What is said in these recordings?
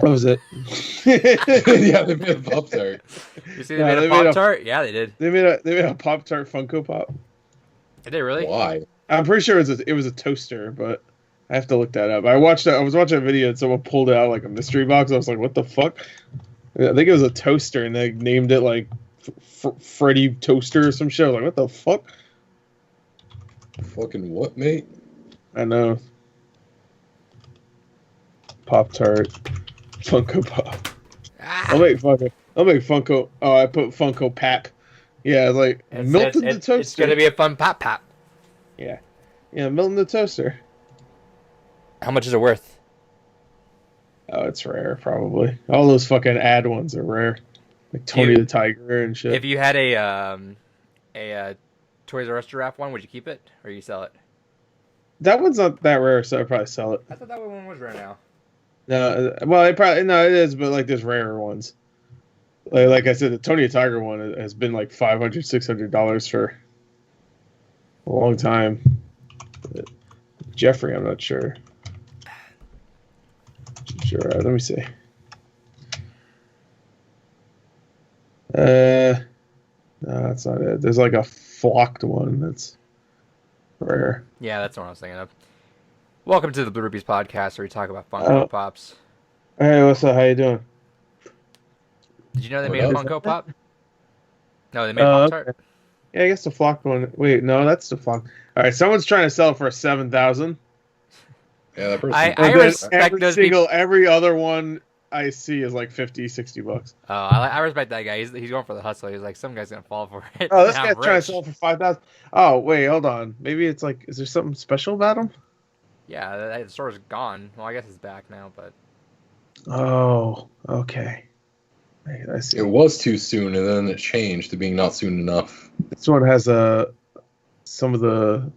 That was it. Yeah, they made a Pop Tart. You see, they No, made a they made Pop a Tart. Yeah, they did. they made a Pop Tart Funko Pop. Did they really? Why? I'm pretty sure it was a toaster, but I have to look that up. I was watching a video and someone pulled it out like a mystery box. I was like, what the fuck? I think it was a toaster, and they named it like Freddy Toaster or some shit. I was like, what the fuck? Fucking what, mate? I know. Pop Tart, Funko Pop. I'll Ah, make Funko. I'll make Funko. Oh, I put Funko Pap. Yeah, like melted the it's gonna toaster. be a fun pop pop. Yeah, yeah, melting the toaster. How much is it worth? Oh, it's rare, probably. All those fucking ad ones are rare, like Tony You, the Tiger and shit. if you had a Toys R Us giraffe one, would you keep it or you sell it? That one's not that rare, so I'd probably sell it. I thought that one was rare now. No, well, it probably no, it is, but like there's rarer ones. Like I said, the Tony the Tiger one has been like $500-$600 for a long time. But Jeffrey, I'm not sure. Sure, let me see. No, that's not it. There's like a flocked one that's rare. Yeah, that's what I was thinking of. Welcome to the Blue Rupees podcast, where we talk about Funko Oh, Pops. hey, what's up? How you doing? Did you know they What made a up? Funko Pop? No, they made a Pop Tart. Okay. Yeah, I guess the flocked one. Wait, no, that's the flock. All right, someone's trying to sell it for 7,000. Yeah, that person. I respect those people. Every other one I see is like 50, $60. Oh, I respect that guy. He's going for the hustle. He's like, some guy's gonna fall for it. Oh, this I'm guy's trying to rich. sell it for 5,000. Oh, wait, hold on. Maybe it's like, is there something special about him? Yeah, the store's gone. Well, I guess it's back now, but Oh, okay. I see. It was too soon, and then it changed to being not soon enough. This one has some of the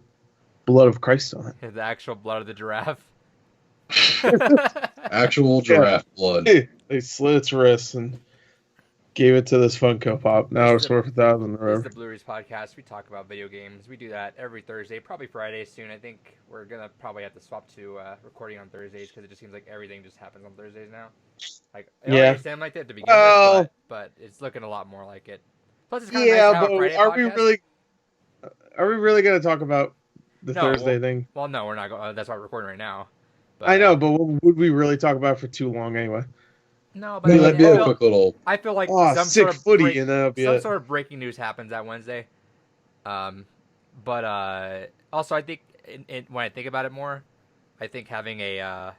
blood of Christ on it. the actual blood of the giraffe. Actual giraffe blood. They slit its wrists and gave it to this Funko Pop. Now it's worth 1,000 or This is whatever. the Blue Reese podcast. We talk about video games. We do that every Thursday, probably Friday soon. I think we're gonna probably have to swap to recording on Thursdays because it just seems like everything just happens on Thursdays now. Like it Yeah. already sounded like that to begin Well, with, but it's looking a lot more like it. Plus, it's kind of nice yeah, to have a but Friday are we podcast. really going to talk about the No, Thursday thing? Well, no, we're not. That's why we're recording right now. I know, but would we really talk about it for too long anyway? No, but No, Be that'd like, be a oh, quick little. I feel like oh, some sick sort of footy, and that'll be some it. sort of breaking news happens that Wednesday. But also I think when I think about it more, I think having a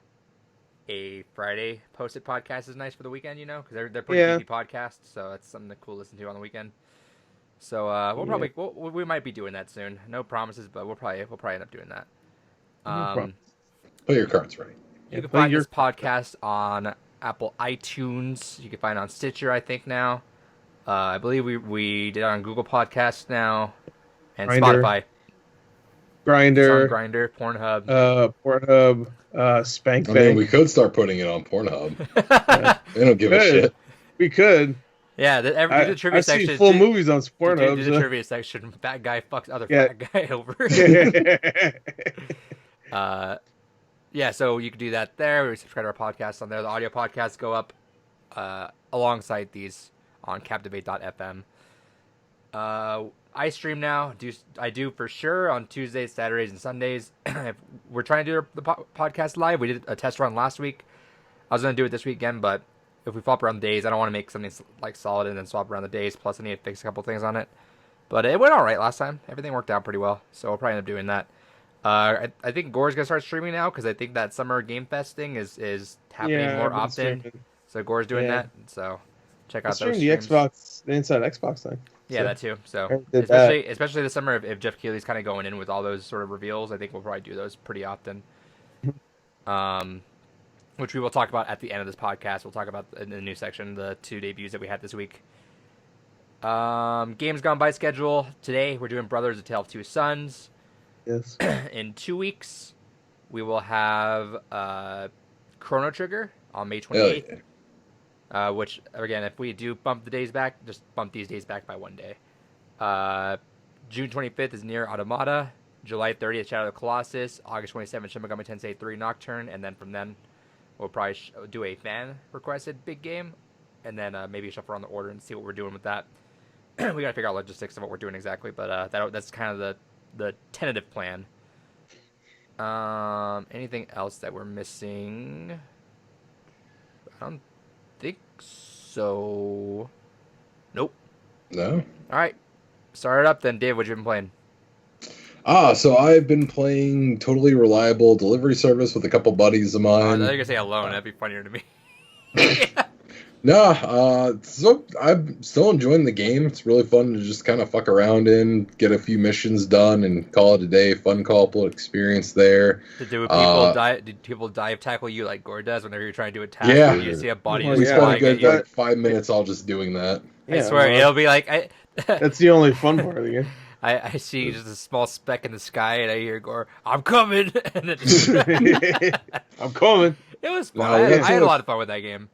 Friday posted podcast is nice for the weekend. You know, because they're pretty Yeah. beefy podcasts, so that's something cool to listen to on the weekend. So we might be doing that soon. No promises, but we'll probably end up doing that. No problem. Put your cards right. You Yeah, can play find your- this podcast on Apple iTunes. You can find it on Stitcher, I think now. I believe we did it on Google Podcasts now, and Grindr. Spotify. It's on Grinder, Grindr, Pornhub. Pornhub, Spank I mean, Bank. we could start putting it on Pornhub. Yeah. They don't give a Good. shit. We could. Yeah, do the trivia I've section. seen full movies on Do Pornhub. the trivia section. Fat guy fucks other Yeah. fat guy over. Yeah, so you can do that there. We subscribe to our podcast on there. The audio podcasts go up alongside these on Captivate.fm. I stream now. I do for sure on Tuesdays, Saturdays, and Sundays. We're trying to do the podcast live. We did a test run last week. I was going to do it this weekend, but if we swap around the days, I don't want to make something like solid and then swap around the days. Plus, I need to fix a couple things on it. But it went all right last time. Everything worked out pretty well, so we'll probably end up doing that. I think Gore's gonna start streaming now because I think that summer Game Fest thing is happening more I've been often. streaming. So Gore's doing Yeah. that. So check I out those streamed the streams. Xbox, the Inside Xbox thing. Yeah, So, that too. So I did that. especially this summer, if Jeff Keighley's kind of going in with all those sort of reveals, I think we'll probably do those pretty often. Which we will talk about at the end of this podcast. We'll talk about in the new section the 2 debuts that we had this week. Games Gone By schedule. Today we're doing Brothers: A Tale of Two Sons. Yes. In 2 weeks, we will have Chrono Trigger on May 28th. Yeah. Which, again, if we do bump the days back, just bump these days back by 1 day. June 25th is Nier Automata. July 30th, Shadow of the Colossus. August 27th, Shin Megami Tensei 3 Nocturne. And then from then, we'll probably do a fan requested big game, and then maybe shuffle around the order and see what we're doing with that. We gotta figure out logistics of what we're doing exactly, but that's kind of the tentative plan. Anything else that we're missing? I don't think so. Nope. No. All right, start it up then, Dave. What you been playing? So I've been playing Totally Reliable Delivery Service with a couple buddies of I thought mine. you were gonna say alone. That'd be funnier to me. So I'm still enjoying the game. It's really fun to just kind of fuck around in, get a few missions done, and call it a day. Fun co-op experience there. Did people dive tackle you like Gore does whenever you're trying to do a task? Yeah. And you see a body Oh, We just yeah. spent a flying at good you? like 5 minutes all just doing that. I swear, it'll be like That's the only fun part of the game. I see just a small speck in the sky, and I hear Gore, "I'm coming," and then I'm coming. it was fun. No, I that's had a what- lot of fun with that game.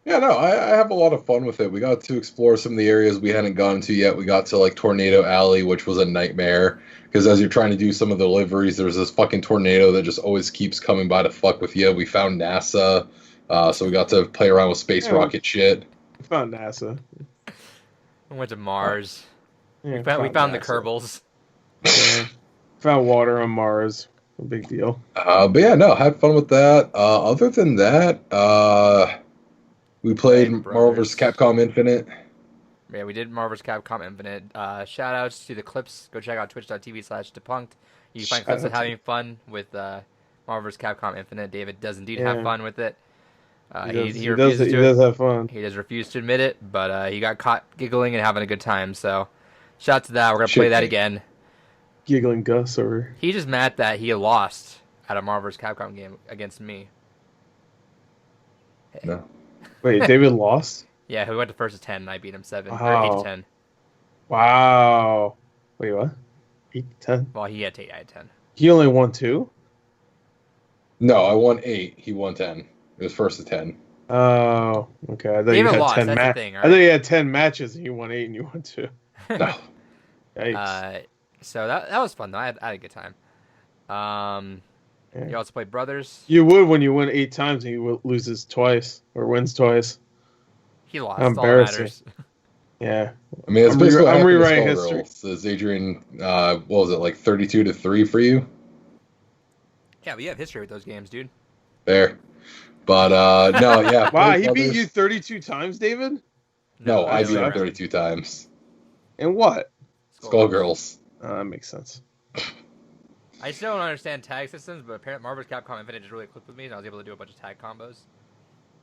Yeah, no, I have a lot of fun with it. We got to explore some of the areas we hadn't gone to yet. We got to like Tornado Alley, which was a nightmare because as you're trying to do some of the deliveries, there's this fucking tornado that just always keeps coming by to fuck with you. We found NASA, so we got to play around with space rocket shit. We found NASA. We went to Mars. Yeah, We found the NASA. Kerbals. Yeah. Found water on Mars. No big deal. But yeah, no, had fun with that. Other than that, we played Hey, Marvel vs. Capcom Infinite. Yeah, we did Marvel's Capcom Infinite. Shout outs to the clips. Go check out twitch.tv/depunked. You can find clips of having fun with Marvel vs. Capcom Infinite. David does indeed have fun with it. He does have fun. He does refuse to admit it, but he got caught giggling and having a good time. So, shout out to that. We're gonna play that again. Giggling Gus over. He's just mad that he lost at a Marvel vs. Capcom game against me. No. Wait, David lost? Yeah, we went to first to 10, and I beat him 7 or 8 Wow. to 10. Wow. Wait, what? 8 to 10? Well, he had 8, I had 10. He only won 2? No, I won 8. He won 10. It was first to 10. Oh, okay. I thought David you had lost, 10 that's the thing, I thought you had 10 matches and you won 8 and you won 2. No. Yikes. So that was fun though. I had a good time. Yeah. You also played Brothers. You would when you win 8 times and he loses twice or wins twice. He lost. How All that embarrassing. matters. Yeah. I mean, it's I'm basically I'm what happened to rewriting Skullgirls. history. Is Adrian, what was it, like 32-3 for you? Yeah, but you have history with those games, dude. There. But, no, yeah. Wow, played he beat Brothers. you 32 times, David? No, I that's beat him sucks. 32 times. And what? Skullgirls. That makes sense. I still don't understand tag systems, but apparently Marvel's Capcom Infinite just really clicked with me, and I was able to do a bunch of tag combos.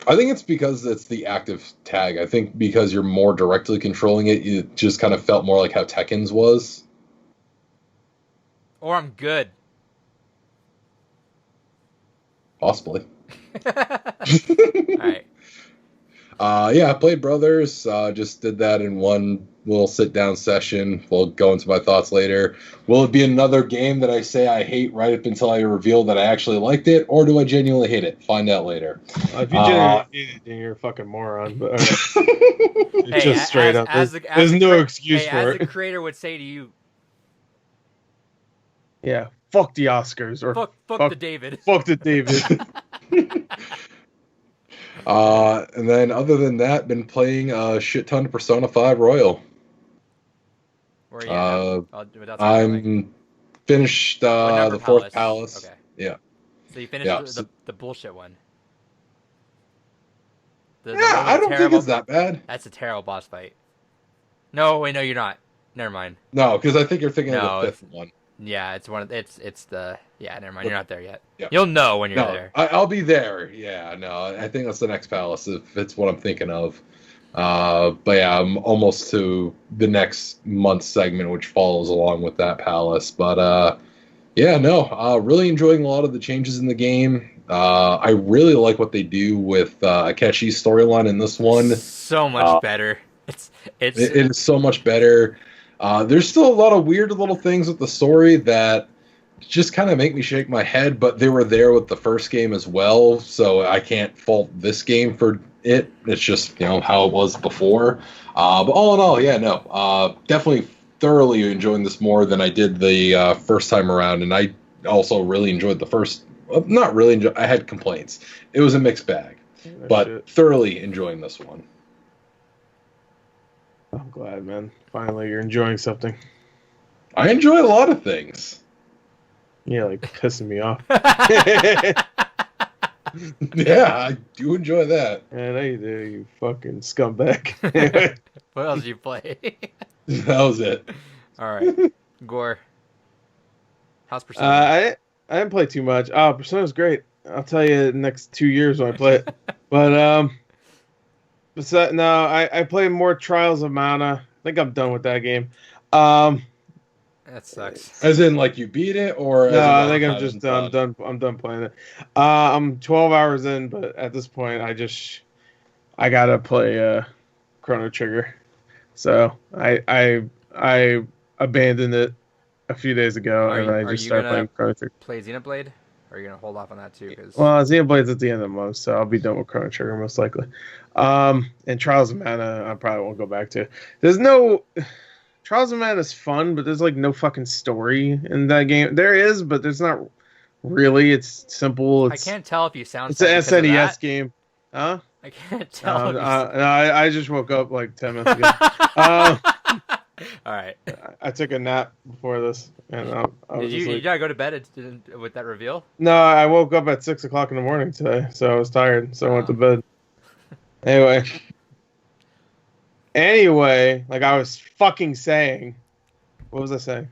I think it's because it's the active tag. I think because you're more directly controlling it, it just kind of felt more like how Tekken's was. Or I'm good. Possibly. Alright. Yeah, I played Brothers. Just did that in one little sit-down session. We'll go into my thoughts later. Will it be another game that I say I hate right up until I reveal that I actually liked it, or do I genuinely hate it? Find out later. If you genuinely hate it, then you're a fucking moron. But it's just straight up. There's no excuse for as it. the creator would say to you, Yeah, fuck the Oscars or fuck the David. fuck the David. And then other than that, been playing a shit ton of Persona 5 Royal. Where are you now? I'm finished the fourth palace. Okay. Yeah. So you finished Yeah, the bullshit one. Yeah, I don't think it's that bad. That's a terrible boss fight. No, wait, no, you're not. Never mind. No, because I think you're thinking No, of the fifth one. Yeah, it's one of it's the never mind. You're not there yet. Yeah. You'll know when you're No, there. I'll be there. Yeah, no, I think that's the next palace if it's what I'm thinking of. But yeah, I'm almost to the next month segment, which follows along with that palace. But yeah, no, really enjoying a lot of the changes in the game. I really like what they do with Akechi's storyline in this one. So much better. It is so much better. There's still a lot of weird little things with the story that just kind of make me shake my head, but they were there with the first game as well, so I can't fault this game for it. It's just, how it was before. But all in all, yeah, no, definitely thoroughly enjoying this more than I did the first time around, and I also really enjoyed the first not really I had complaints. It was a mixed bag, but Shit. thoroughly enjoying this one. I'm glad, man. Finally, you're enjoying something. I enjoy a lot of things. Yeah, like pissing me off. Yeah, I do enjoy that. Yeah, I know you do, you fucking scumbag. What else do you play? That was it. All right, Gore. How's Persona? I didn't play too much. Oh, Persona's great. I'll tell you the next 2 years when I play it. But besides, no, I play more Trials of Mana. I think I'm done with that game. That sucks. As in, like, you beat it, or No, as in, I think I'm having just done. fun? I'm done playing it. I'm 12 hours in, but at this point, I gotta play Chrono Trigger. So I abandoned it a few days ago, and I just started playing Chrono Trigger. Play Xenoblade? Or are you gonna hold off on that too? Cause... Well, Xenoblade's at the end of the month, so I'll be done with Chrono Trigger most likely. And Trials of Mana, I probably won't go back to. There's no Trials of Mana is fun, but there's like no fucking story in that game. There is, but there's not really. It's simple. I can't tell if you sound. It's an SNES game, huh? I can't tell. No, I just woke up like 10 minutes ago. All right. I took a nap before this, and I was Did just you like, gotta go to bed with that reveal? No, I woke up at 6 o'clock in the morning today, so I was tired, so I went to bed. Anyway, like I was fucking saying, what was I saying?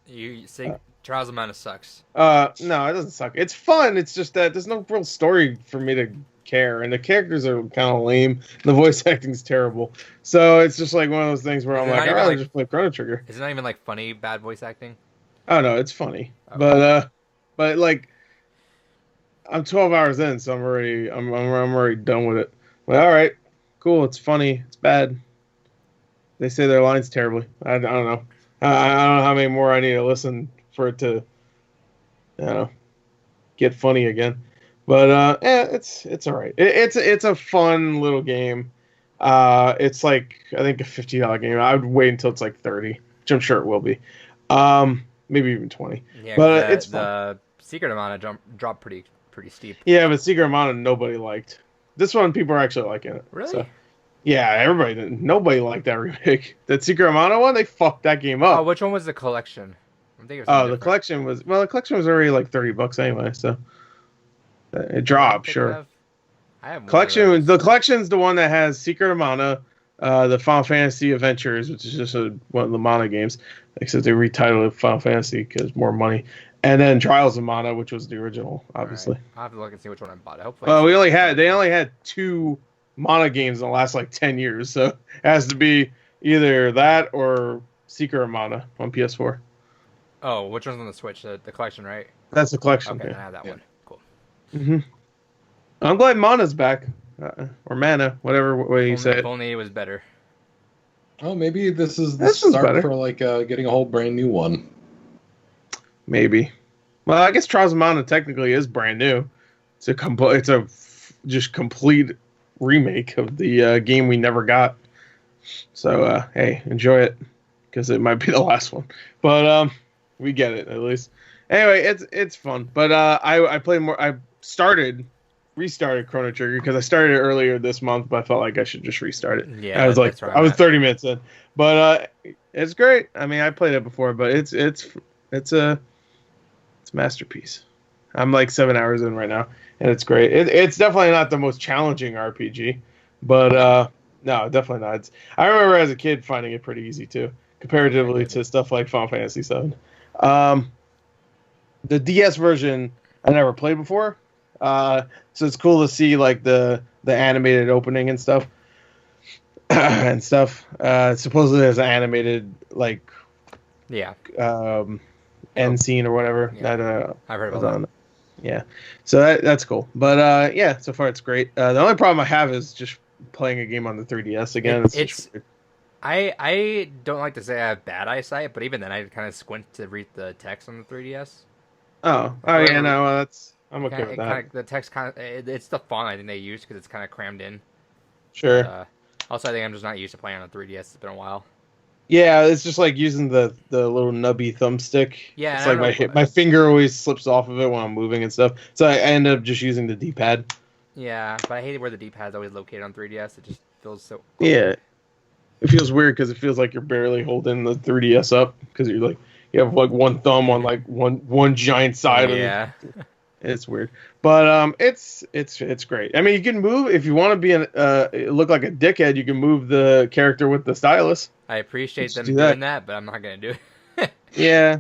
You say Trials of Mana sucks. No, it doesn't suck. It's fun. It's just that there's no real story for me to care, and the characters are kind of lame. The voice acting's terrible, so it's just like one of those things where I'm like, I'd rather just play Chrono Trigger. Is it not even like funny bad voice acting? Oh no, it's funny, Okay. but like, I'm 12 hours in, so I'm already done with it. Like, all right, cool. It's funny. It's bad. They say their lines terribly. I don't know. I don't know how many more I need to listen for it to, get funny again. But it's all right. It's a fun little game. It's like I think a $50 game. I would wait until it's like 30, which I'm sure it will be. Maybe even 20. Yeah, but it's fun. The Secret Amount dropped pretty steep. Yeah, but Secret Amount nobody liked. This one people are actually liking it. Really? So. Yeah, everybody didn't. Nobody liked that remake. That Secret Amana one, they fucked that game up. Oh, which one was the collection? I'm thinking. The collection was already like $30 anyway, so it dropped. Sure. I have collection. The collection's the one that has Secret Amana, the Final Fantasy Adventures, which is just one of the Mana games, except they retitled it Final Fantasy because more money, and then Trials of Mana, which was the original, obviously. Right. I'll have to look and see which one I bought. Hopefully. Well, they only had 2 Mana games in the last like 10 years, so it has to be either that or Secret of Mana on PS4. Oh, which one's on the Switch? The collection, right? That's the collection. Okay, yeah. I have that one. Cool. Mm-hmm. I'm glad Mana's back, or Mana, whatever way you say it. If only it was better. Oh, maybe this is the start for like getting a whole brand new one. Maybe. Well, I guess Trials of Mana technically is brand new. It's a just complete remake of the game we never got. So hey, enjoy it because it might be the last one. But we get it at least. Anyway, it's fun. But I played more. I restarted Chrono Trigger because I started it earlier this month, but I felt like I should just restart it. Yeah, I was 30 minutes in, but it's great. I mean, I played it before, but it's a masterpiece. I'm like 7 hours in right now, and it's great. It's definitely not the most challenging RPG, but no, definitely not. I remember as a kid finding it pretty easy too, comparatively to stuff like Final Fantasy VII. The DS version I never played before, so it's cool to see like the animated opening and stuff. Supposedly there's an animated like end scene or whatever. Yeah. That I've heard about that. Yeah, so that's cool. But yeah, so far it's great. The only problem I have is just playing a game on the 3DS again. I don't like to say I have bad eyesight, but even then I kind of squint to read the text on the 3DS. Oh yeah, no, well, I'm okay with that. The text it's the font I think they use because it's kind of crammed in. Sure. But, also, I think I'm just not used to playing on the 3DS. It's been a while. Yeah, it's just like using the little nubby thumbstick. Yeah, It's and I like don't know. my finger always slips off of it when I'm moving and stuff. So I end up just using the D-pad. Yeah, but I hate where the D-pad's always located on 3DS. It just feels so Yeah, awkward. it feels weird because it feels like you're barely holding the 3DS up because you're like you have like one thumb on like one giant side of Yeah. it's weird, but it's great. I mean, you can move if you want to be look like a dickhead. You can move the character with the stylus. I appreciate Just them do doing that. that, but I'm not gonna do it. Yeah,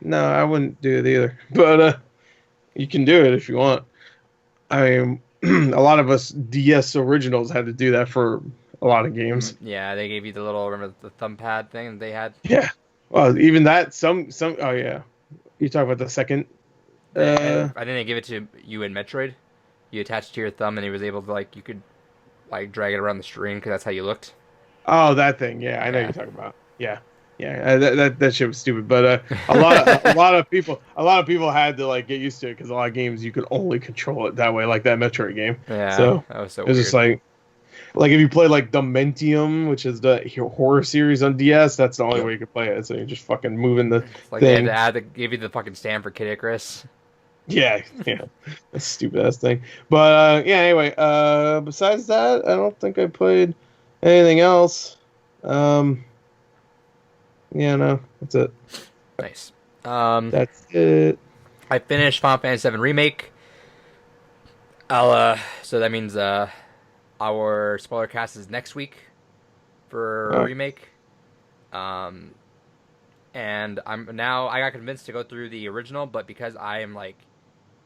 no, I wouldn't do it either. But you can do it if you want. I mean, a lot of us DS originals had to do that for a lot of games. Yeah, they gave you the little remember the thumb pad thing that they had. Yeah. Well, even that some. Oh yeah, you talk about the second. I think they give it to you in Metroid. You attached to your thumb, and he was able to like you could like drag it around the screen because that's how you looked. Oh, that thing. Yeah, I know Yeah. you're talking about. Yeah, yeah. That shit was stupid, but a lot of people had to like get used to it because a lot of games you could only control it that way, like that Metroid game. Yeah, So that was so it's just weird. like if you play like Dementium, which is the horror series on DS, that's the only Yep. way you can play it. So you're just fucking moving the It's like they had thing. to add the give you the fucking stand for Kid Icarus. Yeah, yeah. That's stupid ass thing. But yeah, anyway, besides that, I don't think I played anything else. Um yeah, no, that's it. Nice. That's it. I finished Final Fantasy VII Remake. So that means our spoiler cast is next week for Oh, remake. Um, and I got convinced to go through the original, but because I am like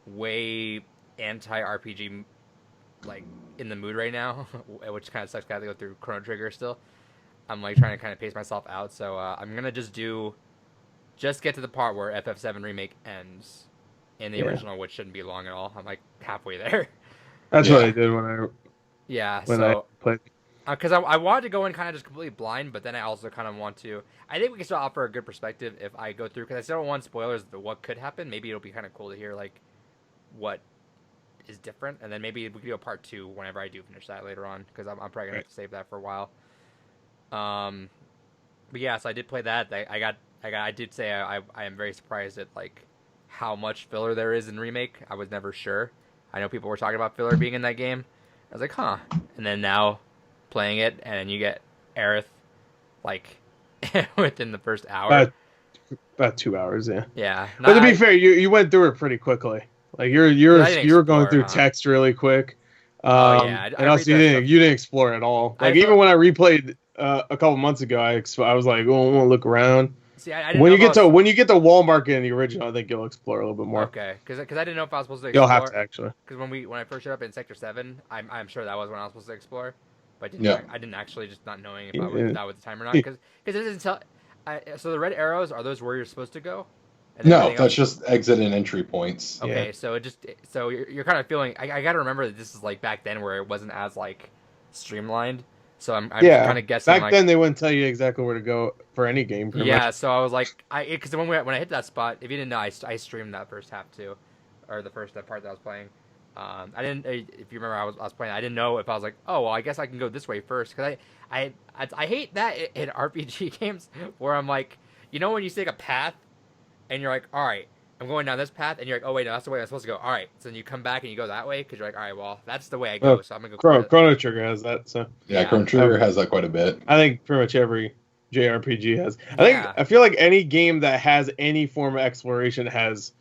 way anti RPG, like in the mood right now, which kind of sucks. Got to go through Chrono Trigger still. I'm like trying to kind of pace myself out, so I'm gonna just get to the part where FF7 remake ends in the yeah. original, which shouldn't be long at all. I'm like halfway there. That's what I Yeah. did Yeah, when I so played. because I wanted to go in kind of just completely blind, but then I also kind of want to. I think we can still offer a good perspective if I go through because I still don't want spoilers of what could happen. Maybe it'll be kind of cool to hear like what is different, and then maybe we could do a part two whenever I do finish that later on because I'm probably gonna Right. have to save that for a while. Um, but yeah, so I did play that. I did say I am very surprised at like how much filler there is in remake. I was never sure. I know people were talking about filler being in that game. I was like, huh. And then now playing it, and then you get Aerith like within the first hour. About about 2 hours, yeah. Yeah, But to be not fair, you went through it pretty quickly. Like because I didn't you were going explore, through huh? text really quick. Oh yeah, I And read also that stuff. you didn't explore at all. I Like felt even when I replayed a couple months ago, I was like, oh, I want to look around. see, I didn't know if I was When you get to Walmart in the original, I think you'll explore a little bit more. okay because I didn't know if I was supposed to You'll have explore to actually. because when I first showed up in Sector 7, I'm sure that was when I was supposed to explore, but Yeah. I didn't actually just not knowing if Yeah. that was the time or not because it doesn't tell. So the red arrows are those where you're supposed to go, and then No, everything else. that's just exit and entry points. Okay, Yeah. so you're kind of feeling. I got to remember that this is like back then where it wasn't as like streamlined. So I'm Yeah. kind of guessing Back like then, they wouldn't tell you exactly where to go for any game, pretty yeah. much. So I was like because when I hit that spot, if you didn't know, I streamed that first half too, or the first part that I was playing. I didn't. If you remember, I was playing. I didn't know if I was like, oh well, I guess I can go this way first because I hate that in RPG games where I'm like, you know, when you take a path and you're like, all right, I'm going down this path, and you're like, oh wait, no, that's the way I'm supposed to go. All right, so then you come back and you go that way because you're like, all right, well, that's the way I go, Oh, so I'm gonna go. Chrono Trigger has that, so Yeah, Yeah. Chrono Trigger has that quite a bit. I think pretty much every JRPG has. Yeah. I feel like any game that has any form of exploration has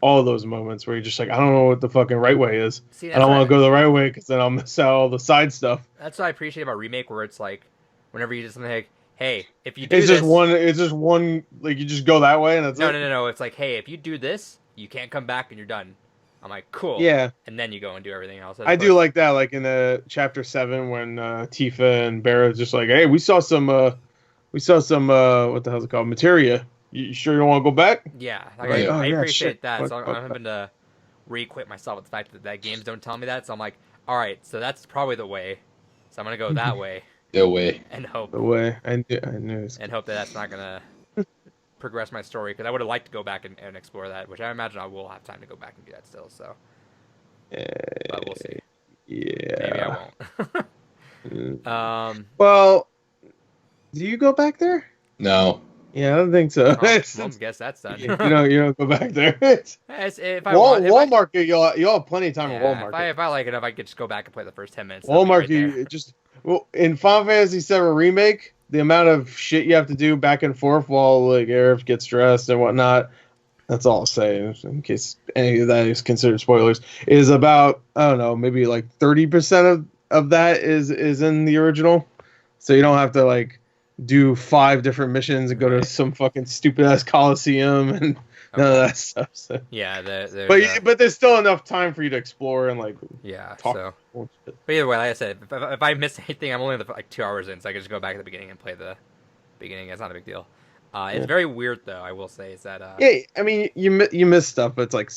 all those moments where you're just like, I don't know what the fucking right way is. See, I don't want to go the right way because then I'll miss out all the side stuff. that's what I appreciate about remake, where it's like, whenever you do something like, hey, if you do It's this, just one. It's just one. Like you just go that way and that's no, it. no, no, no, it's like, hey, if you do this, you can't come back and you're done. I'm like, cool. Yeah, And then you go and do everything else. As I do opposed- like that. Like in chapter 7 when Tifa and Barra's just like, hey, we saw some what the hell's it called? Materia. You sure you don't want to go back? Yeah, like Like, oh, I yeah, appreciate shit. that. Fuck, So fuck, I'm having to re-equip myself with the fact that games don't tell me that. So I'm like, all right, so that's probably the way. So I'm gonna go that way No way. and hope the way I knew. that that's not gonna progress my story because I would have liked to go back and explore that, which I imagine I will have time to go back and do that still. So, but we'll see. Maybe I Yeah. won't. Well, do you go back there? No. Yeah, I don't think so. Oh, well, guess that's done. you don't go back there. If I want, Walmart, you'll have plenty of time at yeah, Walmart. if I like enough, I could just go back and play the first 10 minutes. Walmart, Right in Final Fantasy VII Remake, the amount of shit you have to do back and forth while like Aerith gets dressed and whatnot. That's all I'll say, in case any of that is considered spoilers. Is about, I don't know, maybe like 30% of that is in the original, so you don't have to like do 5 different missions and go to some fucking stupid ass Coliseum and none of that stuff. So. Yeah, but there's still enough time for you to explore and like talk. So. But either way, like I said, if I miss anything, I'm only like 2 hours in, so I can just go back to the beginning and play the beginning. It's not a big deal. It's very weird though. I will say is that. Yeah, I mean you miss stuff, but it's like.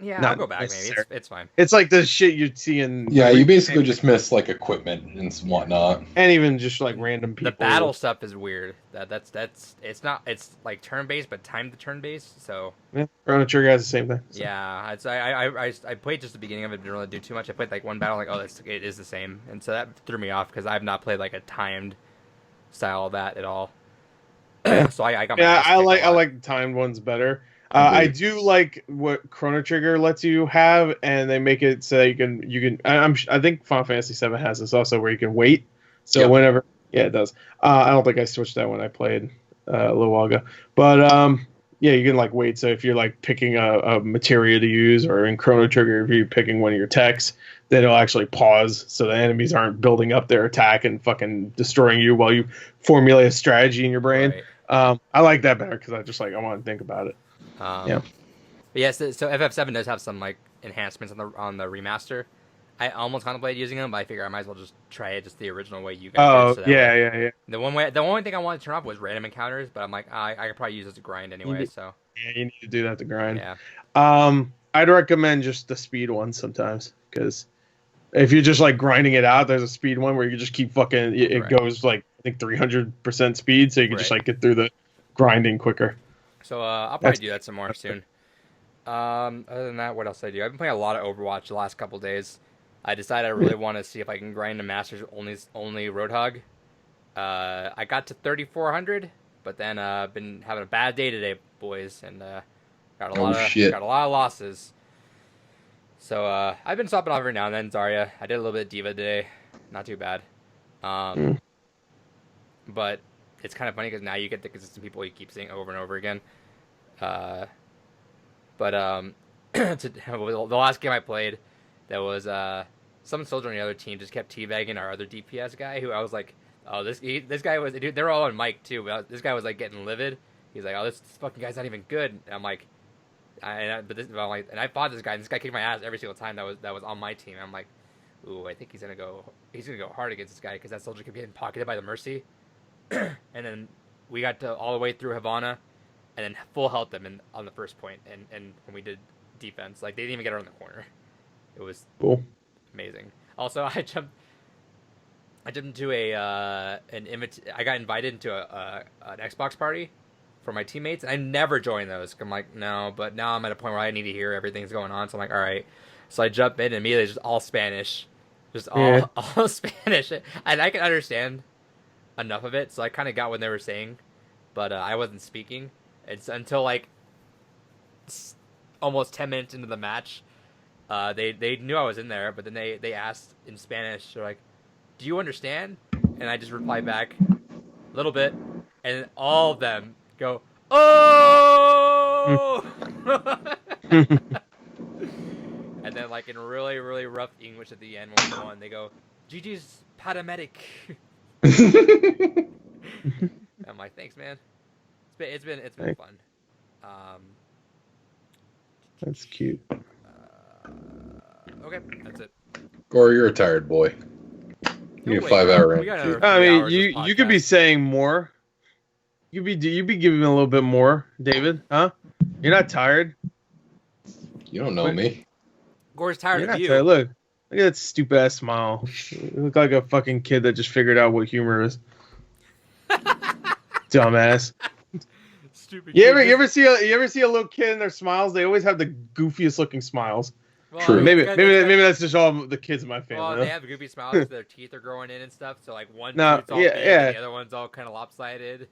Yeah, I'll go back. Maybe it's fine. It's like the shit you'd see in. Yeah, you basically just miss like equipment and whatnot, and even just like random people. The battle stuff is weird. That's it's not. It's like turn based, but timed to turn based. So yeah, Chrono Trigger has the same thing. So. Yeah, I played just the beginning of it. Didn't really do too much. I played like one battle. Like it is the same, and so that threw me off because I've not played like a timed style of that at all. So I got. Yeah, I like the timed ones better. I do like what Chrono Trigger lets you have, and they make it so you can. I think Final Fantasy VII has this also, where you can wait. So whenever, it does. I don't think I switched that when I played a little while ago, but yeah, you can like wait. So if you're like picking a materia to use, or in Chrono Trigger, if you're picking one of your techs, then it'll actually pause, so the enemies aren't building up their attack and fucking destroying you while you formulate a strategy in your brain. Right. I like that better because I want to think about it. But yes, so FF7 does have some like enhancements on the remaster. I almost contemplated using them, but I figure I might as well just try it just the original way you guys did. So yeah. The only thing I wanted to turn off was random encounters, but I'm like, I could probably use this to grind anyway. So yeah, you need to do that to grind. Yeah. I'd recommend just the speed one sometimes, because if you're just like grinding it out, there's a speed one where you just keep fucking. It goes like I think 300% speed, so you can just like get through the grinding quicker. So I'll probably do that some more soon. Other than that, what else did I do? I've been playing a lot of Overwatch the last couple days. I decided I really want to see if I can grind the Masters only Roadhog. I got to 3,400, but then been having a bad day today, boys, and got a lot of losses. So I've been swapping off every now and then Zarya. I did a little bit of Diva today, not too bad. But it's kind of funny because now you get the consistent people you keep seeing over and over again. The last game I played, there was some soldier on the other team just kept teabagging our other DPS guy, who I was like, oh, this guy was, dude, they're all on mic too, but this guy was like getting livid. He's like, oh, this fucking guy's not even good. And I'm like, and I fought this guy, and this guy kicked my ass every single time that was on my team. I'm like, ooh, I think he's gonna go hard against this guy because that soldier could be getting pocketed by the Mercy. And then we got all the way through Havana, and then full health them on the first point, and when we did defense, like they didn't even get around the corner. It was cool, amazing. Also, I jumped into I got invited into an Xbox party for my teammates, and I never joined those. I'm like, no, but now I'm at a point where I need to hear everything's going on, so I'm like, all right. So I jump in, and immediately just all Spanish, all Spanish, and I can understand enough of it, so I kind of got what they were saying, but I wasn't speaking. It's until like almost 10 minutes into the match, they knew I was in there, but then they asked in Spanish, they're like, do you understand? And I just replied back a little bit, and all of them go, oh! And then like in really, really rough English at the end, when we won, they go, GG's paramedic. I'm like, thanks, man. It's been fun. That's cute. Okay, that's it. Or you're a tired boy. You need a 5-hour rant. I mean, you could be saying more. You'd be giving me a little bit more, David. Huh? You're not tired. You don't know me. Gore's tired of you. Tired. Look at that stupid ass smile. You look like a fucking kid that just figured out what humor is. Dumbass. Stupid. You ever see a little kid and their smiles? They always have the goofiest looking smiles. Well, True. Maybe that's just all the kids in my family. Well, they have goofy smiles because their teeth are growing in and stuff. So like one tooth's all big and the other one's all kind of lopsided.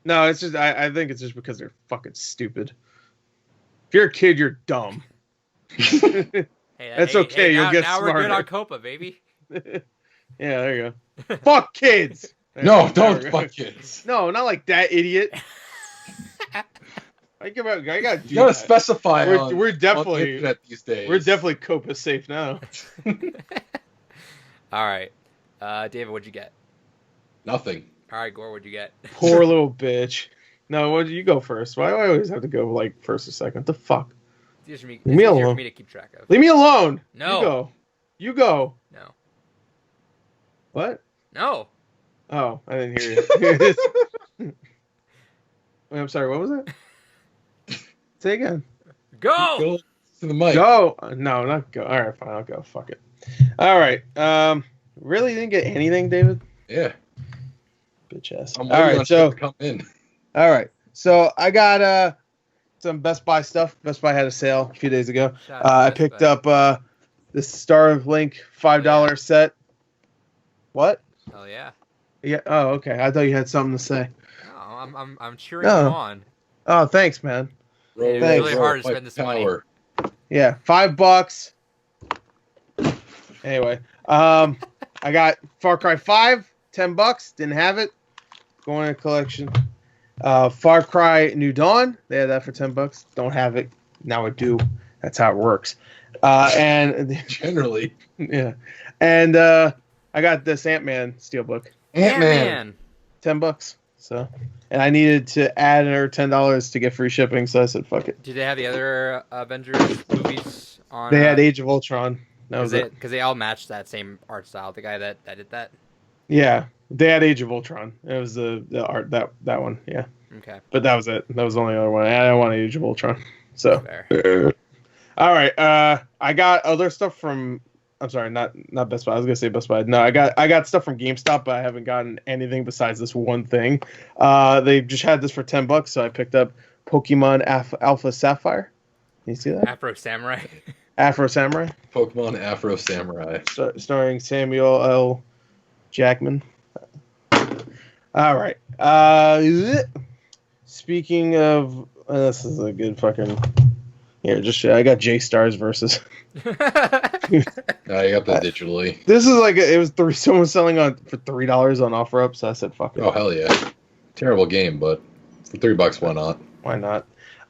No, it's just I think it's just because they're fucking stupid. If you're a kid, you're dumb. That's okay. You'll get now smarter. we're good on Copa, baby. Yeah, there you go. Fuck kids. No, don't fuck kids. No, not like that, idiot. I gotta do You gotta that. specify. We're on definitely the internet these days. We're definitely Copa safe now. All right, David, what'd you get? Nothing. All right, Gore, what'd you get? Poor little bitch. No, what you go first? Why do I always have to go like first or second? What the fuck? It's easier Leave me alone. for me to keep track of. Leave me alone. No. You go. No. What? No. Oh, I didn't hear you. Wait, I'm sorry. What was it? Say again. Go. Go to the mic. Go. No, not go. All right, fine. I'll go. Fuck it. All right. Really didn't get anything, David? Yeah. Bitch ass. I'm All waiting right. on So. shit to come in. All right. So I got some Best Buy stuff. Best Buy had a sale a few days ago. I picked up this Star of Link $5 set. What? Hell yeah. Yeah. Oh, okay. I thought you had something to say. No, I'm cheering you on. Oh, thanks, man. It's Thanks. really hard to spend this money. Yeah, $5. Anyway, I got Far Cry 5, $10. Didn't have it. Going in a collection. Far Cry New Dawn. They had that for $10. Don't have it. Now I do. That's how it works. And Generally. yeah. And I got this Ant-Man Steelbook. Ant-Man. $10. So, and I needed to add another $10 to get free shipping, so I said, "Fuck it." Do they have the other Avengers movies on? They had Age of Ultron. That was it. Because they all matched that same art style. The guy that did that. Yeah, they had Age of Ultron. It was the art that one. Yeah. Okay. But that was it. That was the only other one. I didn't want Age of Ultron. So. Fair. All right. I got other stuff from. I'm sorry, not Best Buy. I was gonna say Best Buy. No, I got stuff from GameStop, but I haven't gotten anything besides this one thing. They just had this for $10, so I picked up Pokemon Alpha Sapphire. Can you see that? Afro Samurai. Afro Samurai. Pokemon Afro Samurai. Starring Samuel L. Jackman. All right. Speaking of, this is a good fucking. Here, I got J-Stars versus. I got that digitally. This is like it was someone was selling for $3 on OfferUp, so I said fuck it. Oh hell yeah! Terrible game, but for $3, why not? Why not?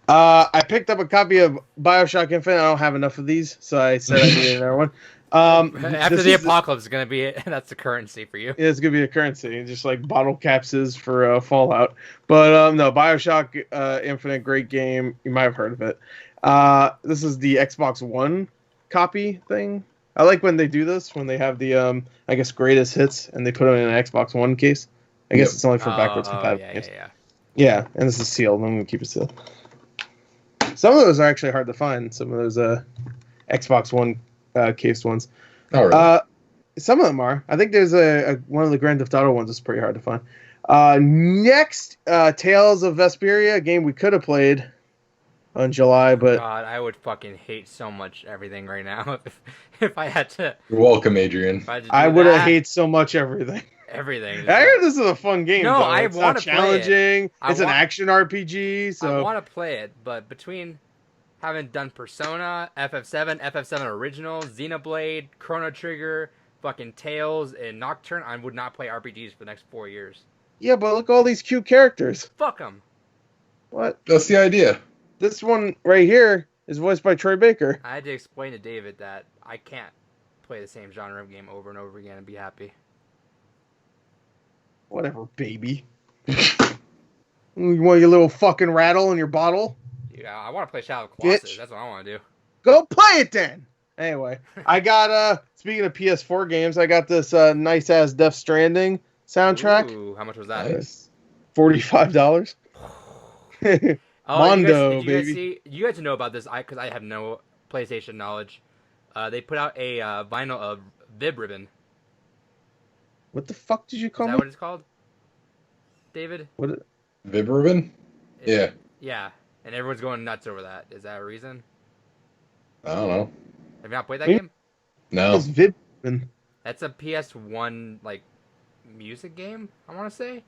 I picked up a copy of BioShock Infinite. I don't have enough of these, so I said I needed another one. After the apocalypse is gonna be that's the currency for you. Yeah, it's gonna be a currency, just like bottle caps is for Fallout. But no, BioShock Infinite, great game. You might have heard of it. This is the Xbox One copy thing. I like when they do this, when they have the I guess greatest hits and they put it in an Xbox One case. I guess it's only for backwards compatible games. Yeah, and this is sealed. I'm gonna keep it sealed. Some of those are actually hard to find. Some of those Xbox One cased ones. All right. Some of them are. I think there's one of the Grand Theft Auto ones is pretty hard to find. Next, Tales of Vesperia, a game we could have played on July, but God, I would fucking hate so much everything right now if I had to. You're welcome, Adrian. I would have hate so much everything. Everything. I heard this is a fun game. No, though. I want to play it. Challenging. It's an action RPG. So I want to play it, but between having done Persona, FF7, FF7 Original, Xenoblade, Chrono Trigger, fucking Tales, and Nocturne, I would not play RPGs for the next 4 years. Yeah, but look at all these cute characters. Fuck them. What? That's the idea. This one right here is voiced by Troy Baker. I had to explain to David that I can't play the same genre of game over and over again and be happy. Whatever, baby. You want your little fucking rattle in your bottle? Yeah, I want to play Shadow of Colossus. Bitch. That's what I want to do. Go play it then. Anyway, I got speaking of PS4 games, I got this nice ass Death Stranding soundtrack. Ooh, how much was that? Nice. $45. Mondo, baby. You guys know about this? Because I have no PlayStation knowledge. They put out a vinyl of Vib Ribbon. What the fuck did you call me? Is that what it's called? David? What? Vib Ribbon? Yeah. Yeah, and everyone's going nuts over that. Is that a reason? I don't know. Have you not played that game? No. It's Vib Ribbon. That's a PS1 like music game. I want to say.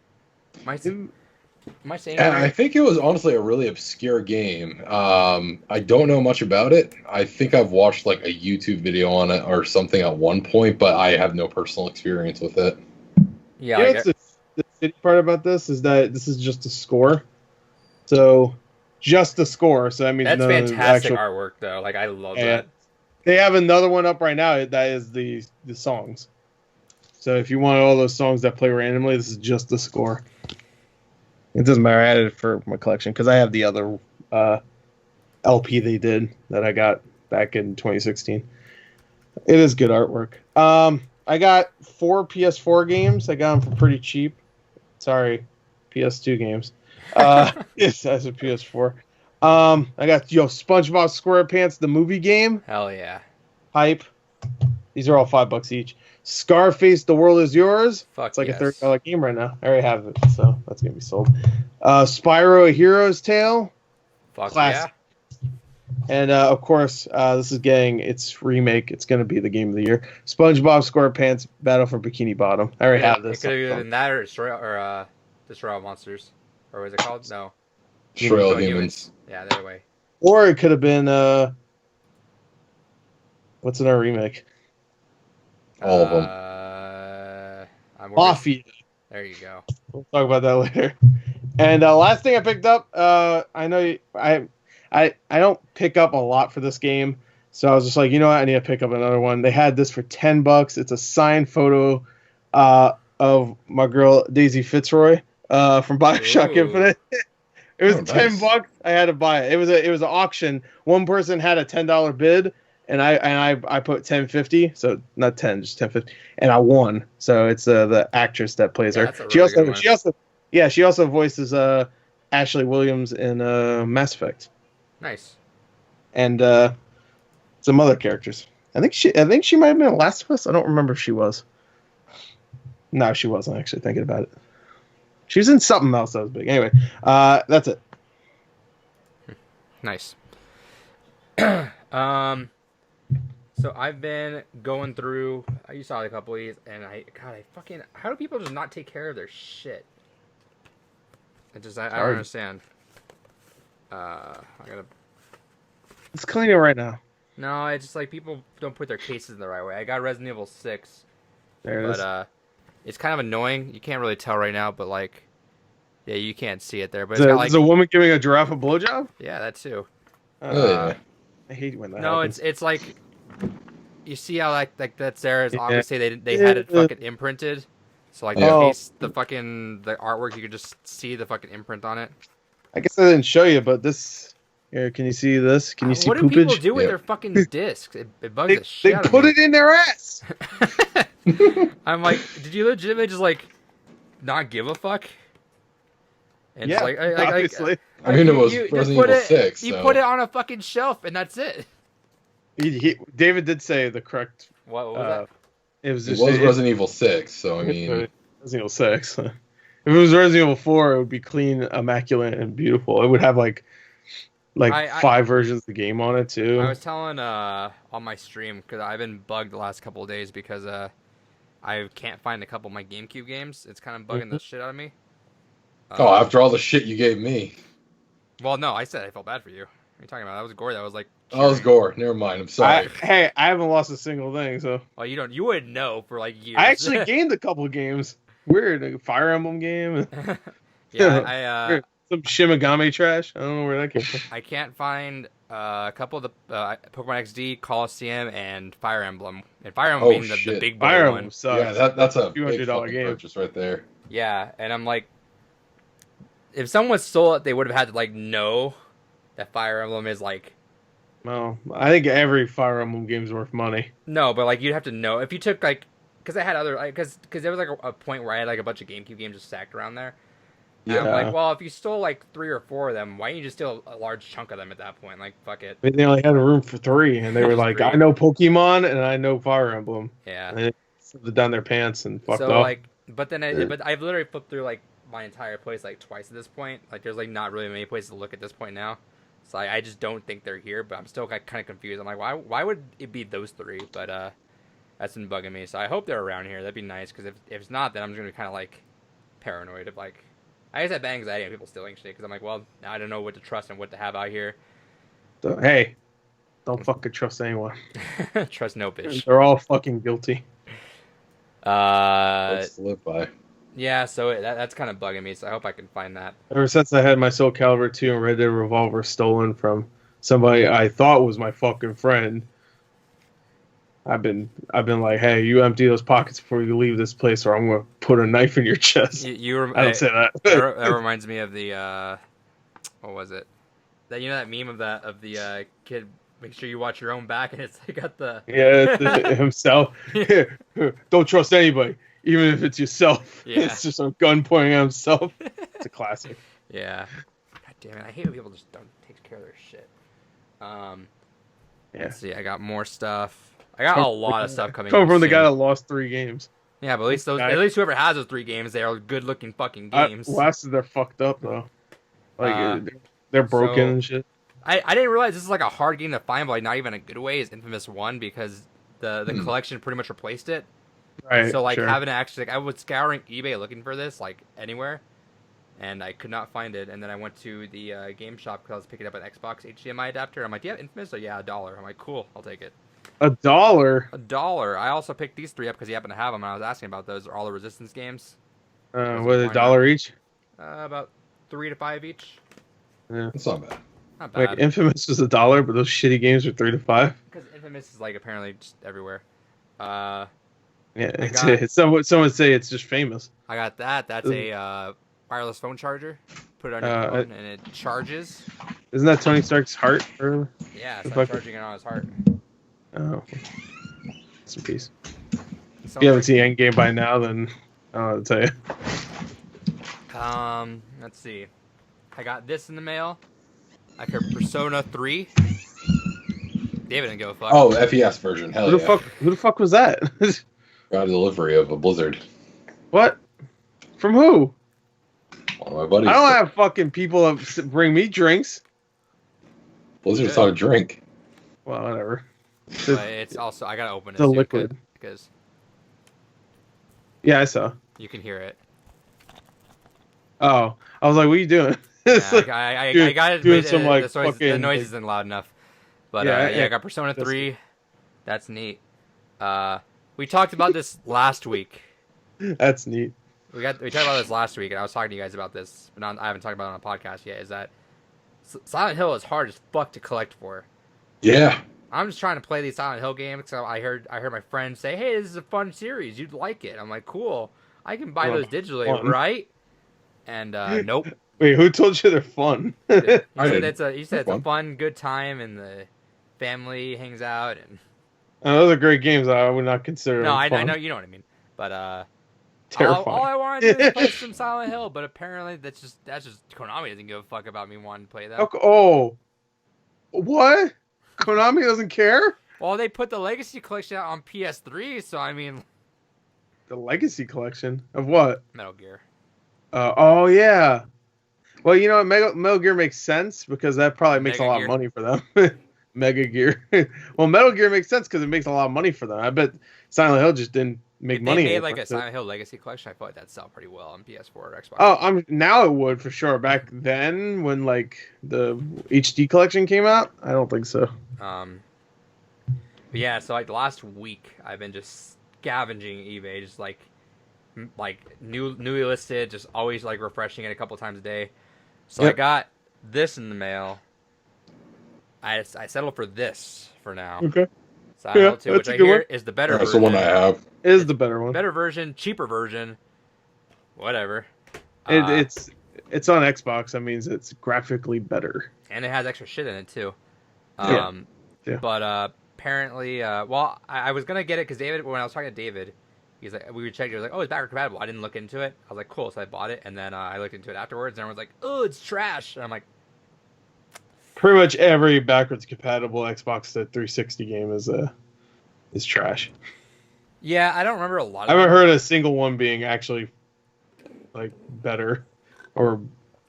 Am I saying And that I right? think it was honestly a really obscure game. I don't know much about it. I think I've watched like a YouTube video on it or something at one point, but I have no personal experience with it. Yeah, You know like what's the shitty part about this is that this is just a score. So just the score. So that means that's none of the fantastic actual. artwork though. Like I love And that. they have another one up right now that is the songs. So if you want all those songs that play randomly, this is just the score. It doesn't matter. I added it for my collection because I have the other LP they did that I got back in 2016. It is good artwork. I got 4 PS4 games. I got them for pretty cheap. Sorry, PS2 games. Yes, that's a PS4. I got SpongeBob SquarePants the movie game. Hell yeah. Hype. These are all $5 each. Scarface The World Is Yours. Fuck It's like yes. a $30 game right now. I already have it, so that's gonna be sold. Spyro A Hero's Tale. Fuck Classic. yeah. And of course, this is getting its remake. It's going to be the game of the year. SpongeBob SquarePants Battle for Bikini Bottom. I already have It this. could have either been that or Destroy All Monsters. Or what is it called? No. Shrill Destroy Humans. Yeah, that way. Or it could have been what's in our remake? All of them. Mafia. There you go. We'll talk about that later. And last thing I picked up, I know I don't pick up a lot for this game, so I was just like, you know what, I need to pick up another one. They had this for $10. It's a signed photo of my girl Daisy Fitzroy from BioShock Ooh. Infinite. It was nice. $10. I had to buy it. It was an auction. One person had a $10 bid, and I put $10.50, so not 10, just $10.50, and I won. So it's the actress that plays Yeah, her. that's a really good one. She also voices Ashley Williams in Mass Effect Nice. and some other characters. I think she might have been in Last of Us. I don't remember if she was. No, she wasn't actually thinking about it. She was in something else that was big. Anyway, that's it. Nice. So I've been going through. You saw a couple of these, and I fucking. How do people just not take care of their shit? I don't understand. I gotta. It's cleaning right now. No, it's just like people don't put their cases in the right way. I got Resident Evil 6, There it is. but it's kind of annoying. You can't really tell right now, but like, yeah, you can't see it there. But Is it's got like, a woman giving a giraffe a blowjob? yeah, that too. Oh, yeah. I hate when that No, happens. it's like, you see how like that's there is obviously they had it fucking imprinted, so like Yeah. in case the artwork you could just see the fucking imprint on it. I guess I didn't show you, but this. Here, can you see this? Can you see What do people poopage? do with Yeah. their fucking discs? It bugs They the shit out of put me. it in their ass. I'm like, did you legitimately just like not give a fuck? And Yeah, it's obviously. I mean, it was just Resident put Evil 6. You so. put it on a fucking shelf, and that's it. David did say the correct. What was It was It just was Resident Evil 6, so I mean. Resident Evil 6. If it was Resident Evil 4, it would be clean, immaculate, and beautiful. It would have like I- 5 versions of the game on it too. I was telling on my stream because I've been bugged the last couple of days because I can't find a couple of my GameCube games. It's kind of bugging the shit out of me. After all the shit you gave me. Well, no, I said I felt bad for you. What are you talking about? That was Gore. That was like. Oh, it was Gore. Never mind. I'm sorry. I haven't lost a single thing, so Well, you wouldn't know for like years. I actually gained a couple of games. Weird, like a Fire Emblem game. Yeah, Weird. Some Shimigami trash. I don't know where that came from. I can't find a couple of the Pokemon XD, Coliseum, and Fire Emblem. And Fire Emblem being the shit. big boy Fire one. Emblem sucks. Yeah, that's a big $200 fucking game. purchase right there. Yeah, and I'm like, if someone stole it, they would have had to like know that Fire Emblem is like. Well, I think every Fire Emblem game is worth money. No, but like you'd have to know if you took like, because I had other because there was like a point where I had like a bunch of GameCube games just stacked around there. Yeah. I'm like, well, if you stole like 3 or 4 of them, why didn't you just steal a large chunk of them at that point? Like, fuck it. I mean, they only had room for 3, and they were like, 3. I know Pokemon and I know Fire Emblem. Yeah. And they slipped it down their pants and fucked So off. like, but I've literally flipped through like my entire place like twice at this point. Like, there's like not really many places to look at this point now. So I just don't think they're here. But I'm still kind of confused. I'm like, why would it be those 3? But that's been bugging me. So I hope they're around here. That'd be nice. Because if it's not, then I'm just gonna be kind of like paranoid of like. I just have bad anxiety on people stealing shit because I'm like, well, now I don't know what to trust and what to have out here. So, hey, don't fucking trust anyone. Trust no bitch. They're all fucking guilty. Let's to live by. Yeah, so that's kind of bugging me. So I hope I can find that. Ever since I had my Soul Calibur 2 and Red Dead Revolver stolen from somebody I thought was my fucking friend, I've been like, hey, you empty those pockets before you leave this place, or I'm gonna put a knife in your chest. I don't say that. That reminds me of the what was it? That that meme of the kid. Make sure you watch your own back, and it's got the himself. Don't trust anybody, even if it's yourself. Yeah. It's just a gun pointing at himself. It's a classic. Yeah. God damn it! I hate when people just don't take care of their shit. Let's see. I got more stuff. I got a lot of stuff coming. Coming from the guy that lost 3 games. Yeah, but at least whoever has those 3 games, they are good looking fucking games. They're fucked up though. Like they're broken and shit. I didn't realize this is like a hard game to find, but like not even a good way. Is Infamous 1 because the collection pretty much replaced it. Right. So like having to actually, I was scouring eBay looking for this like anywhere, and I could not find it. And then I went to the game shop because I was picking up an Xbox HDMI adapter. I'm like, do you have Infamous? Oh yeah, $1. I'm like, cool, I'll take it. $1? $1. I also picked these 3 up because he happened to have them, and I was asking about those. They're all the Resistance games. What are they, $1 each? About 3 to 5 each. Yeah, it's not bad. Not bad. Like Infamous was $1, but those shitty games are 3 to 5. Because Infamous is like apparently just everywhere. Yeah, someone say it's just famous. I got that. That's a wireless phone charger. Put it on your phone and it charges. Isn't that Tony Stark's heart? Or... Yeah, it's like charging it on his heart. Oh, it's a piece. If you haven't seen Endgame by now, then I'll tell you. Let's see. I got this in the mail. I got Persona 3. David didn't give a fuck. Oh, FES version. Hell Who yeah. the fuck was that? Got a delivery of a Blizzard. What? From who? One of my buddies. I don't have fucking people bring me drinks. Blizzard's not a drink. Well, whatever. But it's also, I gotta open it. The liquid. Because yeah, I saw. You can hear it. Oh, I was like, what are you doing? Yeah, like, I got it. Doing some, like, the noise isn't loud enough. But I got Persona 3. That's neat. We talked about this last week. That's neat. We talked about this last week, and I was talking to you guys about this, but I haven't talked about it on a podcast yet. Is that Silent Hill is hard as fuck to collect for? Yeah. I'm just trying to play these Silent Hill games. So I heard my friend say, "Hey, this is a fun series. You'd like it." I'm like, "Cool. I can buy those digitally, right?" And nope. Wait, who told you they're fun? He said it's a fun, good time, and the family hangs out. And those are great games. I would not consider. No, them fun. I know you know what I mean. But terrifying. All I wanted to do is play some Silent Hill, but apparently that's just Konami doesn't give a fuck about me wanting to play that. Oh, what? Konami doesn't care? Well, they put the Legacy Collection out on PS3, so I mean, the Legacy Collection of what? Metal Gear. Oh yeah. Well, you know what? Metal Gear makes sense because that probably makes a lot of money for them. Mega Gear. Well, Metal Gear makes sense because it makes a lot of money for them. I bet Silent Hill just didn't make money. If they made like a Silent Hill Legacy Collection, I feel like that'd sell pretty well on PS4 or Xbox. Oh, now it would for sure. Back then, when like the HD collection came out, I don't think so. But yeah, so like the last week, I've been just scavenging eBay, just like newly listed, just always like refreshing it a couple times a day. So I got this in the mail. I settled for this for now. Okay. Silent Hill 2, which I hear is the better version. That's the one I have. Is the better one. Better version, cheaper version. Whatever. It's on Xbox. That means it's graphically better. And it has extra shit in it too. Yeah. But apparently, I was gonna get it because David, when I was talking to David, he's like, we were checking. He was like, "Oh, it's backward compatible." I didn't look into it. I was like, "Cool," so I bought it, and then I looked into it afterwards, and everyone's like, "Oh, it's trash," and I'm like, pretty much every backwards compatible Xbox 360 game is trash. Yeah, I don't remember a lot. I haven't heard a single one being actually like better or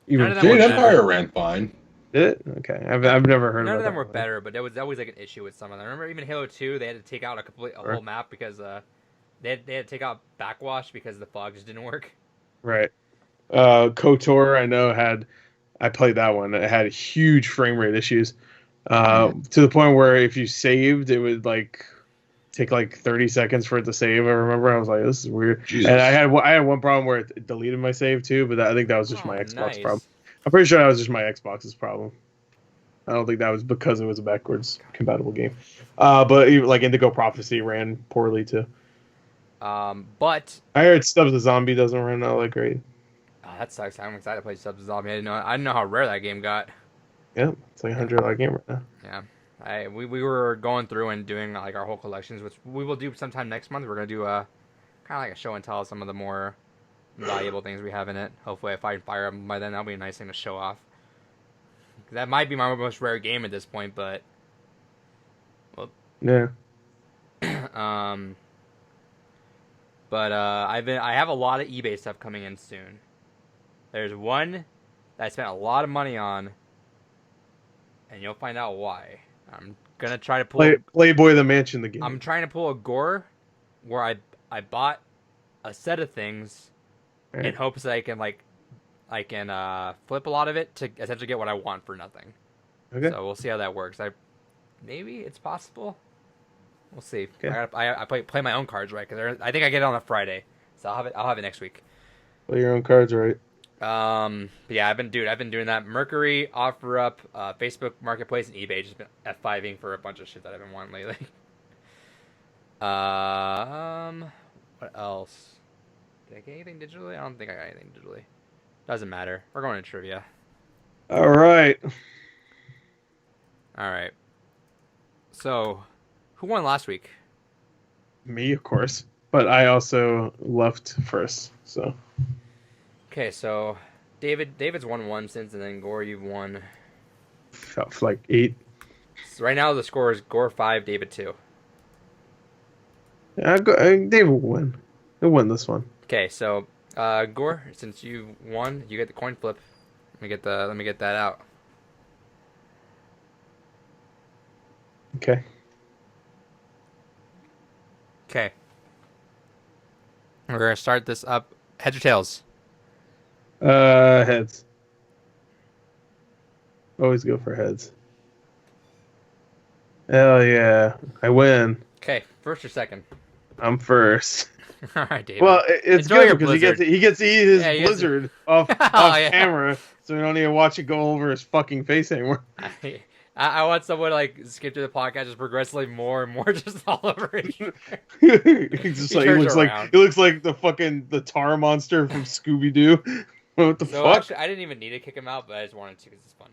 even. Jade Empire ran fine. Did it? Okay, I've never heard. None of them were better, but there was always like an issue with some of them. I remember even Halo 2, they had to take out a whole map because they had to take out backwash because the fog just didn't work. Right. KOTOR, I played that one. It had huge frame rate issues. To the point where if you saved, it would like take like 30 seconds for it to save. I remember I was like, this is weird. Jesus. And I had one problem where it deleted my save too, but I think that was just my Xbox problem. Nice. I'm pretty sure that was just my Xbox's problem. I don't think that was because it was a backwards compatible game. But even, like Indigo Prophecy ran poorly too. But I heard Stubbs the Zombie doesn't run all that great. that sucks. I'm excited to play Sub Zombie. I didn't know how rare that game got. Yeah, it's like $100 game right now. Yeah, we were going through and doing like our whole collections, which we will do sometime next month. We're gonna do a kind of like a show and tell of some of the more valuable things we have in it. Hopefully, if I can fire them by then, that'll be a nice thing to show off. That might be my most rare game at this point, but Yeah. But I have a lot of eBay stuff coming in soon. There's one that I spent a lot of money on, and you'll find out why. I'm gonna try to pull Playboy the Mansion, the game. I'm trying to pull a gore where I bought a set of things in hopes that I can flip a lot of it to essentially get what I want for nothing. Okay. So we'll see how that works. Maybe it's possible. We'll see. Okay. I play my own cards right because I think I get it on a Friday, so I'll have it next week. Play your own cards right. But yeah, I've been doing that. Mercury, OfferUp, Facebook Marketplace, and eBay. Just been F5ing for a bunch of shit that I've been wanting lately. What else? Did I get anything digitally? I don't think I got anything digitally. Doesn't matter. We're going to trivia. All right. So, who won last week? Me, of course. But I also left first, so. Okay, so David's won one since, and then Gore, you've won. Felt like 8. So right now the score is Gore 5, David 2. Yeah, David will win. He'll win this one. Okay, so Gore, since you won, you get the coin flip. Let me get that out. Okay. Okay. We're gonna start this up. Heads or tails? Heads. Always go for heads. Hell yeah. I win. Okay, first or second? I'm first. All right, David. Well, it's Enjoy good because he gets to eat his blizzard off camera, so we don't need to watch it go over his fucking face anymore. I want someone to like skip through the podcast just progressively more and more just all over again. He looks like the tar monster from Scooby Doo. What the fuck? Actually, I didn't even need to kick him out, but I just wanted to because it's fun.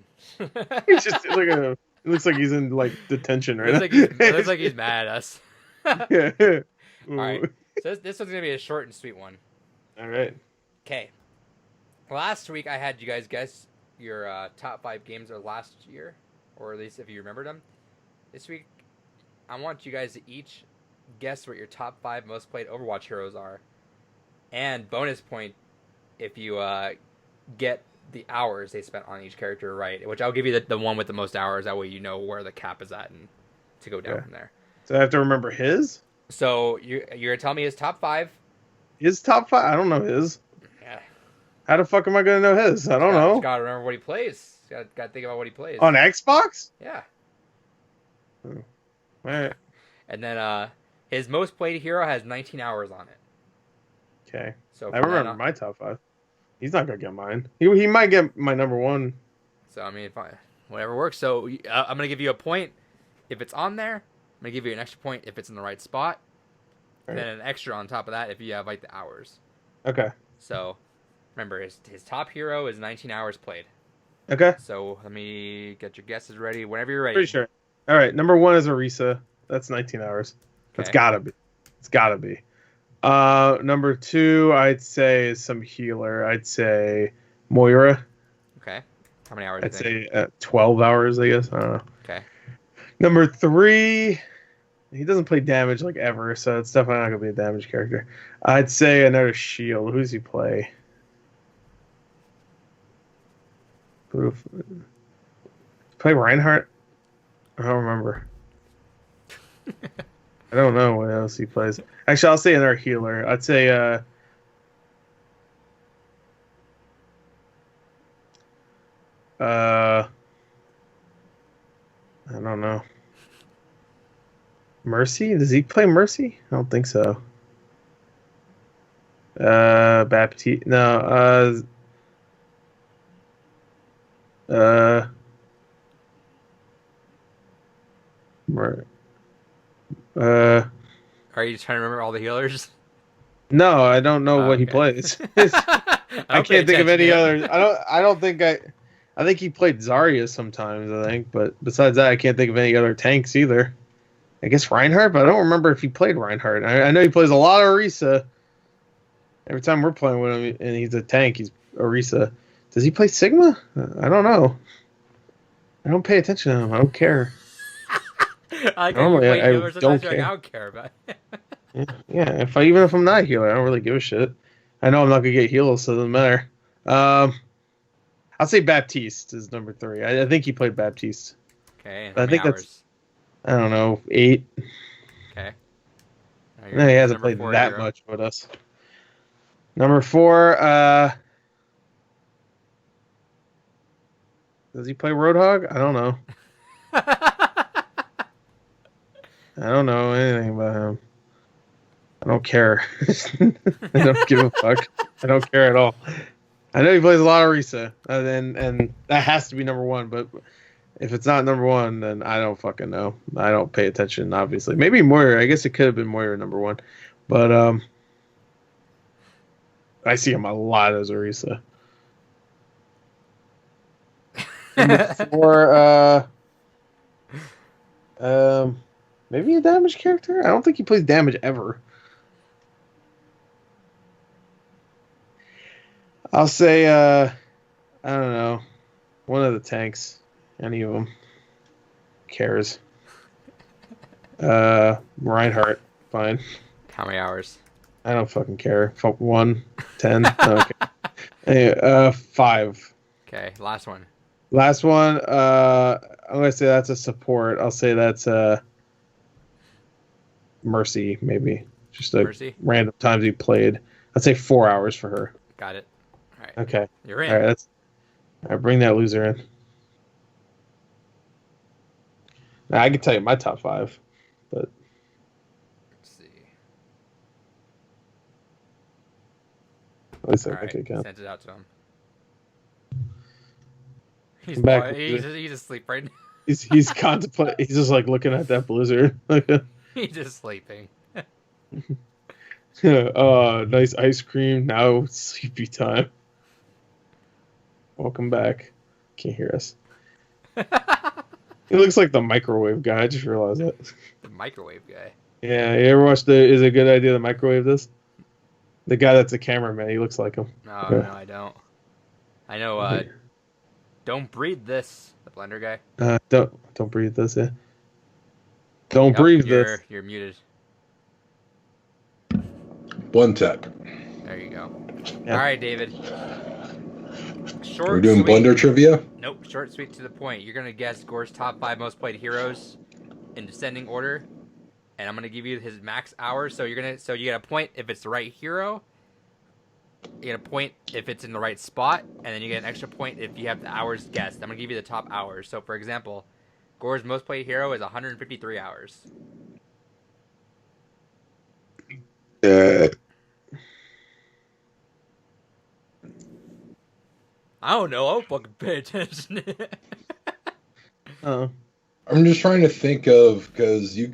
He's just it looks like he's in like detention right now. It looks like he's mad at us. Yeah. All right. So this one's gonna be a short and sweet one. All right. Okay. Last week I had you guys guess your top 5 games of last year, or at least if you remembered them. This week, I want you guys to each guess what your top 5 most played Overwatch heroes are, and bonus point if you get the hours they spent on each character right. Which I'll give you the one with the most hours. That way you know where the cap is at and to go down from there. So I have to remember his. So you're gonna tell me his top 5. His top 5? I don't know his. Yeah. How the fuck am I gonna know his? I don't know. Just gotta remember what he plays. Gotta think about what he plays. On Xbox? Yeah. Oh. All right. And then his most played hero has 19 hours on it. Okay. So I remember my top 5. He's not gonna get mine. He might get my number 1. So I mean, fine. Whatever works. So I'm gonna give you a point if it's on there. I'm gonna give you an extra point if it's in the right spot. And then an extra on top of that if you have like the hours. Okay. So remember, his top hero is 19 hours played. Okay. So let me get your guesses ready. Whenever you're ready. Pretty sure. All right. Number 1 is Orisa. That's 19 hours. That's gotta be. It's gotta be. Number 2, I'd say is some healer. I'd say Moira. Okay. How many hours? I'd say 12 hours. I guess. I don't know. Okay. Number 3. He doesn't play damage like ever, so it's definitely not gonna be a damage character. I'd say another shield. Who does he play? Play Reinhardt? I don't remember. I don't know what else he plays. Actually, I'll say another healer. I'd say I don't know. Mercy? Does he play Mercy? I don't think so. Baptiste? No. Mer- uh, Are you trying to remember all the healers? no, I don't know Oh, what he okay. plays. I I don't pay can't think of attention any to other. him. I don't think I think he played Zarya sometimes. I think, but besides that, I can't think of any other tanks either. I guess Reinhardt, but I don't remember if he played Reinhardt. I know he plays a lot of Orisa. Every time we're playing with him, and he's a tank, he's Orisa. Does he play Sigma? I don't know. I don't pay attention to him. I don't care. I like how you Normally, play I healers sometimes. don't You're like, I care. don't care about it. Yeah. Even if I'm not a healer, I don't really give a shit. I know I'm not gonna get heals, so it doesn't matter. I'll say Baptiste is number 3. I think he played Baptiste. Okay, and how I many think that's, hours? I don't know, 8. Okay. Now No, he you're hasn't number played 4 that hero. much with us. Number 4, does he play Roadhog? I don't know. I don't know anything about him. I don't care. I don't give a fuck. I don't care at all. I know he plays a lot of Risa, and that has to be number 1. But if it's not number 1, then I don't fucking know. I don't pay attention. Obviously, maybe Moira. I guess it could have been Moira number 1, but I see him a lot as Orisa. Number 4, maybe a damage character. I don't think he plays damage ever. I'll say, I don't know, one of the tanks. Any of them cares. Reinhardt, fine. How many hours? I don't fucking care. 1, 10. Okay. Anyway, 5. Okay, last one. Last one. I'm gonna say that's a support. I'll say that's Mercy, maybe. Just a Mercy? random times he played. I'd say 4 hours for her. Got it. All right. Okay. You're in. All right. I bring that loser in. Now, I can tell you my top 5, but Let's see. at least I All think right. I can. Sent it out to him. He's, Back probably, loser. he's asleep right now. He's contemplating. He's just like looking at that blizzard. He's just sleeping. Nice ice cream. Now it's sleepy time. Welcome back. Can't hear us. He looks like the microwave guy. I just realized that. The microwave guy. Yeah, you ever watched Is It a Good Idea to Microwave This? The guy that's a cameraman. He looks like him. No, Yeah. no, I don't. I know. Don't breathe this. The blender guy. Don't breathe this. Yeah. Don't Yep, breathe this. You're muted. One tap. There you go. Yeah. All right, David. Short. We're doing sweet. Blender trivia. Nope. Short, sweet, to the point. You're gonna guess Gore's top 5 most played heroes in descending order, and I'm gonna give you his max hours. So you get a point if it's the right hero. You get a point if it's in the right spot, and then you get an extra point if you have the hours guessed. I'm gonna give you the top hours. So, for example, Gore's most played hero is 153 hours. I don't know. I'll fucking pay attention. Oh. I'm just trying to think of, because you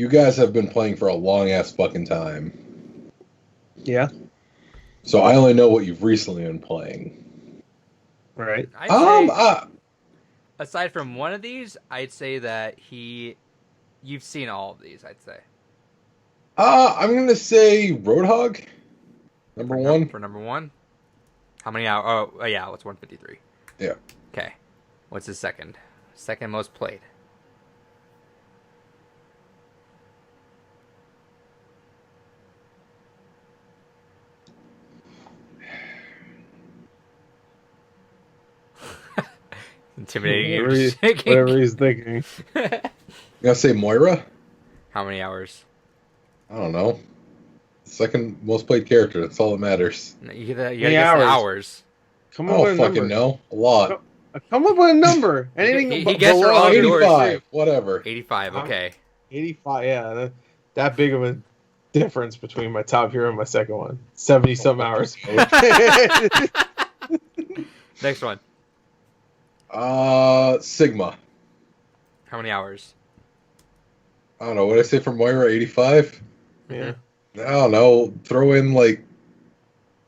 guys have been playing for a long ass fucking time. Yeah. So I only know what you've recently been playing. Right. I'd say, Uh, aside from one of these, I'd say that you've seen all of these. I'd say I'm gonna say Roadhog, number 1. for number 1. How many hours? Oh, yeah, it's 153. Yeah. Okay. What's his second? Second most played. Intimidating. Whatever he's thinking. You gotta say Moira? How many hours? I don't know. Second most played character. That's all that matters. You gotta Many guess the hours? hours. Come I up with don't a fucking number. know. A lot. Come up with a number. Anything he guessed below wrong. 85. Whatever. 85. Okay. 85. Yeah, that big of a difference between my top hero and my second one. 70 some hours. Next one. Sigma. How many hours? I don't know. What did I say for Moira? 85? Yeah. I don't know. Throw in like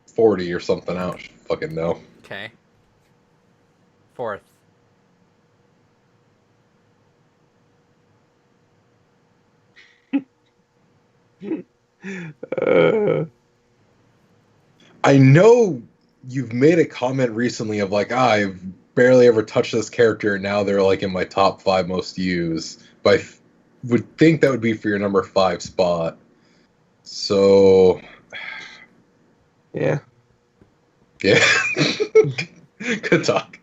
40 or something. I don't fucking know. Okay. Fourth. I know you've made a comment recently of like, I've barely ever touched this character, and now they're like in my top 5 most used. But I would think that would be for your number 5 spot. So, Yeah. yeah. Good talk.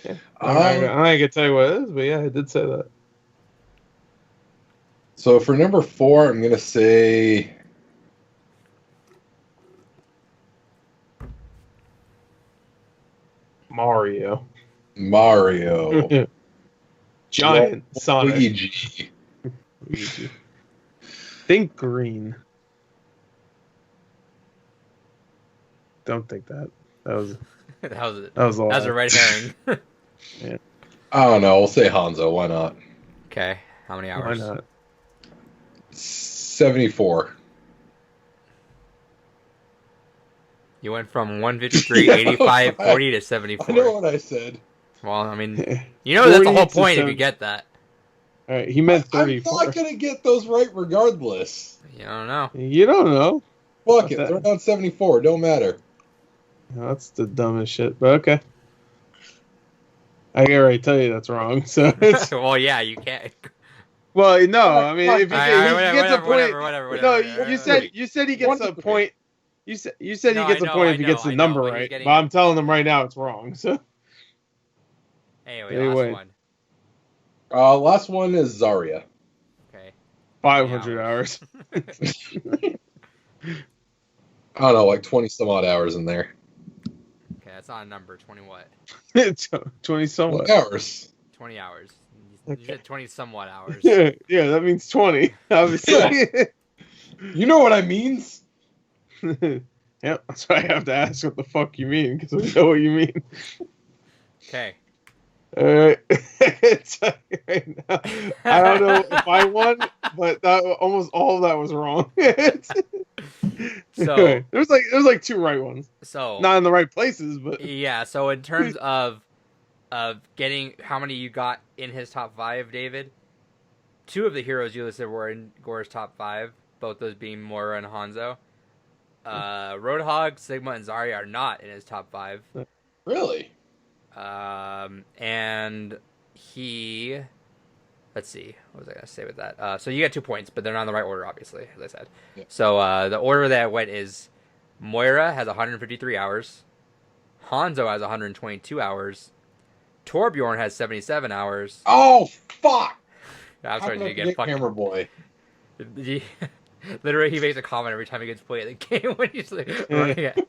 Yeah. I'm not gonna tell you what it is, but yeah, I did say that. So for number 4, I'm gonna say Mario. Giant Sonic. Luigi. Think green. Don't think that. That was that was a lie. That was a red herring. Yeah. I don't know. We'll say Hanzo. Why not? Okay. How many hours? Why not? 74. You went from 153, 85, 40 to 74. I know what I said. Well, I mean, you know that's the whole 40 to point if 70. you get that. All right, he meant I'm 34. not gonna get those right regardless. You don't know. You don't know. Fuck it. Throw down 74. Don't matter. That's the dumbest shit, but okay. I can already tell you that's wrong. So it's, Well, yeah, you can't. well, no, I mean, if he gets a point, whatever. no, you said he gets a point. You said he gets a point if he gets the number right. But I'm telling him right now it's wrong. So anyway, last one. Last one is Zarya. Okay. 500 hours. I don't know, like 20 some odd hours in there. Okay, that's not a number. 20 what? 20 somewhat hours. 20 hours. You said 20 somewhat hours. Yeah, that means 20. Obviously. You know what I means? Yep, that's why I have to ask what the fuck you mean, because we know what you mean. Okay. Alright. Right now, I don't know if I won, but almost all of that was wrong. So anyway, there was like 2 right ones. So not in the right places, but yeah. So in terms of getting how many you got in his top 5, David, 2 of the heroes you listed were in Gore's top 5, both those being Moira and Hanzo. Roadhog, Sigma, and Zarya are not in his top 5. Really? And he, let's see, what was I gonna say with that? So you got 2 points, but they're not in the right order, obviously, as I said. Yeah. So the order that went is Moira has 153 hours, Hanzo has 122 hours, Torbjorn has 77 hours. Oh fuck! I'm sorry to get fucking Hammer Boy. Literally, he makes a comment every time he gets played at the game when he's like running it.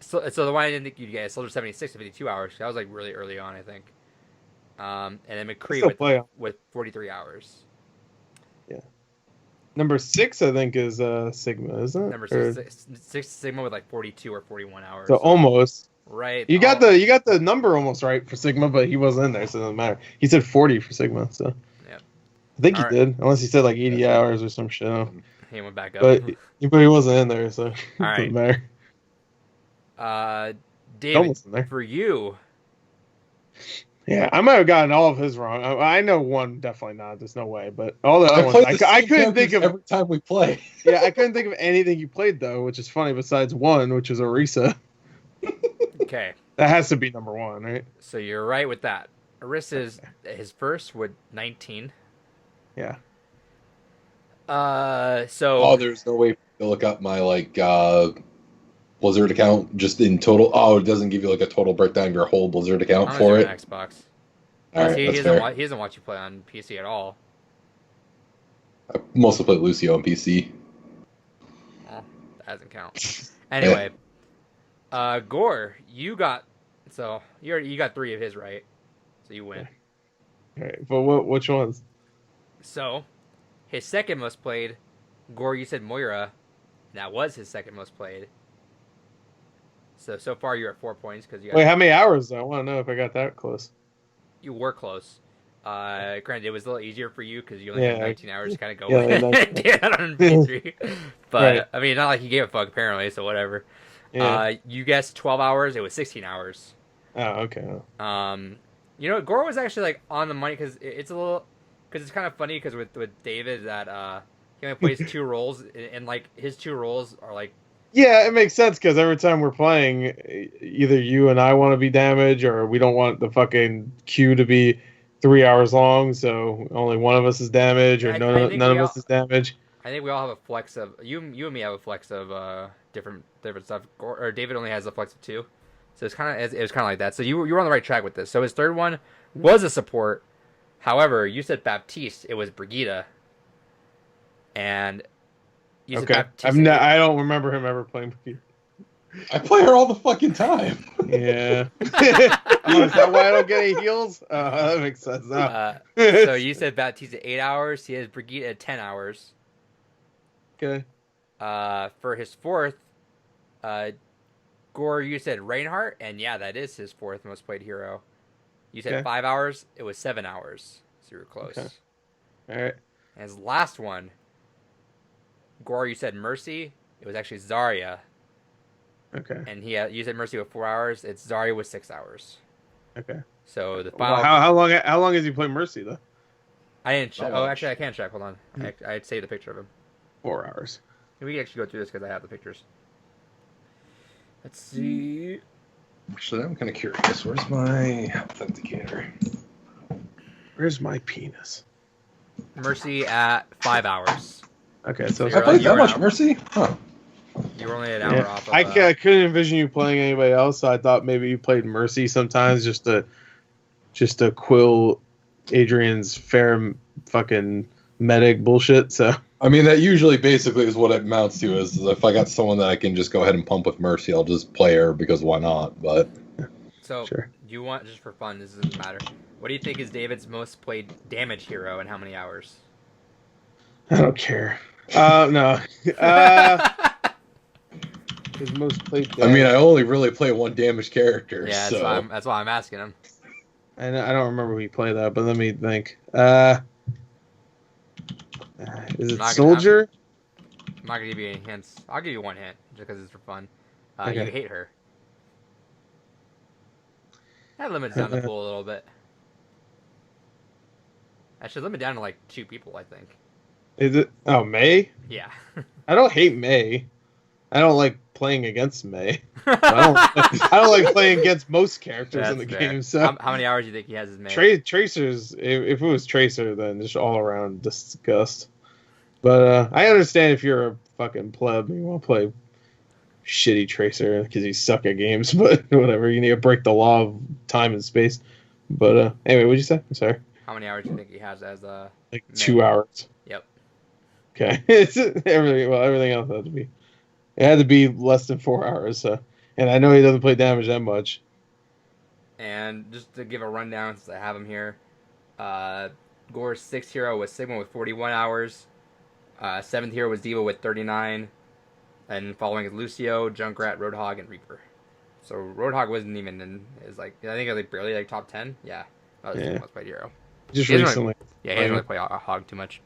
So the one I didn't think you'd get is Soldier 76 to 52 hours. That was like really early on, I think. And then McCree with 43 hours. Yeah. Number 6, I think, is Sigma, isn't it? Number 6 Sigma with like 42 or 41 hours. So almost. Right. You got the number almost right for Sigma, but he wasn't in there, so it doesn't matter. He said 40 for Sigma, so. Yep. I think he did, unless he said like 80 hours or some shit. He went back up. But he wasn't in there, so it doesn't matter. David, for you. Yeah, I might have gotten all of his wrong. I know one definitely not. There's no way, but all the other ones, I couldn't think of every time we play. Yeah, I couldn't think of anything you played though, which is funny. Besides one, which is Orisa. Okay. That has to be number 1, right? So you're right with that. Orisa is his first with 19. Yeah. So. There's no way to look up my Blizzard account just in total. It doesn't give you like a total breakdown of your whole Blizzard account for it. Xbox. Right, he doesn't watch you play on PC at all. I mostly play Lucio on PC. Well, that doesn't count. Anyway, Gore, you got you got 3 of his right, so you win. All right, but which ones? So his second most played, Gore, you said Moira. That was his second most played. So far you're at 4 points because you Wait, how many hours? I want to know if I got that close. you were close. Granted, it was a little easier for you because you only had 19 hours to kind of go Yeah, with like it on P3. But Right. I mean, not like he gave a fuck apparently, so whatever. Yeah. You guessed 12 hours. It was 16 hours. Oh, okay. You know, Gore was actually like on the money because it's a little because it's kind of funny because with David that he only plays 2 roles and like his 2 roles are like Yeah, it makes sense because every time we're playing, either you and I want to be damaged, or we don't want the fucking queue to be 3 hours long, so only one of us is damaged, or none of us is damaged. I think we all have a flex of you and me have a flex of different stuff. Or David only has a flex of 2, so it was kind of like that. So you were on the right track with this. So his third one was a support. However, you said Baptiste. It was Brigida, and you said Baptiste. I don't remember him ever playing Brigida. I play her all the fucking time. Yeah. Oh, is that why I don't get any heals? That makes sense now. So you said Baptiste at 8 hours. He has Brigida at 10 hours. Okay. For his fourth, Gore, you said Reinhardt, and yeah, that is his 4th most played hero. You said 5 hours. It was 7 hours. So you were close. Okay. All right. And his last one, Gore, you said Mercy. It was actually Zarya. Okay. And you said Mercy with 4 hours. It's Zarya with 6 hours. Okay. So the final. Well, how long has he played Mercy though? I didn't check. Oh, actually, I can check. Hold on. I'd saved the picture of him. 4 hours. We can actually go through this because I have the pictures. Let's see. Actually, I'm kind of curious. Where's my authenticator? Where's my penis? Mercy at 5 hours. Okay, so I played that much Mercy? Huh. You were only an hour off. I couldn't envision you playing anybody else, so I thought maybe you played Mercy sometimes just to quill Adrian's fair fucking medic bullshit. So I mean, that usually basically is what it amounts to. Is if I got someone that I can just go ahead and pump with Mercy, I'll just play her because why not? But so, sure. Do you want, just for fun, this doesn't matter. What do you think is David's most played damage hero and how many hours? I don't care. No. His most played damage. I mean, I only really play one damage character. Yeah, so. that's why I'm asking him. I don't remember who he played that, but let me think. Is it Soldier? I'm not gonna give you any hints. I'll give you one hint just because it's for fun. Okay. You hate her. That limits down the pool a little bit. I should limit down to like 2 people, I think. Is it? Oh, May? Yeah. I don't hate May. I don't like playing against May. I don't like playing against most characters in the game. So how many hours do you think he has as May? Tracers, if it was Tracer, then just all around disgust. But I understand if you're a fucking pleb and you want to play shitty Tracer because you suck at games, but whatever. You need to break the law of time and space. But anyway, what'd you say? I'm sorry. How many hours do you think he has as like May? 2 hours. Yep. Okay. Everything else had to be. It had to be less than 4 hours. So, and I know he doesn't play damage that much. And just to give a rundown, since I have him here, Gore's 6th hero was Sigma with 41 hours. 7th hero was Diva with 39. And following is Lucio, Junkrat, Roadhog, and Reaper. So Roadhog wasn't even in his I think it was like barely like top 10. Yeah. That was his most played hero. Just recently. He doesn't really play Hog too much.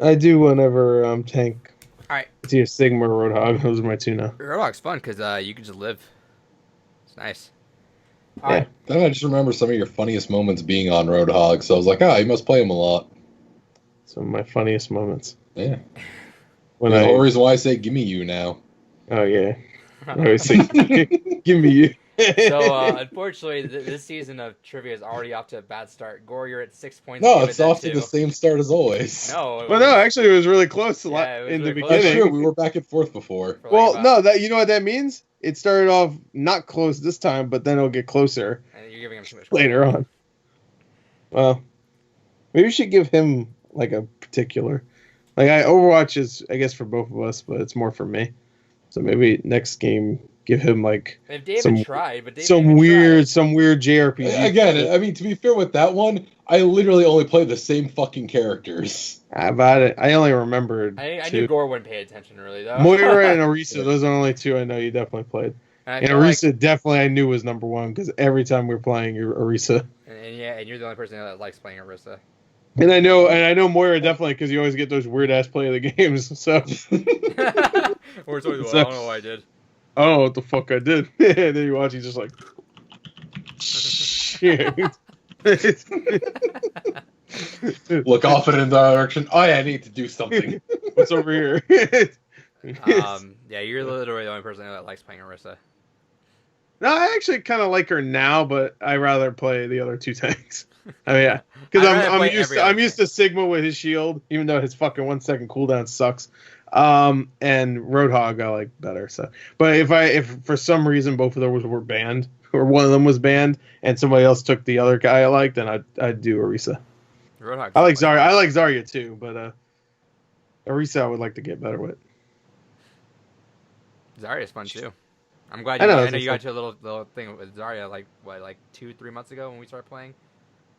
I do whenever tank. Alright. It's either Sigma or Roadhog. Those are my 2 now. Roadhog's fun because you can just live. It's nice. Alright. Then I just remember some of your funniest moments being on Roadhog, so I was like, you must play him a lot. Some of my funniest moments. Yeah. The whole reason why I say, give me you now. Oh, yeah. I always say, give me you. So, unfortunately, this season of trivia is already off to a bad start. Gore, you're at 6 points. No, it's off to the same start as always. No. Well, no, actually, it was really close in the beginning. That's true. We were back and forth before. Well, no, you know what that means? It started off not close this time, but then it'll get closer. And you're giving him too much later on. Well, maybe we should give him like a particular. Overwatch is, I guess, for both of us, but it's more for me. So maybe next game give him like If David some tried, but David some even weird tried. JRPG. Again, I mean, to be fair with that one, I literally only played the same fucking characters. About it, I only remembered I two. knew Gore wouldn't pay attention really though. Moira and Orisa, those are the only two I know you definitely played. And I And feel like, Orisa definitely I knew was number one because every time we were playing, you're Orisa. and yeah, and you're the only person that likes playing Orisa. And I know Moira definitely because you always get those weird ass play of the games. So Or it's always, So- I don't know what I did. I don't know what the fuck I did. And then you watch, he's just like, shit. Look off in the direction. Oh yeah, I need to do something. What's over here? Yeah, you're literally the only person that likes playing Orisa. No, I actually kind of like her now, but I rather play the other two tanks. I mean, yeah, because I'd rather I'm play used every to, other I'm used to Sigma with his shield, even though his fucking 1 second cooldown sucks. And Roadhog I like better. So, but if for some reason both of those were banned, or one of them was banned, and somebody else took the other guy I like, then I'd do Orisa. Roadhog's I like fun. Zarya. I like Zarya too, but Orisa I would like to get better with. Zarya's fun too. I'm glad I you, know, I it's know you fun. got to a little thing with Zarya like 2-3 months ago when we started playing.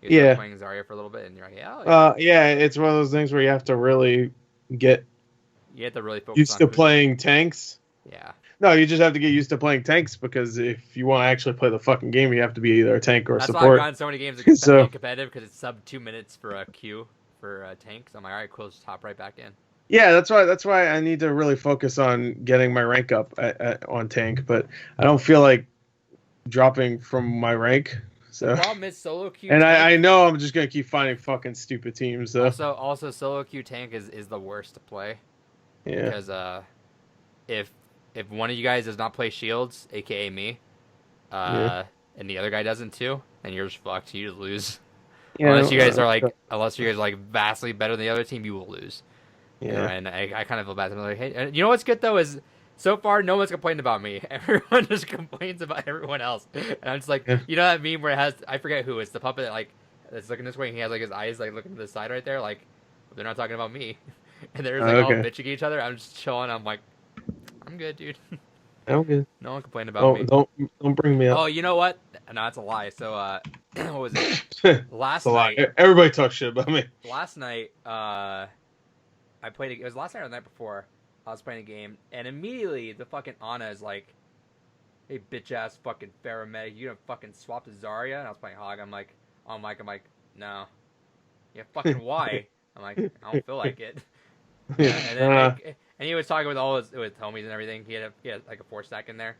You Yeah. started playing Zarya for a little bit, and you're like, Yeah, it's one of those things where you have to really get you have to really focus used on to who's- playing tanks. Yeah, No, you just have to get used to playing tanks because if you want to actually play the fucking game, you have to be either a tank or a that's why I've support. gotten so many games that So- be competitive because it's sub 2 minutes for a queue for tanks. I'm like, all right, cool, just hop right back in. Yeah, that's why I need to really focus on getting my rank up on tank, but I don't feel like dropping from my rank. The So, problem is solo queue. and tank, I know I'm just gonna keep finding fucking stupid teams. So also solo queue tank is the worst to play yeah, because if one of you guys does not play shields, aka me, Yeah. and the other guy doesn't too, then you're just fucked. You just lose. yeah Unless you guys are like vastly better than the other team, you will lose. yeah. And I kind of feel bad. I'm like, hey, and you know what's good though is so far no one's complained about me. Everyone just complains about everyone else, and I'm just like, Yeah. you know that meme where it has I forget who it's the puppet that like that's looking this way and he has like his eyes like looking to the side right there, like they're not talking about me, and they're just, like all Okay. bitching at each other. I'm just chilling. I'm like, I'm good, dude. I'm good. No one complained about me. Don't bring me up. Oh, you know what? No, that's a lie. So what was it? It's a lie. Everybody talks shit about me. Last night, I played. It was last night or the night before. I was playing a game, and immediately the fucking Ana is like, "Hey, bitch ass fucking Pharamedic, you gonna fucking swap to Zarya?" And I was playing Hog. I'm like, no. Yeah, fucking why? I'm like, I don't feel like it. And then and he was talking with all his homies and everything. He had like a 4-stack in there.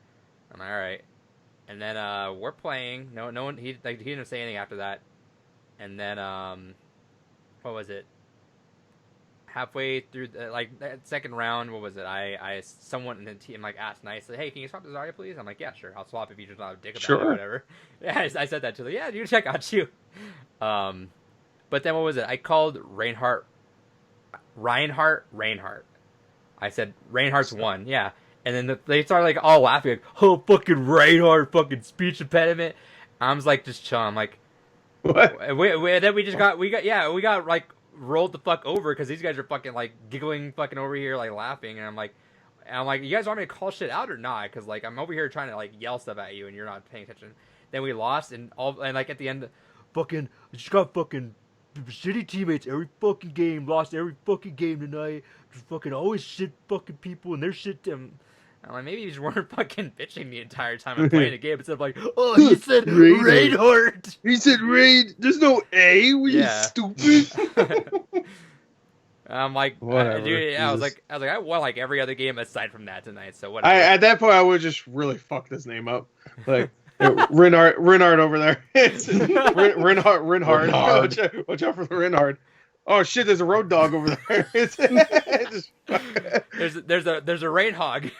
I'm like, all right. And then we're playing. No one. He didn't say anything after that. And then what was it? Halfway through that second round, what was it? I someone in the team like asked nicely, "Hey, can you swap to Zarya, please?" I'm like, "Yeah, sure. I'll swap if you just not a dick about it or whatever." Yeah, I said that to them. Yeah, dude, check out you. But then what was it? I called Reinhardt. I said Reinhardt's won. Yeah. And then they started like all laughing, like, "Oh, fucking Reinhardt, fucking speech impediment." I was like, just chilling. I'm like, What? then we got like rolled the fuck over because these guys are fucking like giggling, fucking over here, like laughing, and I'm like, you guys want me to call shit out or not? Because like I'm over here trying to like yell stuff at you and you're not paying attention. Then we lost and like at the end, fucking just got fucking shitty teammates every fucking game, lost every fucking game tonight. Just fucking always shit fucking people and their shit them. I'm like, maybe you just weren't fucking bitching the entire time I'm playing the game instead of like, oh, you said Reinhardt. He said Raid. There's no A. Were you stupid? I'm like, Whatever. dude, yeah, Jesus. I won like every other game aside from that tonight. So whatever. At that point, I would just really fuck this name up. Like, Reinhardt over there. Reinhardt. Watch out for the Reinhardt. Oh shit! There's a road dog over there. There's a rain hog.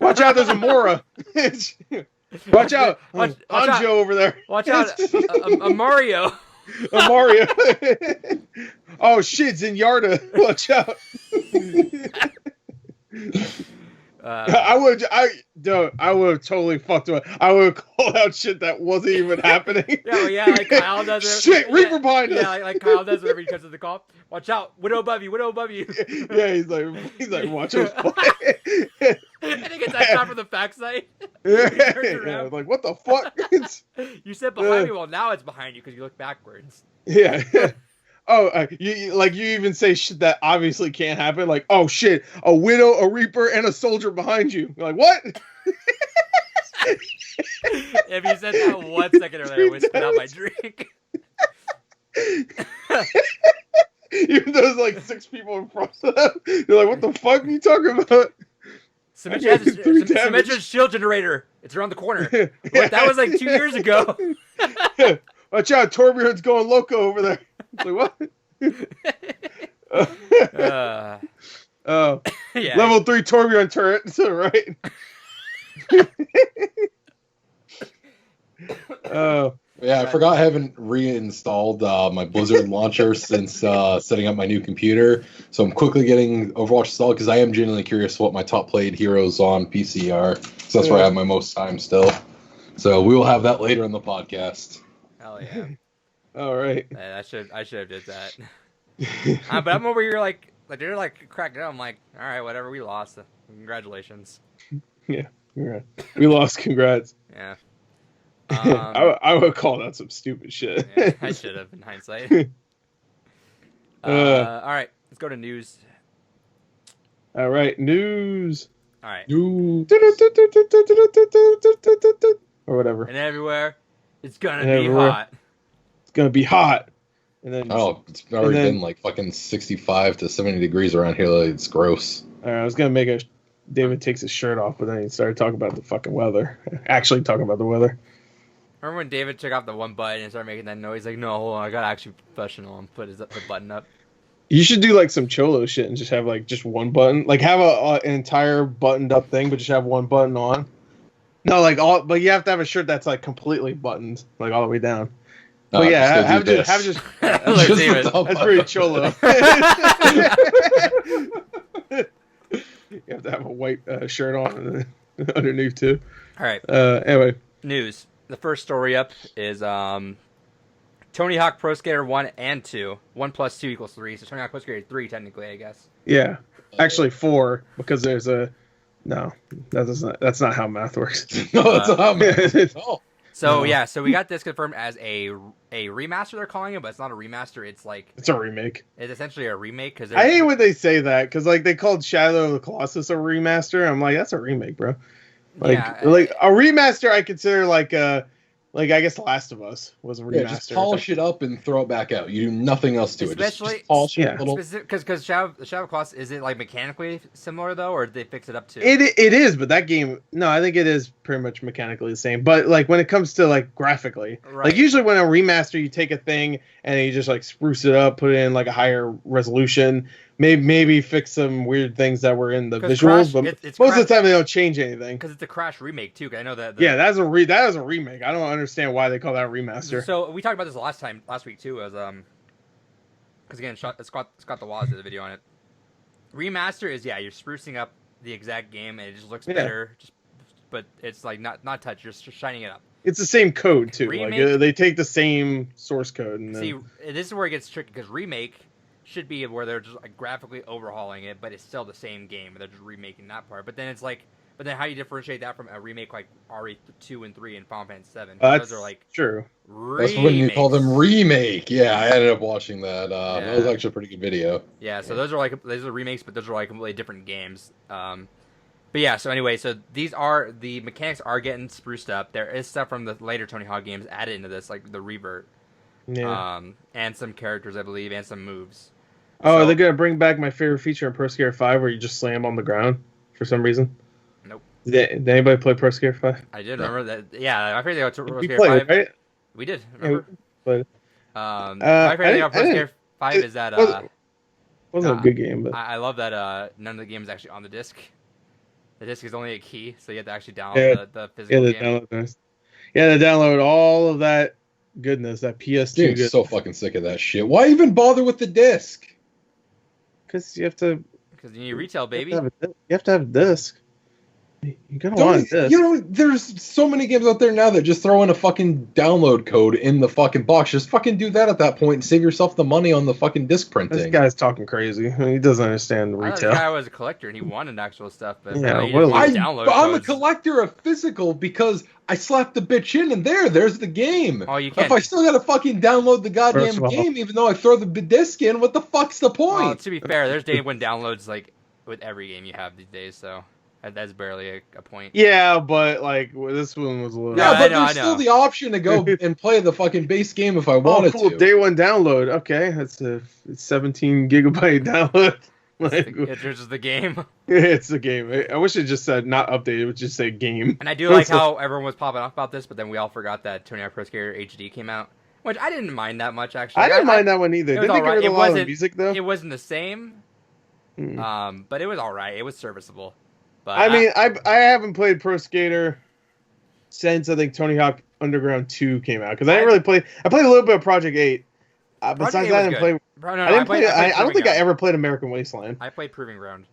Watch out! There's a Mora. Watch out! Watch Anjo out. over there. Watch out, a Mario. A Mario. Oh shit! Zenyatta. Watch out. Dude, I would have totally fucked with. I would have called out shit that wasn't even happening. Yeah, like Kyle does it. Shit, Reaper behind us. Yeah, like Kyle does whenever he comes to the call. Watch out, Widow above you, Widow above you. Yeah, he's like, watch us play. And he gets that shot from the backside. Yeah, like, what the fuck? You said behind me. Well, now it's behind you because you look backwards. Yeah. Oh, you even say shit that obviously can't happen. Like, oh shit, a widow, a reaper, and a soldier behind you. You're like, what? If you said that 1 second earlier, I would spit out my drink. Even though there's like 6 people in front of them, you're like, what the fuck are you talking about? Symmetra's shield generator. It's around the corner. What? That was like 2 years ago. Watch out, Torbjorn's going loco over there. It's like, what? Yeah. Level 3 Torbjorn turret to the right. Yeah, I forgot I haven't reinstalled my Blizzard launcher since setting up my new computer. So I'm quickly getting Overwatch installed because I am genuinely curious what my top played heroes on PC are. So that's where I have my most time still. So we will have that later in the podcast. Hell yeah. All right. I should have did that. But I'm over here like they're like cracking up. I'm like, all right, whatever. We lost. Congratulations. Yeah, you're right. We lost. Congrats. Yeah. I would have called out some stupid shit. Yeah, I should have in hindsight. All right, let's go to news. All right, news. All right. News. Or whatever. And everywhere, it's gonna be hot. It's gonna be hot. And then it's already been like fucking 65 to 70 degrees around here. Like, it's gross. I was gonna make a David takes his shirt off, but then he started talking about the fucking weather. Actually talking about the weather. Remember when David took off the one button and started making that noise? Like, no, hold on, I gotta actually be professional and put the button up. You should do like some Cholo shit and just have like just one button. Like have an entire buttoned up thing, but just have one button on. No, like all, but you have to have a shirt that's like completely buttoned, like all the way down. But yeah, have just Look, David. That's pretty Cholo. You have to have a white shirt on underneath too. All right. Anyway, news. The first story up is Tony Hawk Pro Skater 1 and 2. 1 plus 2 equals 3. So Tony Hawk Pro Skater 3, technically, I guess. Yeah. Actually 4, because there's a... No, that's not how math works. No, that's not how math works. No. So, yeah, so we got this confirmed as a remaster, they're calling it, but it's not a remaster. It's like... It's a remake. It's essentially a remake. Cause I hate when they say that, because like they called Shadow of the Colossus a remaster. I'm like, that's a remake, bro. Like a remaster, I consider like I guess Last of Us was a remaster. Yeah, just polish it up and throw it back out. You do nothing else to it. Just polish it a little. Because Shadow of Colossus, is it like mechanically similar though, or did they fix it up too? It is, but that game, no, I think it is pretty much mechanically the same. But like when it comes to like graphically, like usually when a remaster, you take a thing and you just like spruce it up, put it in like a higher resolution. Maybe fix some weird things that were in the visuals, but most of the time they don't change anything. Because it's a Crash remake too. Cause I know that. Yeah, that is a remake. I don't understand why they call that a remaster. So we talked about this last week too. As because again, Scott the Waz did a video on it. Remaster is you're sprucing up the exact game and it just looks better. But it's like not touch. You're just shining it up. It's the same code too. Remake, like they take the same source code and see. This is where it gets tricky because remake should be where they're just like graphically overhauling it, but it's still the same game. They're just remaking that part. But then it's like, how do you differentiate that from a remake like RE2 and 3 and Final Fantasy 7? Those are like true. Remakes. That's when you call them remake. Yeah, I ended up watching that. That was actually a pretty good video. Yeah, so those are remakes, but those are like completely different games. But yeah, so anyway, so the mechanics are getting spruced up. There is stuff from the later Tony Hawk games added into this, like the revert. Yeah. And some characters, I believe, and some moves. Oh, are they gonna bring back my favorite feature in Pro Skater 5 where you just slam on the ground for some reason? Nope. Did anybody play Pro Skater 5? I did remember that. Yeah, I figured they got Pro Skater 5. Right? We did. Remember? Yeah, my favorite thing about Pro Skater 5 is that wasn't a good game, but I love that none of the game is actually on the disc. The disc is only a key, so you have to actually download the physical game. To download all of that goodness, that PS2. Dude, I'm so fucking sick of that shit. Why even bother with the disc? Because you have to. Because you need retail, baby. You have to have a disc. You're gonna want this. You know, there's so many games out there now that just throw in a fucking download code in the fucking box. Just fucking do that at that point and save yourself the money on the fucking disc printing. This guy's talking crazy. He doesn't understand I thought retail. this guy was a collector and he wanted actual stuff, but Yeah, he just wants download I'm a codes. collector of physical because I slapped the bitch in and there's the game. Oh, you can't. If I still gotta fucking download the goddamn First of all- game, even though I throw the disc in, what the fuck's the point? Well, to be fair, there's day one downloads like with every game you have these days, so that's barely a point. Yeah, but like this one was a little. Yeah, No, but I know. there's still the option to go and play the fucking base game if I wanted cool. to. Day one download. Okay, that's a 17 gigabyte download. Like, It's just the game. it's a game. I wish it just said not updated. It would just say game. And I do like how everyone was popping off about this, but then we all forgot that Tony Hawk Pro Skater HD came out, which I didn't mind that much actually. I didn't mind that one either. it was Didn't they get alright. rid of It a lot of the wasn't- music though? It wasn't the same, Mm. but it was all right. It was serviceable. But I mean, I haven't played Pro Skater since I think Tony Hawk Underground 2 came out because I didn't really play. I played a little bit of Project 8. Besides that, I didn't play. No, I didn't play. I don't Proving think I Ground. ever played American Wasteland. I played Proving Ground.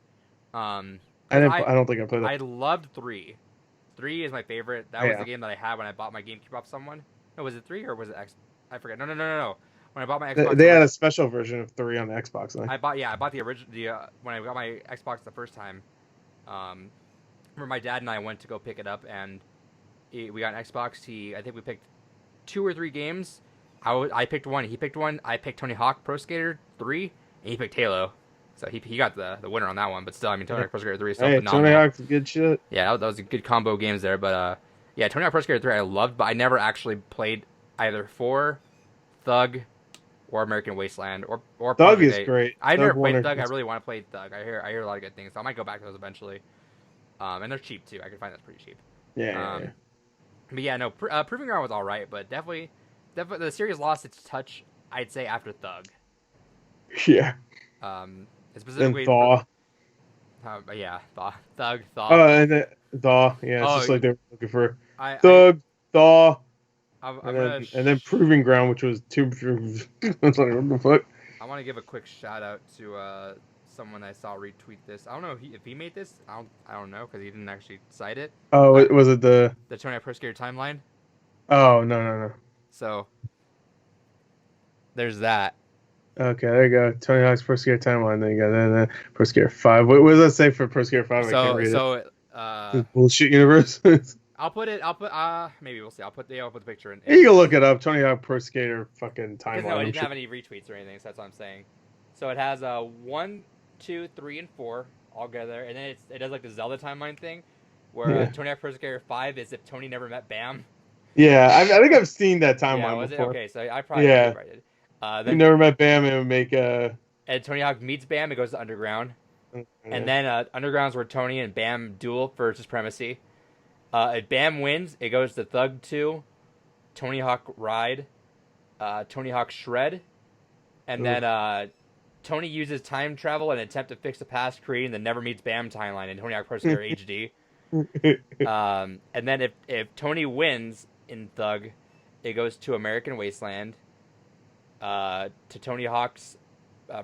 I don't think I played that. I loved 3. 3 is my favorite. That was Yeah. the game that I had when I bought my GameCube off someone. No, was it 3 or was it X? I forget. No. When I bought my Xbox, They had a special version of 3 on the Xbox. I think. I bought the original. When I got my Xbox the first time, remember my dad and I went to go pick it up, and we got an Xbox. I think we picked 2 or 3 games. I picked one. He picked one. I picked Tony Hawk Pro Skater 3, and he picked Halo. So he got the winner on that one. But still, I mean, Tony Hawk Pro Skater 3 is still phenomenal. Tony Hawk's good shit. Yeah, that was a good combo games there. But yeah, Tony Hawk Pro Skater 3 I loved, but I never actually played either 4, Thug, or American Wasteland, or Thug Project is 8. great. I never played Thug Thug. I really want to play Thug. I hear a lot of good things. So I might go back to those eventually. And they're cheap too. I can find that's pretty cheap. Yeah. But yeah, no, Proving Ground was all right, but definitely the series lost its touch. I'd say after Thug. Yeah. Specifically. And Thaw. Yeah, Thug. Oh, and then Thaw. Yeah, it's Oh, just like they're looking for Thug. Thaw. I'm And then Proving Ground, which was 2. I was like, what the fuck? I want to give a quick shout out to someone I saw retweet this. I don't know if he made this. I don't know because he didn't actually cite it. Oh, was it the Tony Hawk Pro Skater timeline? Oh, no. So there's that. Okay, there you go. Tony Hawk's Pro Skater timeline. Then you got then Pro Skater 5. What does that say for Pro Skater 5? I can't read it. Bullshit universe. I'll put maybe we'll see. I'll put the picture in. You can look it up. Tony Hawk Pro Skater fucking timeline. No, it didn't have any retweets or anything, so that's what I'm saying. So it has 1, 2, 3, and 4 all together, and then it does like the Zelda timeline thing, where Tony Hawk Pro Skater 5 is if Tony never met Bam. Yeah, I think I've seen that timeline Yeah, was before. it? Okay, so I probably did. You Then never met Bam and would make a. And Tony Hawk meets Bam, it goes to Underground. And then Underground's where Tony and Bam duel for supremacy. If Bam wins, it goes to Thug 2, Tony Hawk Ride, Tony Hawk Shred, and then Tony uses time travel in an attempt to fix the past, creating the Never Meets Bam timeline in Tony Hawk Pro Skater HD. And then if Tony wins in Thug, it goes to American Wasteland, to Tony Hawk's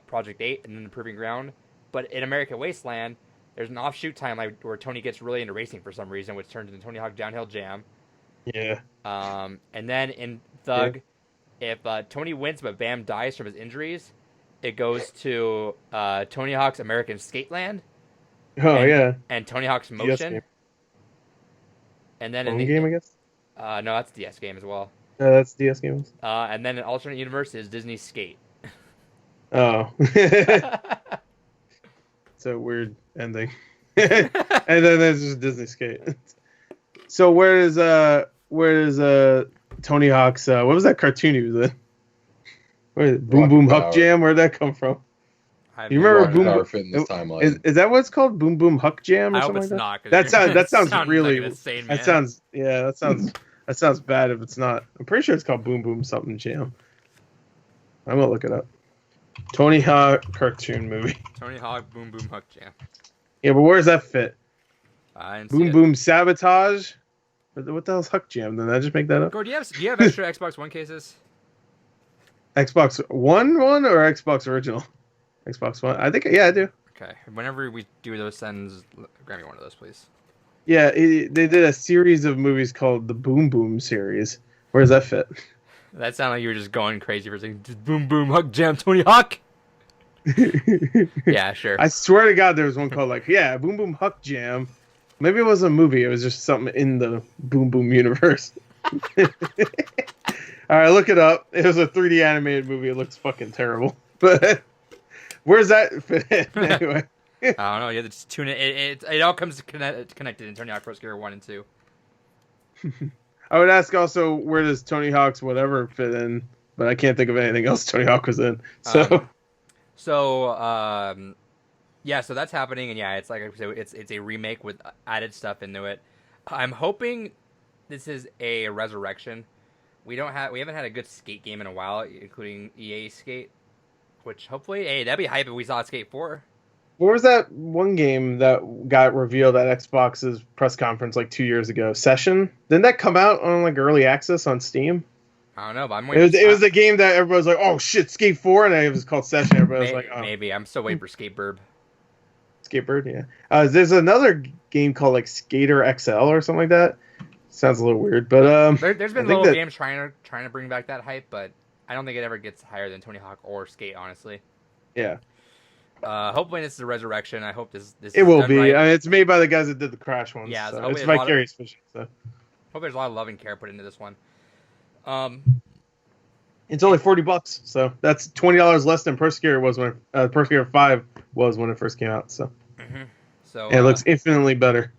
Project 8, and then the Proving Ground. But in American Wasteland, there's an offshoot timeline where Tony gets really into racing for some reason, which turns into Tony Hawk Downhill Jam. Yeah. And then in Thug, if Tony wins but Bam dies from his injuries, it goes to Tony Hawk's American Skateland. And Tony Hawk's Motion. And then in the game, I guess. No, that's DS game as well. That's DS games. And then an alternate universe is Disney Skate. Oh. It's a weird ending. And then there's just Disney Skate. So where is Tony Hawk's what was that cartoon he was in? Where Boom Boom Huck Jam? Where'd that come from? You remember Boom Boom? Is that what it's called? Boom Boom Huck Jam or something like that? Not, that sounds really like insane, that sounds bad if it's not. I'm pretty sure it's called Boom Boom something Jam. I'm gonna look it up. Tony Hawk cartoon movie. Tony Hawk Boom Boom Huck Jam. Yeah, but where does that fit? Boom Boom Sabotage. What the hell's Huck Jam? Did I just make that up? Gord, do you have extra Xbox One cases? Xbox One or Xbox Original? Xbox One. I think I do. Okay. Whenever we do those sends, grab me one of those, please. Yeah, they did a series of movies called the Boom Boom series. Where does that fit? That sounded like you were just going crazy for saying boom boom hug jam Tony Hawk. Yeah, sure. I swear to God, there was one called Boom Boom Huck Jam. Maybe it wasn't a movie. It was just something in the Boom Boom universe. All right, look it up. It was a 3D animated movie. It looks fucking terrible. But where's that fit in anyway? I don't know. You have to just tune it. It all comes connected in Tony Hawk Pro Skater 1 and 2. I would ask also, where does Tony Hawk's whatever fit in? But I can't think of anything else Tony Hawk was in. Yeah, so that's happening, and yeah, it's like I said, it's a remake with added stuff into it. I'm hoping this is a resurrection. We haven't had a good skate game in a while, including EA Skate, which hopefully, hey, that'd be hype if we saw Skate 4. What was that one game that got revealed at Xbox's press conference like 2 years ago? Session? Didn't that come out on like early access on Steam? I don't know, but I'm waiting. It was the game that everybody was like, "Oh shit, Skate 4," and it was called Session. Everybody was like, "Oh, maybe." I'm still waiting for Skatebird. Skatebird, yeah. There's another game called like Skater XL or something like that. Sounds a little weird, but there's been little games trying to bring back that hype, but I don't think it ever gets higher than Tony Hawk or Skate, honestly. Yeah. Hopefully this is a resurrection. I hope this it will done be. right. I mean, it's made by the guys that did the Crash ones. Yeah, so it's Vicarious Vision. So hope there's a lot of love and care put into this one. It's only $40, so that's $20 less than Pro Skater was when Pro Skater 5 was when it first came out. So, so and it looks infinitely better.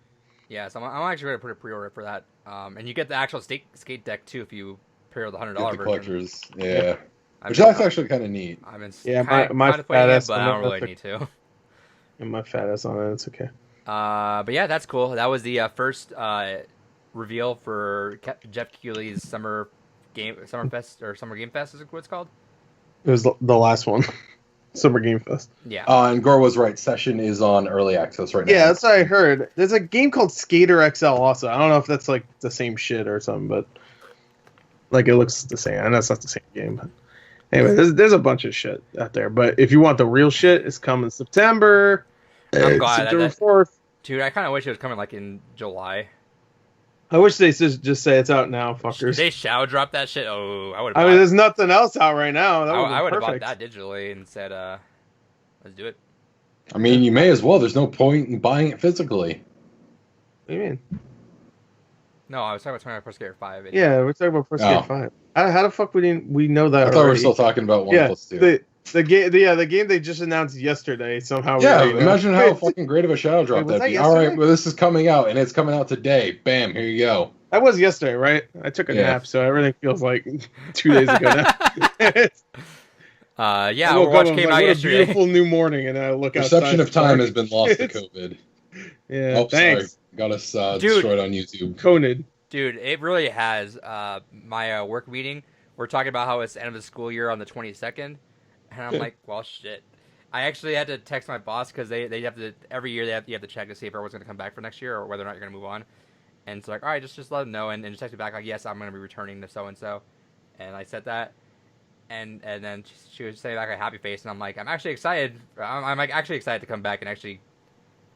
Yeah, so I'm actually going to put a pre-order for that. And you get the actual skate deck too if you pre-order the $100 version. Collectors, yeah. Which that's actually kind of neat. I've been my contemplating fat it, but I don't really need to. And my fat ass on it, it's okay. But yeah, that's cool. That was the first reveal for Jeff Keighley's Summer Fest or Summer Game Fest is what it's called. It was the last one, Summer Game Fest. Yeah. And Gore was right. Session is on early access right now. Yeah, that's what I heard. There's a game called Skater XL also. I don't know if that's like the same shit or something, but like it looks the same. I know it's not the same game, but anyway, there's a bunch of shit out there. But if you want the real shit, it's coming September. I'm glad September 4th. Dude, I kind of wish it was coming like in July. I wish they just say it's out now, fuckers. They shadow drop that shit. Oh, I would. I mean, there's nothing else out right now. I would have bought that digitally and said, "Let's do it." I mean, you may as well. There's no point in buying it physically. What do you mean? No, I was talking about Pro Skater 5. Yeah, we're talking about Pro Skater 5. How the fuck we know that? I thought we were still talking about 1+2. The game they just announced yesterday somehow. Yeah, imagine how fucking great of a shadow drop that'd be. All right, well, this is coming out, and it's coming out today. Bam, here you go. That was yesterday, right? I took a nap, so everything feels like 2 days ago now. Overwatch came out yesterday. A beautiful new morning, and I look outside. Perception of time has been lost to COVID. Yeah, oh, thanks. Sorry. Got us destroyed on YouTube. Coned. Dude, it really has. My work meeting, we're talking about how it's the end of the school year on the 22nd. And I'm like, well, shit. I actually had to text my boss because they have to every year you have to check to see if everyone's going to come back for next year or whether or not you're going to move on. And it's like, all right, just let them know and just text me back like, yes, I'm going to be returning to so and so. And I said that, and then she was saying like a happy face, and I'm like, I'm actually excited. I'm like actually excited to come back and actually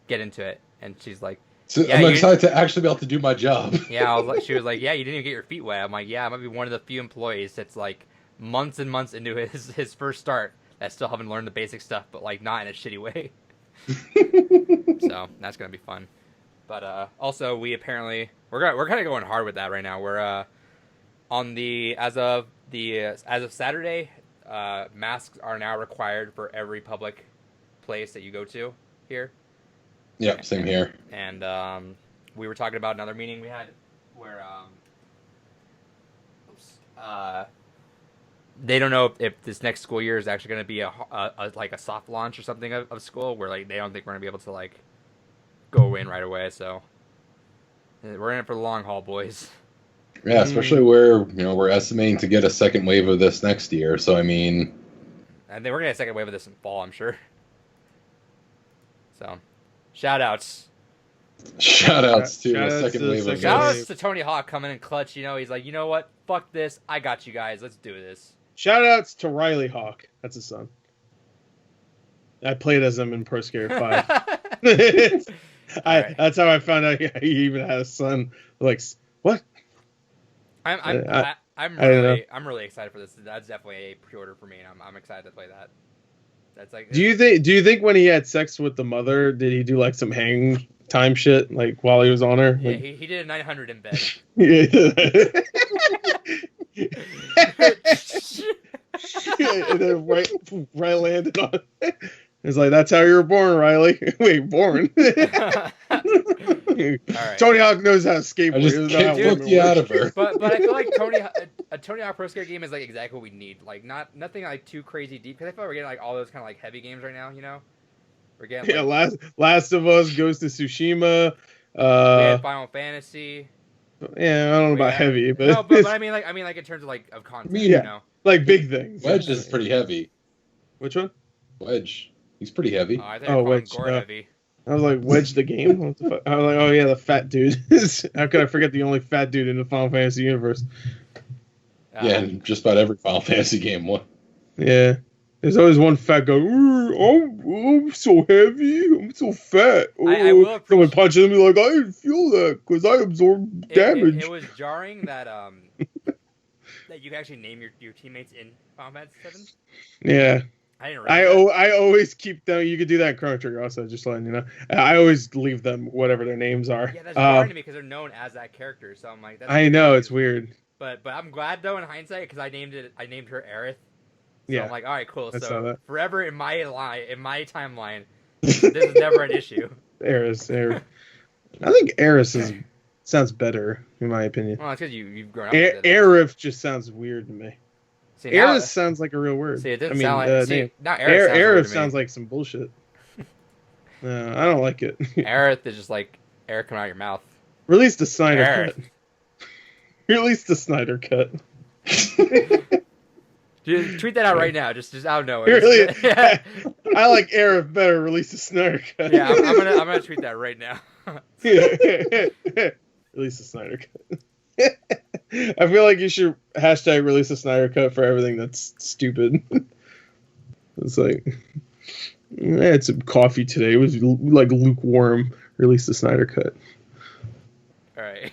get into it. And she's like, so I'm excited to actually be able to do my job. Yeah, she was like, yeah, you didn't even get your feet wet. I'm like, yeah, I might be one of the few employees that's like months and months into his first start that still haven't learned the basic stuff, but like not in a shitty way. So that's gonna be fun. But also we're kind of going hard with that right now. We're on the as of Saturday, masks are now required for every public place that you go to here. Yep, same here. And we were talking about another meeting we had where they don't know if this next school year is actually going to be a soft launch or something of school where like they don't think we're going to be able to like go in right away. So we're in it for the long haul, boys. Yeah, especially where we're estimating to get a second wave of this next year. So I mean, and then we're gonna get a second wave of this in fall, I'm sure. So, shout outs to a second wave of this. Shout outs to Tony Hawk coming in clutch. He's like, you know what? Fuck this. I got you guys. Let's do this. Shout outs to Riley Hawk. That's his son. I played as him in Pro Skater 5. Right. That's how I found out he even had a son. Like, what? I'm I don't know. really excited for this. That's definitely a pre-order for me, and I'm excited to play that. That's like Do you think when he had sex with the mother, did he do like some hang time shit like while he was on her? yeah, Like, he did a 900 in bed. yeah. And then right landed on. It's like, that's how you were born, Riley. Wait, born? All right. Tony Hawk knows how to skateboard. I He just doesn't know can't how flip women you work. out of her. But I feel like a Tony Hawk Pro Skater game is like exactly what we need. Like nothing like too crazy deep, because I feel like we're getting like all those kind of like heavy games right now. You know, we're getting Yeah, like, Last of Us, Ghost of Tsushima. we had Final Fantasy. Yeah, I don't know about heavy, but no, but I mean like in terms of like of content. mean, you yeah. know, like big things. Wedge is pretty heavy. Which one? Wedge. He's pretty heavy. I thought you were calling Wedge, Gore heavy. I was like, Wedge the game? What the fuck? I was like, oh yeah, the fat dude. How could I forget the only fat dude in the Final Fantasy universe? Yeah, and just about every Final Fantasy game. What? Yeah. There's always one fat guy. I'm so heavy. I'm so fat. I will appreciate- Someone punches him and be like, I didn't feel that because I absorbed damage. It was jarring that that you can actually name your teammates in Final Fantasy 7. Yeah. I didn't realize that. I always keep them. You could do that in Chrono Trigger also, just letting you know. I always leave them whatever their names are. Yeah, that's jarring to me because they're known as that character. So I'm like, that's I know, it's weird. But I'm glad though in hindsight because I named her Aerith. So Yeah. I'm like, all right, cool. I saw So that. forever in my timeline, this is never an issue. Eris. I think Eris sounds better, in my opinion. Well, it's because you've grown up with it. Aerith just sounds weird to me. See, now- Eris sounds like a real word. See, it doesn't sound like. See, name. now Aerith sounds, weird to me. Sounds like some bullshit. No, I don't like it. Aerith is just like air coming out of your mouth. Release the Snyder Aerith. cut. Release the Snyder cut. Dude, tweet that out right now, just out of nowhere. Really? Yeah, I like Aerith better. Release the Snyder cut. yeah. I'm gonna tweet that right now. Release the Snyder cut. I feel like you should hashtag release the Snyder cut for everything that's stupid. It's like, I had some coffee today. It was like lukewarm. Release the Snyder cut. All right.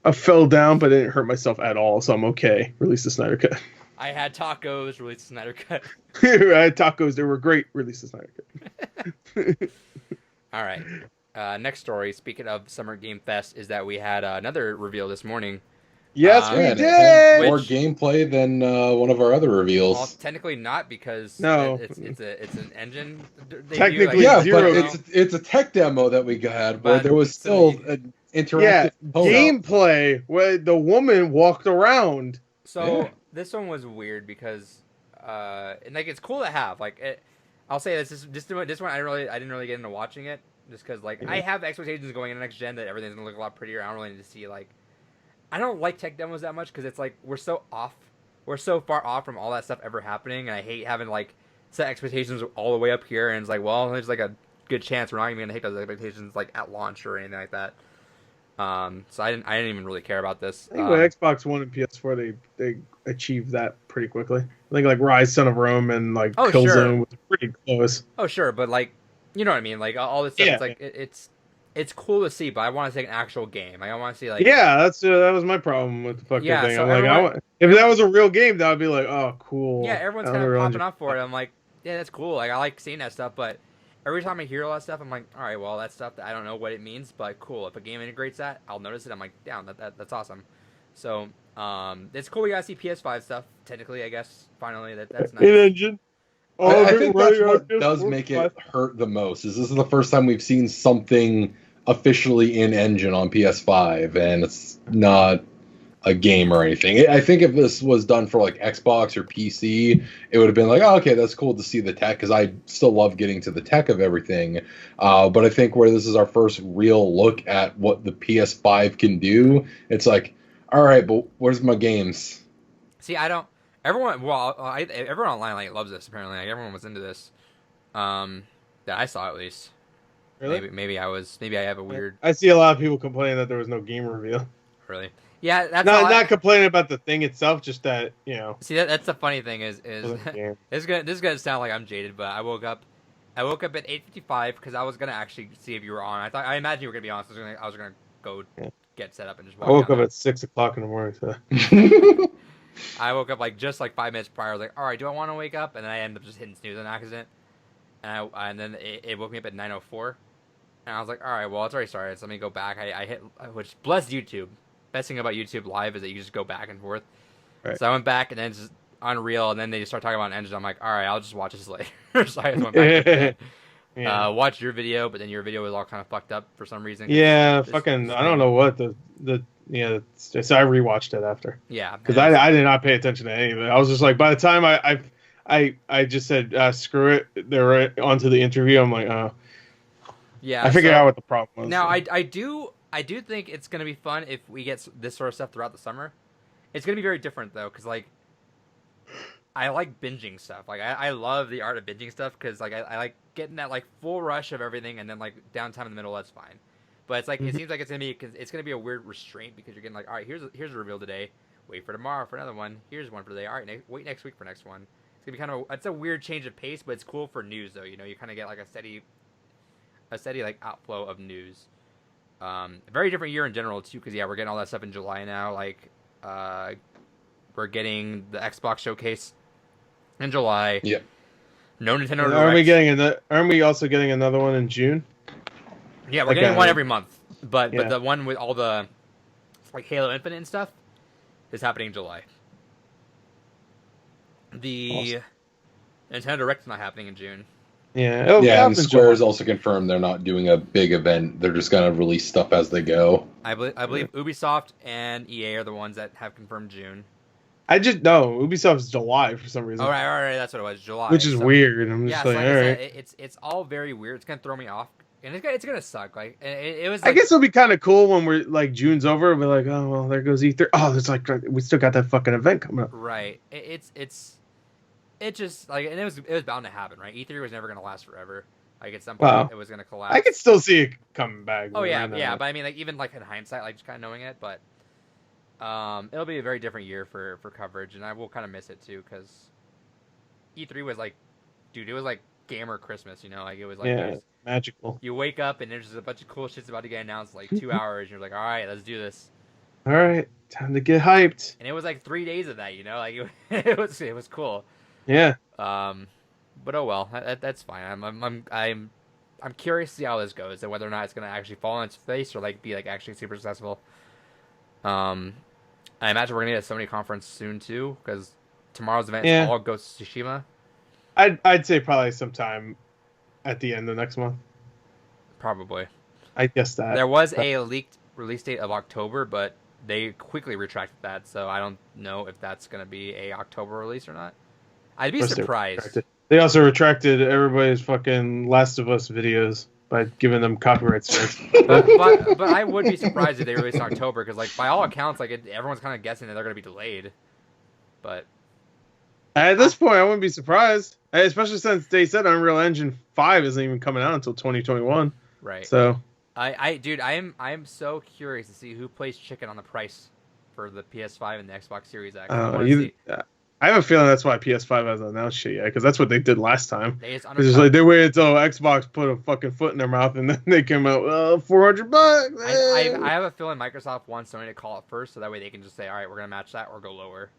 I fell down, but I didn't hurt myself at all, so I'm okay. Release the Snyder cut. I had tacos. Release the Snyder cut. I had tacos. They were great. Release the Snyder cut. All right. Next story. Speaking of Summer Game Fest, is that we had another reveal this morning. Yes, we and it did. had more gameplay than one of our other reveals. Well, technically not because No. it's an engine. Debut, Technically, Yeah, zero. but it's a tech demo that we got where But there was so still an interactive component. Gameplay where the woman walked around. So Yeah. this one was weird because, and like it's cool to have. I'll say this one I didn't really get into watching it just because I have expectations going into next gen that everything's gonna look a lot prettier. I don't really need to see I don't like tech demos that much because it's like we're so far off from all that stuff ever happening, and I hate having set expectations all the way up here, and it's like, well, there's a good chance we're not even gonna hit those expectations at launch or anything like that. So I didn't even really care about this. I think with Xbox One and PS4, they achieved that pretty quickly. I think Rise, Son of Rome, and Killzone was pretty close. Oh sure, but you know what I mean? All this stuff. Yeah. It's cool to see, but I want to see an actual game. I want to see yeah, that was my problem with the fucking thing. so I'm if that was a real game, that would be like, oh, cool. Yeah, everyone's kind of popping up for it. I'm like, yeah, that's cool. I like seeing that stuff, but every time I hear all that stuff, I'm like, all right, well, that stuff that I don't know what it means, but cool. If a game integrates that, I'll notice it. I'm like, damn, that's awesome. So, it's cool. We gotta see PS5 stuff. Technically, I guess. Finally, that's nice. In engine. I think that's what does make it hurt the most. Is this is the first time we've seen something officially in engine on PS5, and it's not a game or anything. I think if this was done for Xbox or PC, it would have been like, oh, okay, that's cool to see the tech, because I still love getting to the tech of everything. But I think where this is our first real look at what the PS5 can do, it's like, all right, but where's my games? See, I don't. Everyone online loves this. Apparently, everyone was into this. That I saw at least. Really? Maybe I have a weird. I see a lot of people complaining that there was no game reveal. Really? Yeah, that's not complaining about the thing itself, just that See, that's the funny thing is game. this is gonna sound like I'm jaded, but I woke up I woke up at 8:55 because I was gonna actually see if you were on. I imagined you were gonna be on. So I was gonna go get set up and just walk I woke down up there. at 6 o'clock in the morning. So. I woke up just 5 minutes prior. I was like, all right, do I want to wake up? And then I ended up just hitting snooze on accident. And then it woke me up at 9:04. And I was like, all right, well, it's already started, so let me go back. I hit, which, bless YouTube. Best thing about YouTube Live is that you just go back and forth. Right. So I went back, and then it's just Unreal, and then they just start talking about an engine. I'm like, all right, I'll just watch this later. So I just went back to bed. Yeah. Watch your video, but then your video was all kind of fucked up for some reason. Yeah, I don't know what so I rewatched it after. Yeah. Because I did not pay attention to any of it. I was just like, by the time I just said, screw it, they're onto the interview, I'm like, oh. Yeah, I figured out what the problem was. Now, I do think it's going to be fun if we get this sort of stuff throughout the summer. It's going to be very different, though, because, I like binging stuff. I love the art of binging stuff, because, I like getting that, full rush of everything, and then, downtime in the middle, that's fine. But it's, it seems like it's going to be a weird restraint, because you're getting, all right, here's a reveal today. Wait for tomorrow for another one. Here's one for today. All right, wait next week for next one. It's going to be it's a weird change of pace, but it's cool for news, though. You kind of get, a steady outflow of news. Very different year in general too, because we're getting all that stuff in July now. We're getting the Xbox showcase in July. Yep. No Nintendo Direct. Aren't we also getting another one in June? Yeah, we're getting one every month. But yeah. the one with all the Halo Infinite and stuff is happening in July. The Nintendo Direct's not happening in June. Yeah, and Square's also confirmed they're not doing a big event. They're just going to release stuff as they go. I believe Ubisoft and EA are the ones that have confirmed June. Ubisoft's July for some reason. All right, that's what it was, July. Which is weird. I'm just all right. It's all very weird. It's gonna throw me off, and it's gonna suck. It was. I guess it'll be kind of cool when we're June's over. We're like, oh well, there goes E3. Oh, it's we still got that fucking event coming up. Right. It just and it was bound to happen, right? E3 was never gonna last forever. At some point, it was gonna collapse. I could still see it coming back. Oh yeah. But I mean, even in hindsight, just kind of knowing it, but it'll be a very different year for coverage, and I will kind of miss it too, because E3 was it was gamer Christmas, it was it was magical. You wake up and there's just a bunch of cool shit's about to get announced in 2 hours, and you're like, all right, let's do this. All right, time to get hyped. And it was 3 days of that, it was cool. Yeah. But oh well, that's fine. I'm curious to see how this goes, and whether or not it's gonna actually fall on its face or be actually super successful. I imagine we're gonna get a Sony conference soon too, because tomorrow's event is all Ghost of Tsushima. I'd say probably sometime at the end of next month. Probably. I guess that there was a leaked release date of October, but they quickly retracted that, so I don't know if that's gonna be a October release or not. I'd be surprised. They also retracted everybody's fucking Last of Us videos by giving them copyright strikes. but I would be surprised if they released in October, because by all accounts, everyone's kind of guessing that they're going to be delayed. But at this point, I wouldn't be surprised, especially since they said Unreal Engine 5 isn't even coming out until 2021. Right. So, I'm so curious to see who plays chicken on the price for the PS5 and the Xbox Series X. I have a feeling that's why PS5 hasn't announced shit yet, because that's what they did last time. It's just they waited until Xbox put a fucking foot in their mouth, and then they came out, $400. I have a feeling Microsoft wants Sony to call it first, so that way they can just say, all right, we're gonna match that or go lower.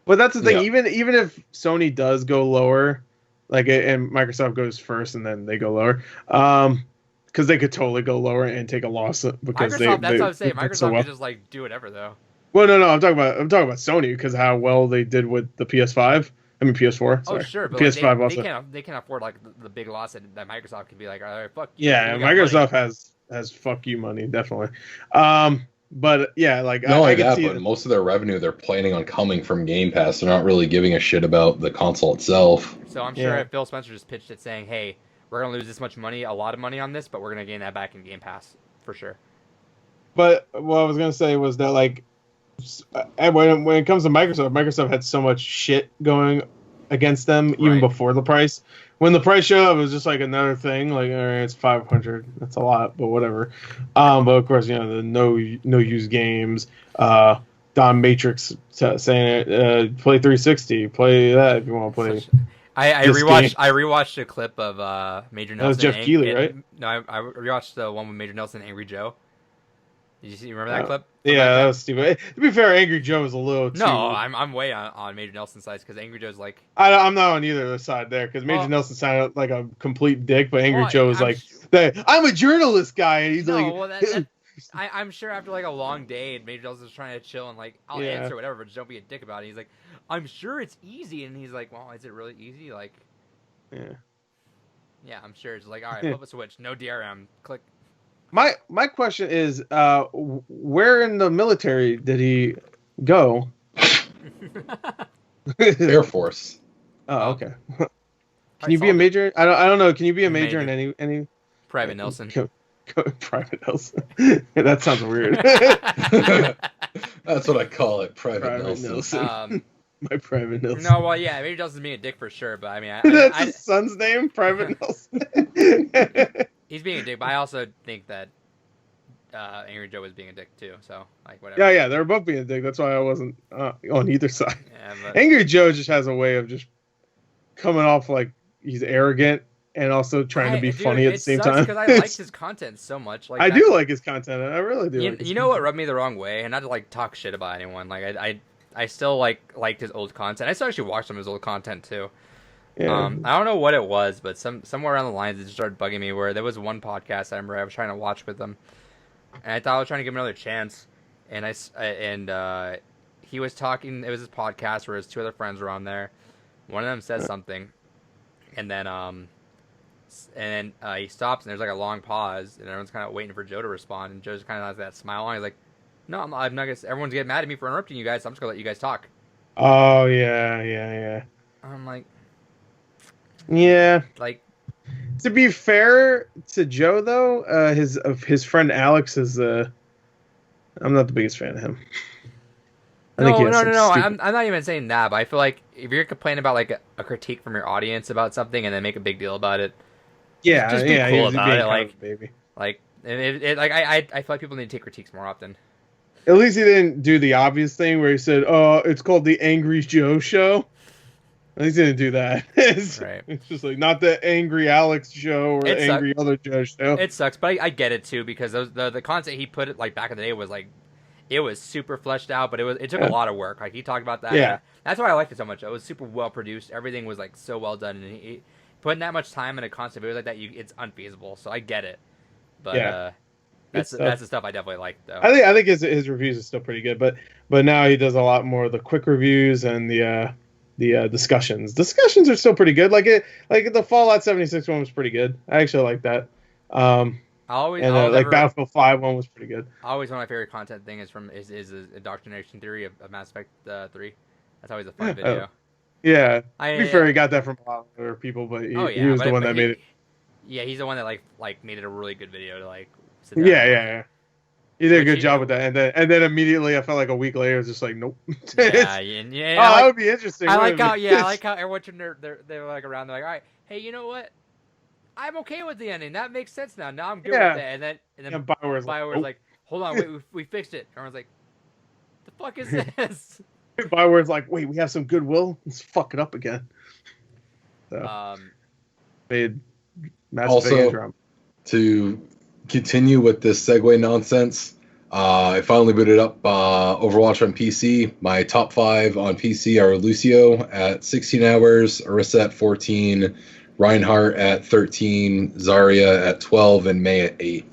But that's the thing. Yeah. Even if Sony does go lower, and Microsoft goes first, and then they go lower, because they could totally go lower and take a loss because Microsoft. That's what I'm saying. Microsoft could just do whatever though. Well, no, I'm talking about Sony, because how well they did with the PS5. I mean PS4. Sorry. Oh, sure, but PS5 also. They can't afford the big loss that Microsoft can be like, all right, fuck you. Yeah, Microsoft has fuck you money, definitely. But yeah, but most of their revenue they're planning on coming from Game Pass. They're not really giving a shit about the console itself. So I'm sure Phil Spencer just pitched it saying, hey, we're gonna lose this much money, a lot of money on this, but we're gonna gain that back in Game Pass for sure. But what I was gonna say was that when it comes to Microsoft had so much shit going against them even before the price. When the price showed up, it was just another thing. All right, it's $500. That's a lot, but whatever. But of course, the no use games. Don Matrix saying it. Play 360. Play that if you want to play. I This rewatched game. I rewatched a clip of Major Nelson. That was Jeff Keighley, right? No, I rewatched the one with Major Nelson and Angry Joe. Did you see? Remember that clip? Yeah, that was stupid. To be fair, Angry Joe was a little too. No, I'm way on Major Nelson's side because Angry Joe's like. I'm not on either side there because Major Nelson sounded like a complete dick, but Angry Joe was I'm a journalist guy, and he's I'm sure after like a long day and Major Nelson's trying to chill and like I'll answer whatever, but just don't be a dick about it. He's like, I'm sure it's easy, and he's like, well, is it really easy? Like, yeah, I'm sure it's like, all right, flip a switch, no DRM, click. My question is, where in the military did he go? Air Force. Oh, okay. Can you be a major? I don't know. Can you be a major in any? Private Nelson. Private Nelson. That sounds weird. That's what I call it, Private Nelson. My Private Nelson. No, well, yeah, Major Nelson's being a dick for sure, but I mean, that's his son's name, Private Nelson. He's being a dick, but I also think that Angry Joe was being a dick too. So like whatever. Yeah, they were both being a dick. That's why I wasn't on either side. Yeah, but... Angry Joe just has a way of just coming off like he's arrogant and also trying to be funny at the same time. Because I liked his content so much. Like I do like his content. I really do. You know what rubbed me the wrong way, and not to like talk shit about anyone. Like I still liked his old content. I still actually watched some of his old content too. Yeah. I don't know what it was, but somewhere around the lines it just started bugging me. Where there was one podcast I remember I was trying to watch with him, and I thought I was trying to give him another chance, and he was talking. It was his podcast where his two other friends were on there. One of them says something, and then he stops, and there's like a long pause, and everyone's kind of waiting for Joe to respond, and Joe just kind of has that smile on. He's like, "No, I'm not gonna. Everyone's getting mad at me for interrupting you guys. So I'm just gonna let you guys talk." Oh yeah. I'm like. Yeah. Like, to be fair to Joe, though, his friend Alex is. I'm not the biggest fan of him. No. I'm not even saying that, but I feel like if you're complaining about like a critique from your audience about something and then make a big deal about it, just be cool about it. Like, baby. Like, I feel like people need to take critiques more often. At least he didn't do the obvious thing where he said, "Oh, it's called the Angry Joe Show." At least he didn't do that. Right. It's just like not the Angry Alex show or the Angry other Joe show. It sucks, but I get it too because the content he put like back in the day was like, it was super fleshed out, but it took a lot of work. Like he talked about that. Yeah. That's why I liked it so much. It was super well produced. Everything was like so well done, and he putting that much time in a concept video like that, it's unfeasible. So I get it, but that's the stuff I definitely like though. I think his reviews are still pretty good, but now he does a lot more of the quick reviews and the discussions. Discussions are still pretty good. Like the Fallout 76 one was pretty good. I actually like that. Battlefield 5 one was pretty good. Always one of my favorite content thing is his indoctrination theory of Mass Effect 3. That's always a fun video. Yeah, to be fair, he got that from a lot of other people, but he was the one that made it. Yeah, he's the one that like made it a really good video to like. Sit down yeah. He did a good job with that, and then immediately I felt like a week later it was just like nope. That would be interesting. I like how everyone they're like around. They're like, all right, hey, you know what? I'm okay with the ending. That makes sense now. Now I'm good with that. And then BioWare's like, hold on, wait, we fixed it. Everyone's like, the fuck is this? BioWare's like, wait, we have some goodwill. Let's fuck it up again. So, made also to continue with this segue nonsense. I finally booted up Overwatch on PC. My top 5 on PC are Lucio at 16 hours, Orisa at 14, Reinhardt at 13, Zarya at 12, and Mei at 8.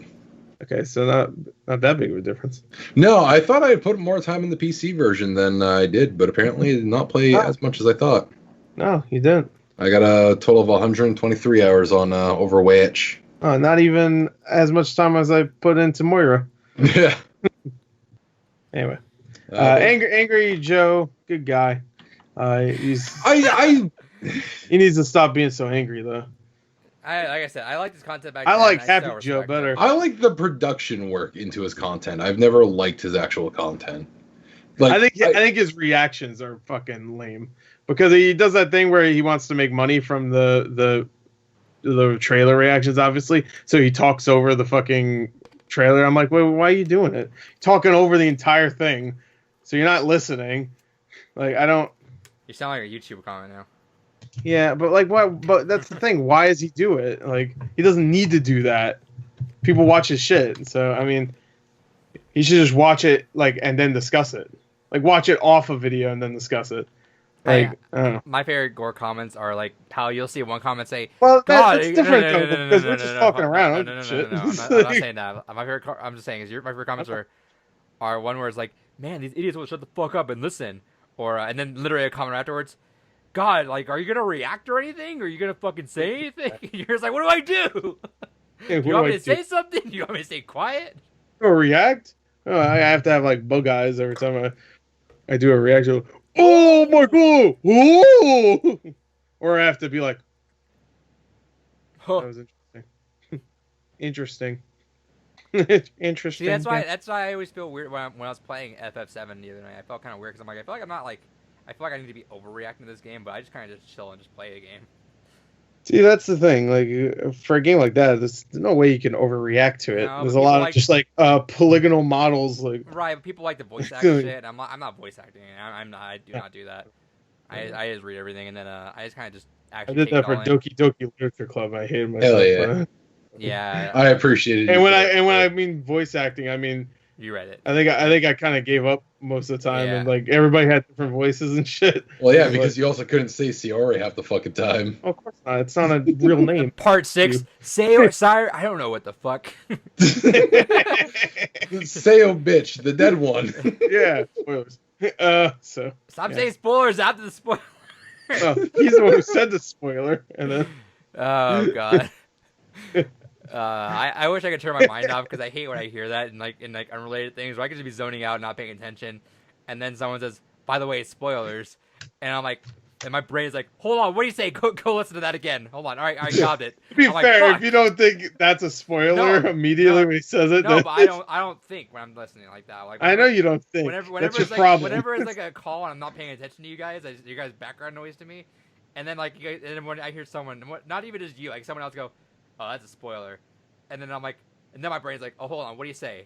Okay, so not that big of a difference. No, I thought I put more time in the PC version than I did, but apparently I did not play as much as I thought. No, you didn't. I got a total of 123 hours on Overwatch. Oh, not even as much time as I put into Moira. Yeah. Anyway, Angry Joe, good guy. He needs to stop being so angry though. Like I said, I like his content back then. I like Happy Joe better. I like the production work into his content. I've never liked his actual content. Like, I think his reactions are fucking lame because he does that thing where he wants to make money from the trailer reactions, obviously. So he talks over the fucking trailer. I'm like, wait, why are you doing it? Talking over the entire thing, so you're not listening. Like, I don't. You sound like a YouTube comment now. Yeah, but like, what? But that's the thing. Why does he do it? Like, he doesn't need to do that. People watch his shit, so I mean, he should just watch it like and then discuss it. Like, watch it off a video and then discuss it. Like, I don't know. My favorite gore comments are like how you'll see one comment say, Well, "God, that's different though, because we're just talking around. No, Shit. I'm not saying that. My favorite, I'm just saying is my favorite comments are one where it's like, "Man, these idiots will shut the fuck up and listen," or and then literally a comment afterwards, "God, like, are you gonna react or anything? Or are you gonna fucking say anything?" You're just like, "What do I do? Yeah, Do you want me to say something? Do you want me to stay quiet?" Or react? Oh, I have to have like bug eyes every time I do a reaction. Oh my god! Oh! Or I have to be like, Huh. that was interesting. Interesting. Interesting. See, that's why I always feel weird when I was playing FF7 the other night. I felt kind of weird because I'm like, I feel like I'm not like, I feel like I need to be overreacting to this game, but I just kind of just chill and just play a game. See, that's the thing. Like, for a game like that, there's no way you can overreact to it. No, There's a lot of just like polygonal models. Like, right, but people like to voice act shit. I'm not voice acting. I'm not. I do not do that. I just read everything and then I just kind of just actually. I did that for Doki Doki Literature Club. I hated myself. Hell yeah. Yeah, I appreciate it. And when I mean voice acting, I mean you read it. I think I kind of gave up most of the time, Yeah. and like everybody had different voices and shit. Well, yeah, because you also couldn't say Siori half the fucking time. Oh, of course not. It's not a real name. Part 6. Say sire. I don't know what the fuck. Sayo bitch, the dead one. Yeah, spoilers. So Stop saying spoilers after the spoiler. well, he's the one who said the spoiler, and then Oh god. I wish I could turn my mind off because I hate when I hear that in like unrelated things where I could just be zoning out, not paying attention, and then someone says, "By the way, spoilers," and I'm like, and my brain is like, "Hold on, what do you say? Go listen to that again. Hold on, all right, I got it." to be I'm fair, like, if you don't think that's a spoiler immediately when he says it, no, then but I don't think when I'm listening like that. Like I know you don't think. Whenever that's your it's like, problem. whenever it's like a call and I'm not paying attention to you guys background noise to me, and then like you guys, and then when I hear someone, not even just you, like someone else go, "Oh, that's a spoiler," and then I'm like, and then my brain's like, "Oh, hold on, what do you say?"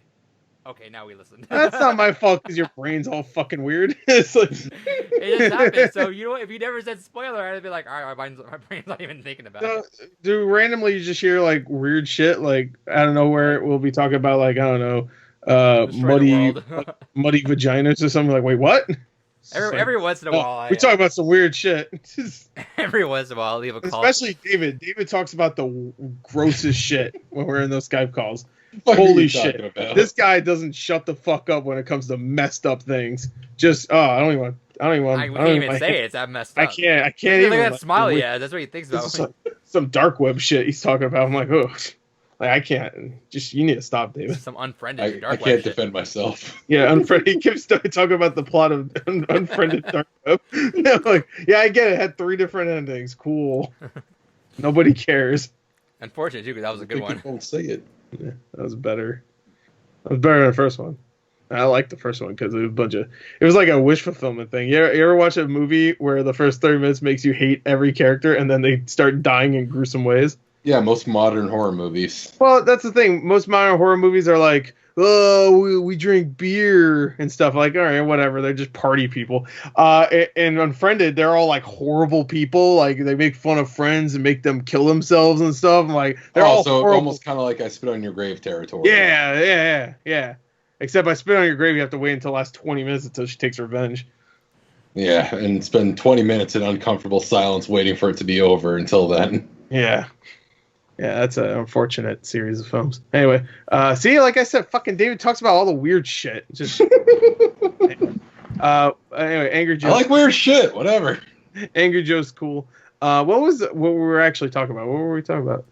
Okay, now we listen. That's not my fault because your brain's all fucking weird. It's like it just happened. So you know, if you never said spoiler, I'd be like, all right, my brain's not even thinking about it. Do randomly you just hear like weird shit like out of nowhere? We'll be talking about like I don't know, muddy vaginas or something. Like, wait, what? Every once in a while, we talk about some weird shit. Every once in a while, I'll leave a call. Especially David. David talks about the grossest shit when we're in those Skype calls. Holy shit! This guy doesn't shut the fuck up when it comes to messed up things. Just I don't even say it. It's that messed up. I can't Look even. at that smile. Yeah, that's what he thinks about. Some dark web shit he's talking about. I'm like, oh, like I can't. Just you need to stop, David. Some unfriended dark web. I can't defend myself. Yeah, unfriended. He keeps talking about the plot of Unfriended Dark Web. Like, yeah, I get it. It had 3 different endings. Cool. Nobody cares. Unfortunate too, because that was a good one. Don't say it. Yeah, that was better. That was better than the first one. I liked the first one because it was it was like a wish fulfillment thing. You ever watch a movie where the first 30 minutes makes you hate every character and then they start dying in gruesome ways? Yeah, most modern horror movies. Well, that's the thing. Most modern horror movies are like, oh, we drink beer and stuff. Like, all right, whatever. They're just party people. And Unfriended, they're all like horrible people. Like they make fun of friends and make them kill themselves and stuff. I'm like they're all horrible. Almost kind of like I Spit on Your Grave territory. Yeah. Except I Spit on Your Grave, you have to wait until the last 20 minutes until she takes revenge. Yeah, and spend 20 minutes in uncomfortable silence waiting for it to be over until then. Yeah. Yeah, that's an unfortunate series of films. Anyway, see, like I said, fucking David talks about all the weird shit. Just anyway, Angry Joe. I like weird shit. Whatever. Angry Joe's cool. What we were actually talking about? What were we talking about?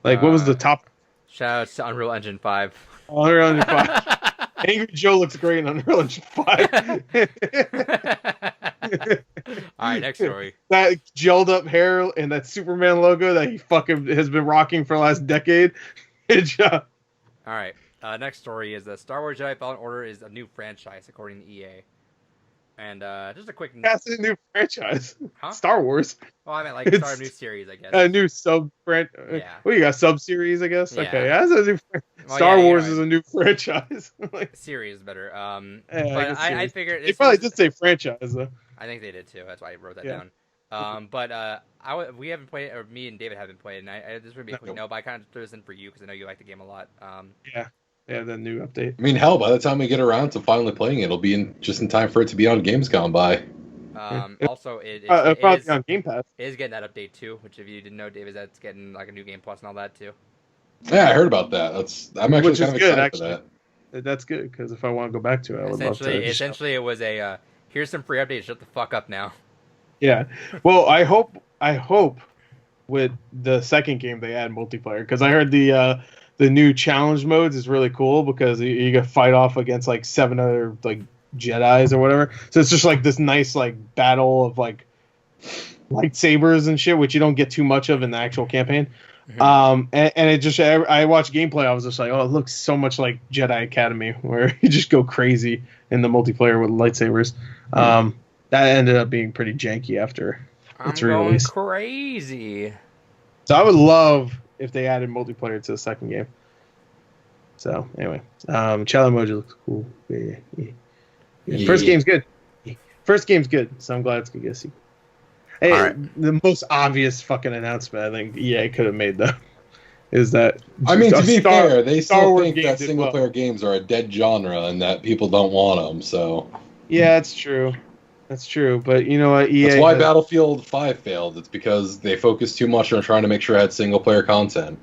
Like, what was the top? Shout out to Unreal Engine 5. Unreal Engine 5. Angry Joe looks great in Unreal Engine 5. All right, next story. That gelled up hair and that Superman logo that he fucking has been rocking for the last decade. Good job. All right, next story is that Star Wars Jedi Fallen Order is a new franchise according to EA. And just a quick. That's a new franchise. Huh? Star Wars. Well, I meant like start a new series, I guess. A new sub Yeah. Well, you got sub series, I guess. Yeah. Okay, that's a new. Star Wars is a new franchise. Like, series is better. Yeah, but I figured they probably did say franchise though. I think they did too. That's why I wrote that down. But we haven't played it, or me and David haven't played it, and this would be a quick note, but I kind of threw this in for you because I know you like the game a lot. Yeah, the new update. I mean, hell, by the time we get around to finally playing it, it'll be in time for it to be on Games Gone By. Also, it probably is on Game Pass. It is getting that update too, which if you didn't know, David, that's getting like a new game plus and all that too. Yeah, I heard about that. I'm actually kind of excited for that. That's good because if I want to go back to it, I would love to. Essentially, it was a here's some free updates. Shut the fuck up now. Yeah, well, I hope with the second game they add multiplayer because I heard the new challenge modes is really cool because you can fight off against like 7 other like Jedis or whatever. So it's just like this nice like battle of like lightsabers and shit, which you don't get too much of in the actual campaign. Mm-hmm. And it just, I watched gameplay. I was just like, oh, it looks so much like Jedi Academy, where you just go crazy in the multiplayer with lightsabers. Mm-hmm. That ended up being pretty janky after its release. Crazy. So I would love if they added multiplayer to the second game. So anyway, challenge mode looks cool. Yeah. First game's good. So I'm glad it's gonna get a sequel. Hey, right. The most obvious fucking announcement I think EA could have made though is that. I mean, to be fair, they still think that single player games are a dead genre and that people don't want them. So. Yeah, it's true. That's true, but you know what? EA. That's why Battlefield 5 failed. It's because they focused too much on trying to make sure it had single player content.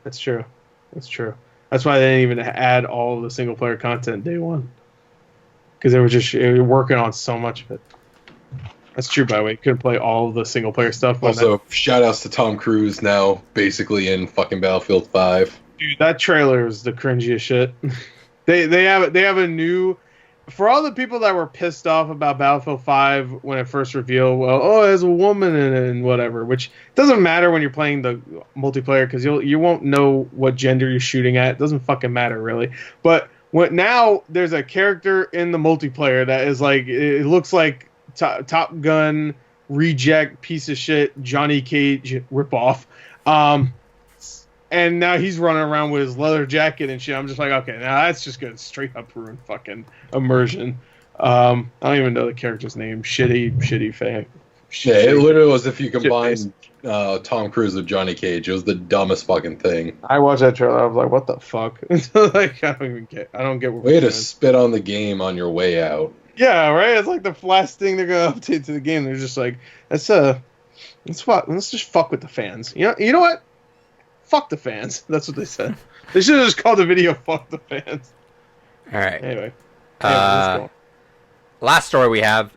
That's true. That's why they didn't even add all of the single player content day one. Because they were working on so much of it. That's true, by the way. You couldn't play all of the single player stuff. Also, shout outs to Tom Cruise now basically in fucking Battlefield 5. Dude, that trailer is the cringiest shit. They have a new. For all the people that were pissed off about Battlefield 5 when it first revealed, there's a woman in it and whatever, which doesn't matter when you're playing the multiplayer because you won't know what gender you're shooting at. It doesn't fucking matter really. But now there's a character in the multiplayer that is like, it looks like Top Gun reject piece of shit Johnny Cage ripoff. And now he's running around with his leather jacket and shit. I'm just like, okay, now that's just gonna straight up ruin fucking immersion. I don't even know the character's name. Shitty fan. Yeah, it literally was if you combined Tom Cruise with Johnny Cage. It was the dumbest fucking thing. I watched that trailer. I was like, what the fuck? Like, I don't get. Way to spit on the game on your way out. Yeah, right. It's like the last thing they're gonna update to the game. They're just like, let's just fuck with the fans. You know what? Fuck the fans. That's what they said. They should have just called the video "Fuck the fans." All right. Anyway, let's go. Last story we have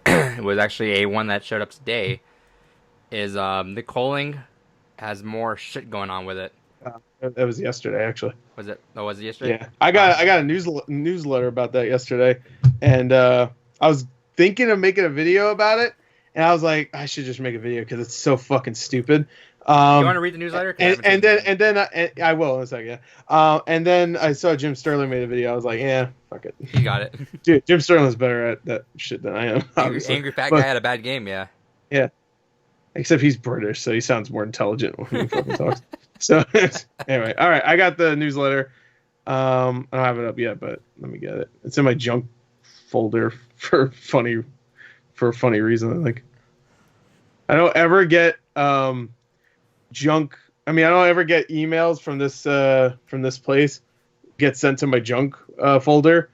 was actually one that showed up today. Is the Culling has more shit going on with it. That was yesterday, actually. Was it? Oh, was it yesterday? Yeah, I got a newsletter about that yesterday, and I was thinking of making a video about it, and I was like, I should just make a video because it's so fucking stupid. You want to read the newsletter? And then I will in a second. And then I saw Jim Sterling made a video. I was like, yeah, fuck it. He got it. Dude, Jim Sterling's better at that shit than I am. Angry fat guy had a bad game, yeah. Yeah. Except he's British, so he sounds more intelligent when he fucking talks. So anyway, all right, I got the newsletter. I don't have it up yet, but let me get it. It's in my junk folder for a funny reason. Like, I don't ever get junk. I mean, I don't ever get emails from this place get sent to my junk folder,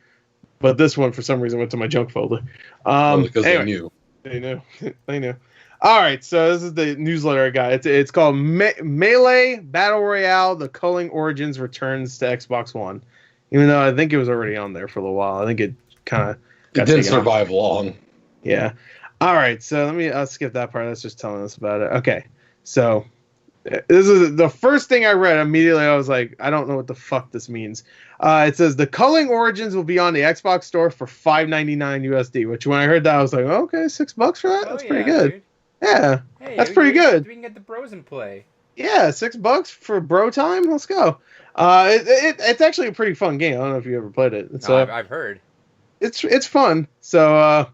but this one for some reason went to my junk folder. Because anyway, they knew. All right, so this is the newsletter I got. It's called Melee Battle Royale: The Culling Origins returns to Xbox One. Even though I think it was already on there for a little while, I think it kind of didn't survive long. Yeah. All right, so I'll skip that part. That's just telling us about it. Okay, so this is the first thing I read immediately. I was like, I don't know what the fuck this means. It says the Culling Origins will be on the Xbox Store for $5.99 USD. Which when I heard that, I was like, okay, $6 for that. That's pretty good. Dude. Yeah, that's pretty good. We can get the bros in play. Yeah, $6 for bro time. Let's go. It's actually a pretty fun game. I don't know if you ever played it. I've heard. It's fun. So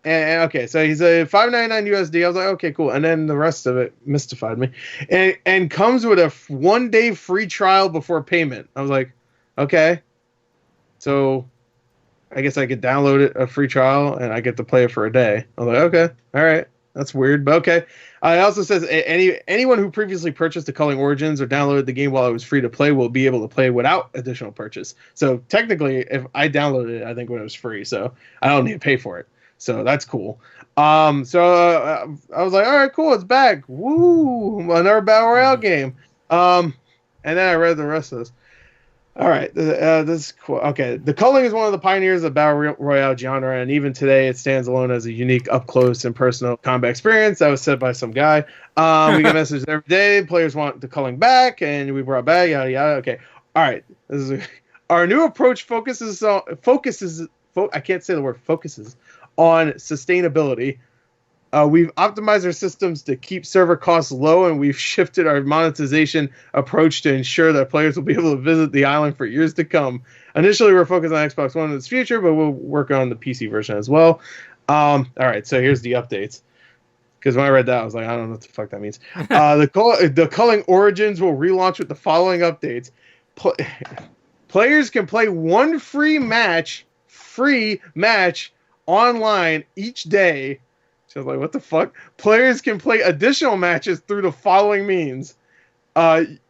and okay, so he's a $5.99 USD. I was like, okay, cool. And then the rest of it mystified me. And comes with a 1-day free trial before payment. I was like, okay. So I guess I could download it, a free trial, and I get to play it for a day. I was like, okay, all right. That's weird, but okay. It also says anyone who previously purchased the Culling Origins or downloaded the game while it was free to play will be able to play without additional purchase. So technically, if I downloaded it, I think when it was free, so I don't need to pay for it. So that's cool. I was like, all right, cool, it's back. Woo, another Battle Royale game. And then I read the rest of this. All right, this is cool. Okay, the Culling is one of the pioneers of Battle Royale genre, and even today it stands alone as a unique up-close and personal combat experience. That was said by some guy. We get messages every day. Players want the Culling back, and we brought back, yada, yada. Okay, all right. Our new approach focuses on sustainability. We've optimized our systems to keep server costs low, and we've shifted our monetization approach to ensure that players will be able to visit the island for years to come. Initially, we're focused on Xbox One in its future, but we'll work on the PC version as well. All right, so here's the updates. Because when I read that, I was like, I don't know what the fuck that means. The Culling Origins will relaunch with the following updates. Players can play one free match online each day. I was like, what the fuck? Players can play additional matches through the following means.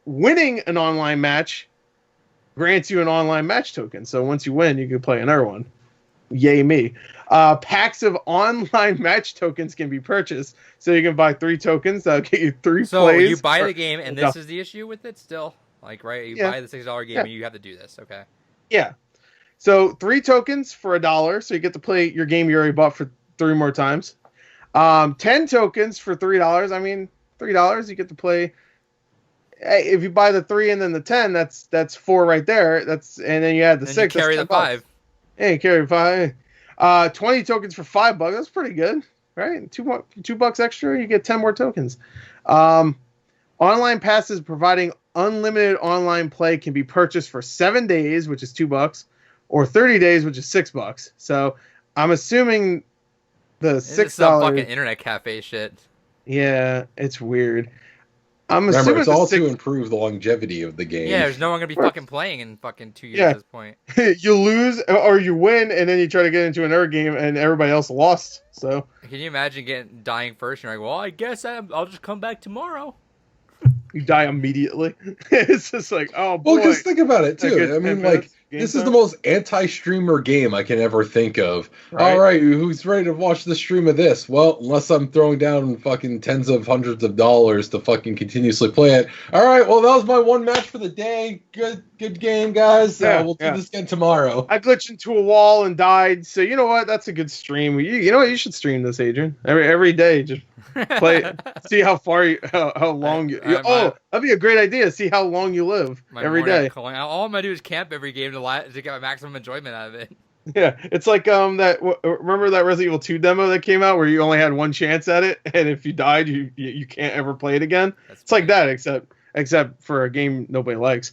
Winning an online match grants you an online match token. So once you win, you can play another one. Yay me. Packs of online match tokens can be purchased. So you can buy 3 tokens. That'll get you 3 plays. So you buy the game, and this is the issue with it still? Like, right? You buy the $6 game, and you have to do this. Okay. Yeah. So 3 tokens for $1. So you get to play your game you already bought for 3 more times. 10 tokens for $3. I mean, $3 you get to play. Hey, if you buy the 3 and then the 10, that's 4 right there. And then you add the 6. You carry the 5. Hey, you carry 5. 20 tokens for $5. That's pretty good, right? $2 extra, you get 10 more tokens. Online passes providing unlimited online play can be purchased for 7 days, which is $2, or 30 days, which is $6. So I'm assuming the $6. It's some fucking internet cafe shit. Yeah, it's weird. Remember, it's all to improve the longevity of the game. Yeah, there's no one gonna be fucking playing in fucking 2 years at this point. You lose or you win, and then you try to get into another game, and everybody else lost. So can you imagine dying first? And you're like, well, I guess I'll just come back tomorrow. You die immediately. It's just like, oh boy. Well, because think about it too. I mean, like, this is the most anti-streamer game I can ever think of. Right. All right, who's ready to watch the stream of this? Well, unless I'm throwing down fucking tens of hundreds of dollars to fucking continuously play it. All right, well, that was my one match for the day. Good game, guys. We'll do this again tomorrow. I glitched into a wall and died. So you know what? That's a good stream. You know what? You should stream this, Adrian. Every day, just play. See how long you. That'd be a great idea. See how long you live every day. All I'm gonna do is camp every game to get my maximum enjoyment out of it. Yeah, it's like remember that Resident Evil 2 demo that came out where you only had one chance at it, and if you died, you can't ever play it again. It's like that, except for a game nobody likes.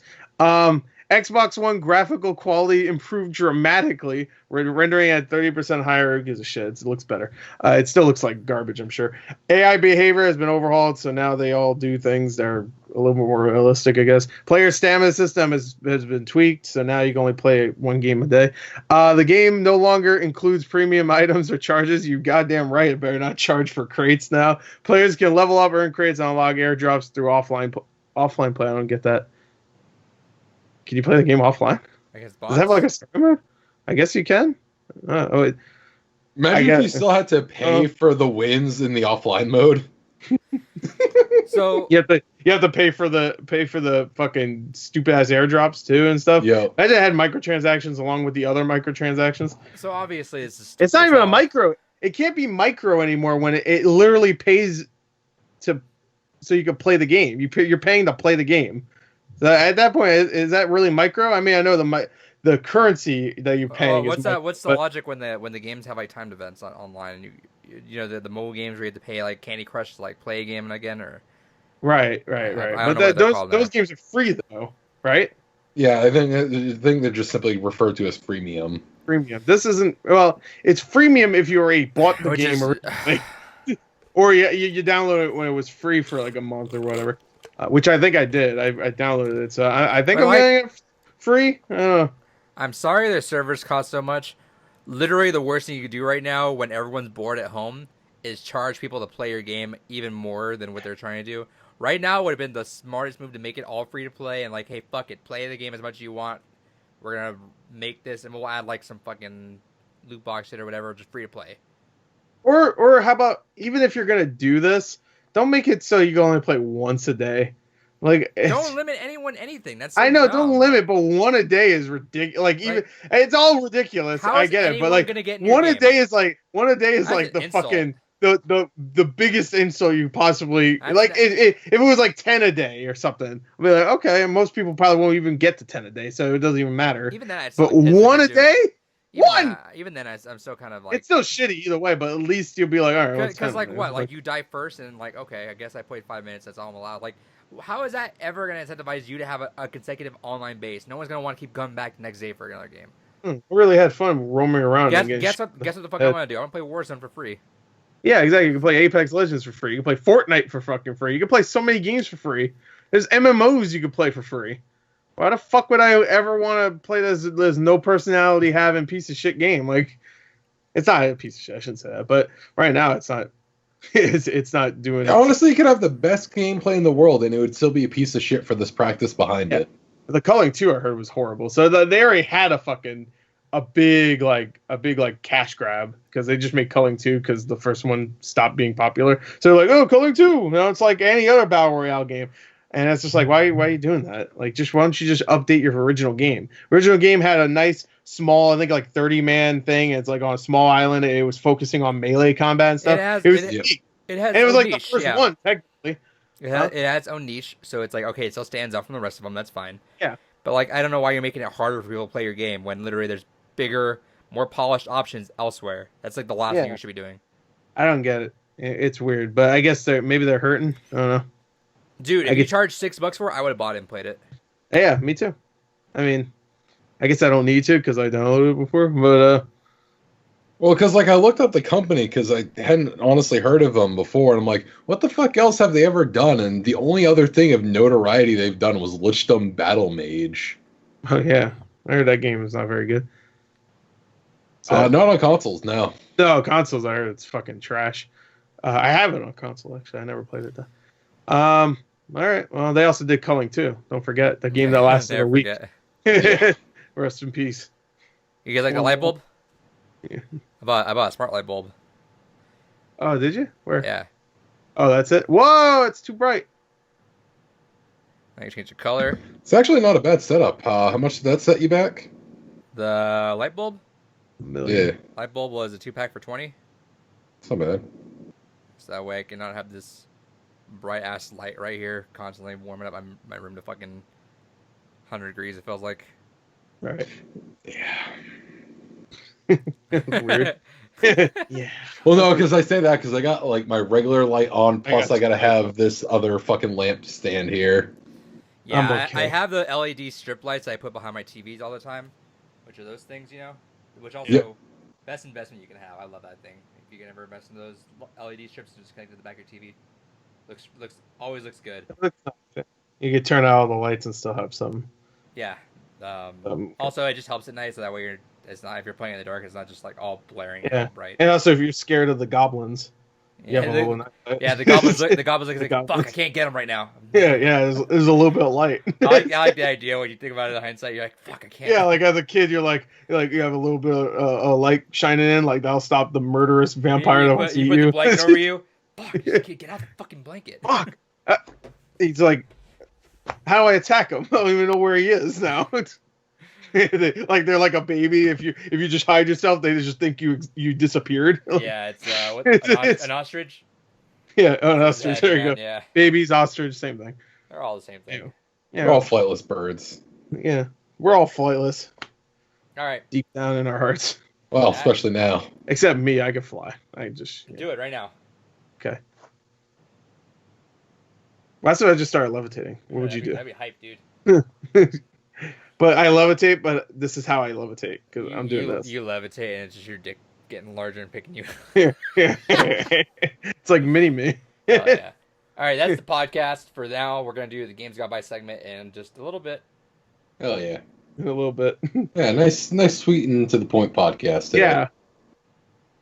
Xbox One graphical quality improved dramatically. We're rendering at 30% higher. Who gives a shit? It looks better. It still looks like garbage, I'm sure. AI behavior has been overhauled, so now they all do things that are a little more realistic, I guess. Player stamina system has been tweaked, so now you can only play 1 game a day. The game no longer includes premium items or charges. You goddamn right, it better not charge for crates now. Players can level up, earn crates, and unlock airdrops through offline play. I don't get that. Can you play the game offline? I guess does it have like a story mode? I guess you can. Imagine if you still had to pay for the wins in the offline mode. So you have to pay for the fucking stupid ass airdrops too and stuff. Yeah, imagine it had microtransactions along with the other microtransactions. So obviously it's not even a micro. It can't be micro anymore when it literally pays so you can play the game. You're paying to play the game. So at that point, is that really micro? I mean, I know the currency that you're paying. What's the logic when the games have like timed events online and you know the mobile games where you have to pay like Candy Crush to like play a game again or? Right. But those games are free though, right? Yeah, I think they're just simply referred to as freemium. Premium. This isn't. Well, it's freemium if you already bought the game originally, or you download it when it was free for like a month or whatever. Which I think I did. I downloaded it, so I think I'm getting it free. I don't know. I'm sorry their servers cost so much. Literally, the worst thing you could do right now when everyone's bored at home is charge people to play your game even more than what they're trying to do. Right now would have been the smartest move to make it all free to play and like, hey, fuck it, play the game as much as you want. We're gonna make this and we'll add like some fucking loot box shit or whatever, just free to play. Or how about, even if you're gonna do this, don't make it so you can only play once a day. Like, don't limit anyone anything. That's so I know, dumb. don't limit, but one a day is ridiculous. Like, even it's all ridiculous. I get it, but like one a day is like the insult. fucking the biggest insult you possibly like. If it was like 10 a day or something, I'd be like, okay. And most people probably won't even get to 10 a day, so it doesn't even matter. Even that, but one a day. Even then, I'm still kind of like... It's still shitty either way, but at least you'll be like, all right. Because like what? Like you die first and like, okay, I guess I played 5 minutes, that's all I'm allowed. Like, how is that ever going to incentivize you to have a consecutive online base? No one's going to want to keep coming back the next day for another game. I really had fun roaming around. Guess what the fuck I'm going to do? I'm going to play Warzone for free. Yeah, exactly. You can play Apex Legends for free. You can play Fortnite for fucking free. You can play so many games for free. There's MMOs you can play for free. Why the fuck would I ever want to play this no personality having piece of shit game? Like, it's not a piece of shit. I shouldn't say that, but right now it's not. It's not doing. Honestly, you could have the best gameplay in the world, and it would still be a piece of shit for this practice behind it. The Culling 2 I heard was horrible. So they already had a big cash grab because they just made Culling 2 because the first one stopped being popular. So they're like, oh, Culling 2. You know, it's like any other battle royale game. And it's just like, why are you doing that? Like, why don't you just update your original game? Original game had a nice, small, I think like 30-man thing. It's like on a small island. It was focusing on melee combat and stuff. It was like niche, the first one, technically. It had its own niche, so it's like, okay, it still stands out from the rest of them. That's fine. Yeah. But like, I don't know why you're making it harder for people to play your game when literally there's bigger, more polished options elsewhere. That's like the last thing you should be doing. I don't get it. It's weird, but I guess maybe they're hurting. I don't know. Dude, if you charged $6 for it, I would have bought it and played it. Yeah, me too. I mean, I guess I don't need to because I downloaded it before, but well, because like I looked up the company because I hadn't honestly heard of them before, and I'm like, what the fuck else have they ever done? And the only other thing of notoriety they've done was Lichdom Battle Mage. Oh yeah, I heard that game is not very good. So, not on consoles, no. No, consoles. I heard it's fucking trash. I have it on console actually. I never played it though. All right. Well, they also did Culling too. Don't forget the game that lasted a week. Rest in peace. You guys like the light bulb? Yeah. I bought a smart light bulb. Oh, did you? Where? Yeah. Oh, that's it. Whoa, it's too bright. I can change the color. It's actually not a bad setup. How much did that set you back? The light bulb? $1,000,000. Yeah. Light bulb was a 2-pack for $20. It's not bad. So that way I can not have this bright ass light right here constantly warming up my room to fucking 100 degrees, it feels like. Right. Yeah. Weird. Yeah. Well, no, because I say that because I got like my regular light on, plus I gotta have this other fucking lamp stand here. Yeah, I have the LED strip lights I put behind my TVs all the time, which are those things, you know, which also best investment you can have. I love that thing. If you can ever invest in those LED strips and just connect to the back of your TV, always looks good. You could turn out all the lights and still have some. Yeah. Also, it just helps at night, so that way it's not, if you're playing in the dark, it's not just like all blaring and all bright. And also, if you're scared of the goblins, the goblins look like, fuck, I can't get them right now. Yeah, there's a little bit of light. I like the idea when you think about it in hindsight. You're like, fuck, I can't. Yeah, like as a kid, you're like you have a little bit of light shining in, like that'll stop the murderous vampire that wants to eat you. You put the blanket over you. Fuck, you just can't get out of the fucking blanket. Fuck. He's like, how do I attack him? I don't even know where he is now. They're like a baby. If you just hide yourself, they just think you disappeared. Yeah, it's an ostrich. Yeah, an ostrich. There you go. Yeah. Babies, ostrich, same thing. They're all the same thing. Yeah, we're all flightless birds. Yeah, we're all flightless. All right. Deep down in our hearts. Well, especially now. Except me, I can fly. I just do it right now. Okay. Well, that's what I just started levitating. What would you do? That'd be hype, dude. But I levitate, but this is how I levitate because I'm doing this. You levitate, and it's just your dick getting larger and picking you. It's like mini-me. Oh, yeah. All right, that's the podcast for now. We're going to do the Games Gone By segment in just a little bit. Oh, yeah. In a little bit. Yeah, nice, sweet and to the point podcast today. Yeah.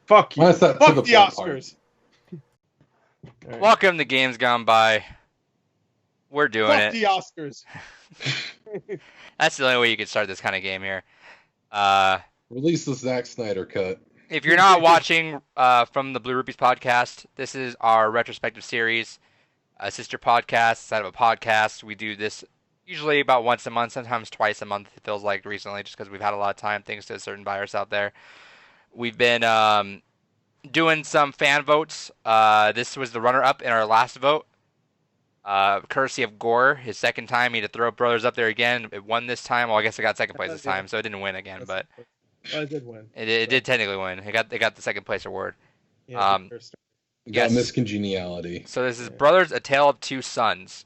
Fuck you. Fuck the Oscars. All right. Welcome to Games Gone By. We're doing Fuck it. the Oscars. That's the only way you can start this kind of game here. Uh, Release the Zack Snyder cut. if you're not watching from the Blue Rupees podcast, this is our retrospective series, a sister podcast instead of a podcast. We do this usually about once a month, sometimes twice a month, it feels like recently, just because we've had a lot of time thanks to certain buyers out there. We've been doing some fan votes. This was the runner-up in our last vote. Courtesy of Gore, his second time. He had to throw Brothers up there again. It won this time. Well, I guess it got second place this time, so it didn't win again. But well, it did win. It did technically win. It got the second place award. Yeah, Got Miscongeniality. So this is Brothers: A Tale of Two Sons.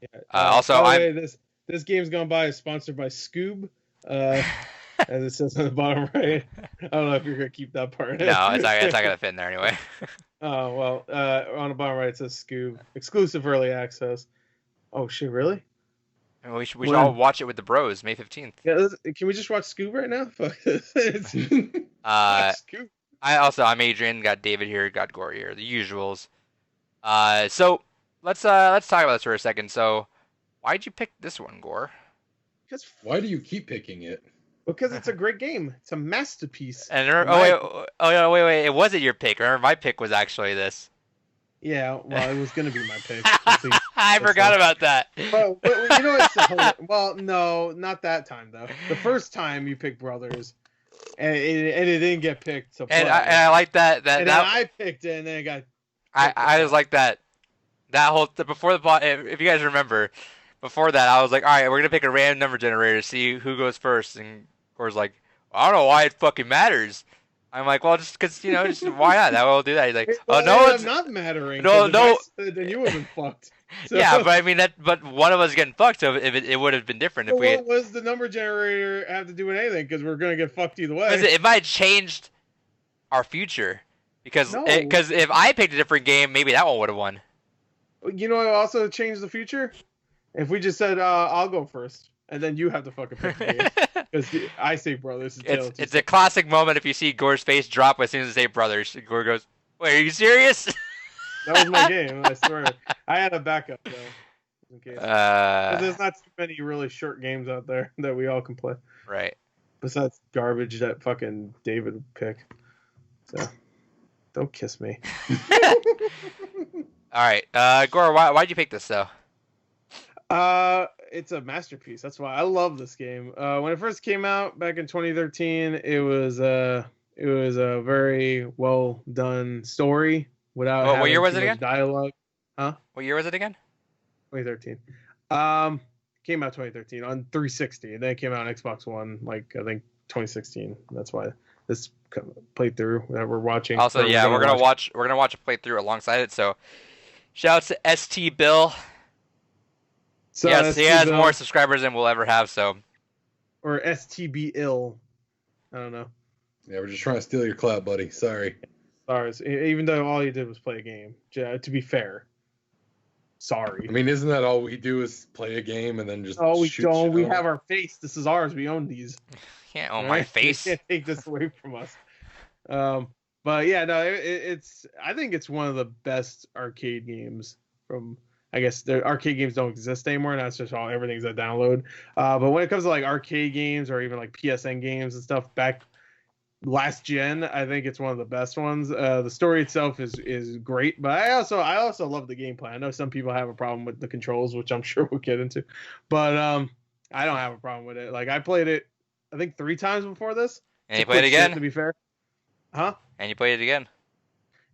Yeah. Also, by the way, this game's gone by is sponsored by Scoob. As it says on the bottom right. I don't know if you're gonna keep that part. No, it's not gonna fit in there anyway. Oh well, on the bottom right it says Scoob, exclusive early access. Oh shit, really? We should all watch it with the bros, May 15th. Yeah, can we just watch Scoob right now? Fuck this. Scoob. I'm Adrian. Got David here. Got Gore here. The usuals. So let's talk about this for a second. So, why'd you pick this one, Gore? Why do you keep picking it? Because it's a great game. It's a masterpiece. And wait, it wasn't your pick. Remember, my pick was actually this. Yeah, well, it was gonna be my pick. I forgot about that. But you know what's well, no, not that time though. The first time you picked Brothers, and it didn't get picked. To play. And I like that. And then I picked it, and then it got. I was like that. That whole before the pod. If you guys remember, before that, I was like, all right, we're gonna pick a random number generator, see who goes first, and Core's like, I don't know why it fucking matters. I'm like, well, just because, just why not? That will do that. He's like, it's not mattering. No. Then you would have been fucked. So. Yeah, but I mean but one of us getting fucked, so if it would have been different if we. What was the number generator have to do with anything? Because we're gonna get fucked either way. It might have changed our future, because if I picked a different game, maybe that one would have won. You know what also changed the future? If we just said, I'll go first, and then you have to fucking pick the game. Because I say Brothers. It's a classic moment if you see Gore's face drop as soon as they say Brothers. Gore goes, wait, are you serious? That was my game, I swear. I had a backup, though. In case. There's not too many really short games out there that we all can play. Right. Besides garbage that fucking David would pick. So, don't kiss me. All right. Gore, why'd you pick this, though? It's a masterpiece. That's why I love this game. When it first came out back in 2013, it was a very well done story without what year was it again? Dialogue. Huh? What year was it again? 2013. Came out 2013 on 360, and then it came out on Xbox One, I think 2016. That's why this playthrough that we're watching. Also, yeah, we're gonna watch a playthrough alongside it. So, shout out to ST Bill. So yes, he has more subscribers than we'll ever have, so. Or STB ill. I don't know. Yeah, we're just trying to steal your clout, buddy. Sorry. Even though all you did was play a game. To be fair. Sorry. I mean, isn't that all we do is play a game and then just we shoot don't. shit We out? have our face. This is ours. We own these. Can't own my face. You can't take this away from us. But yeah, no, it's. I think it's one of the best arcade games from. I guess the arcade games don't exist anymore, and that's just everything's a download. But when it comes to arcade games or even PSN games and stuff back last gen, I think it's one of the best ones. The story itself is great, but I also love the gameplay. I know some people have a problem with the controls, which I'm sure we'll get into, but I don't have a problem with it. I played it, I think 3 times before this. And you played it again? To be fair. Huh? And you played it again?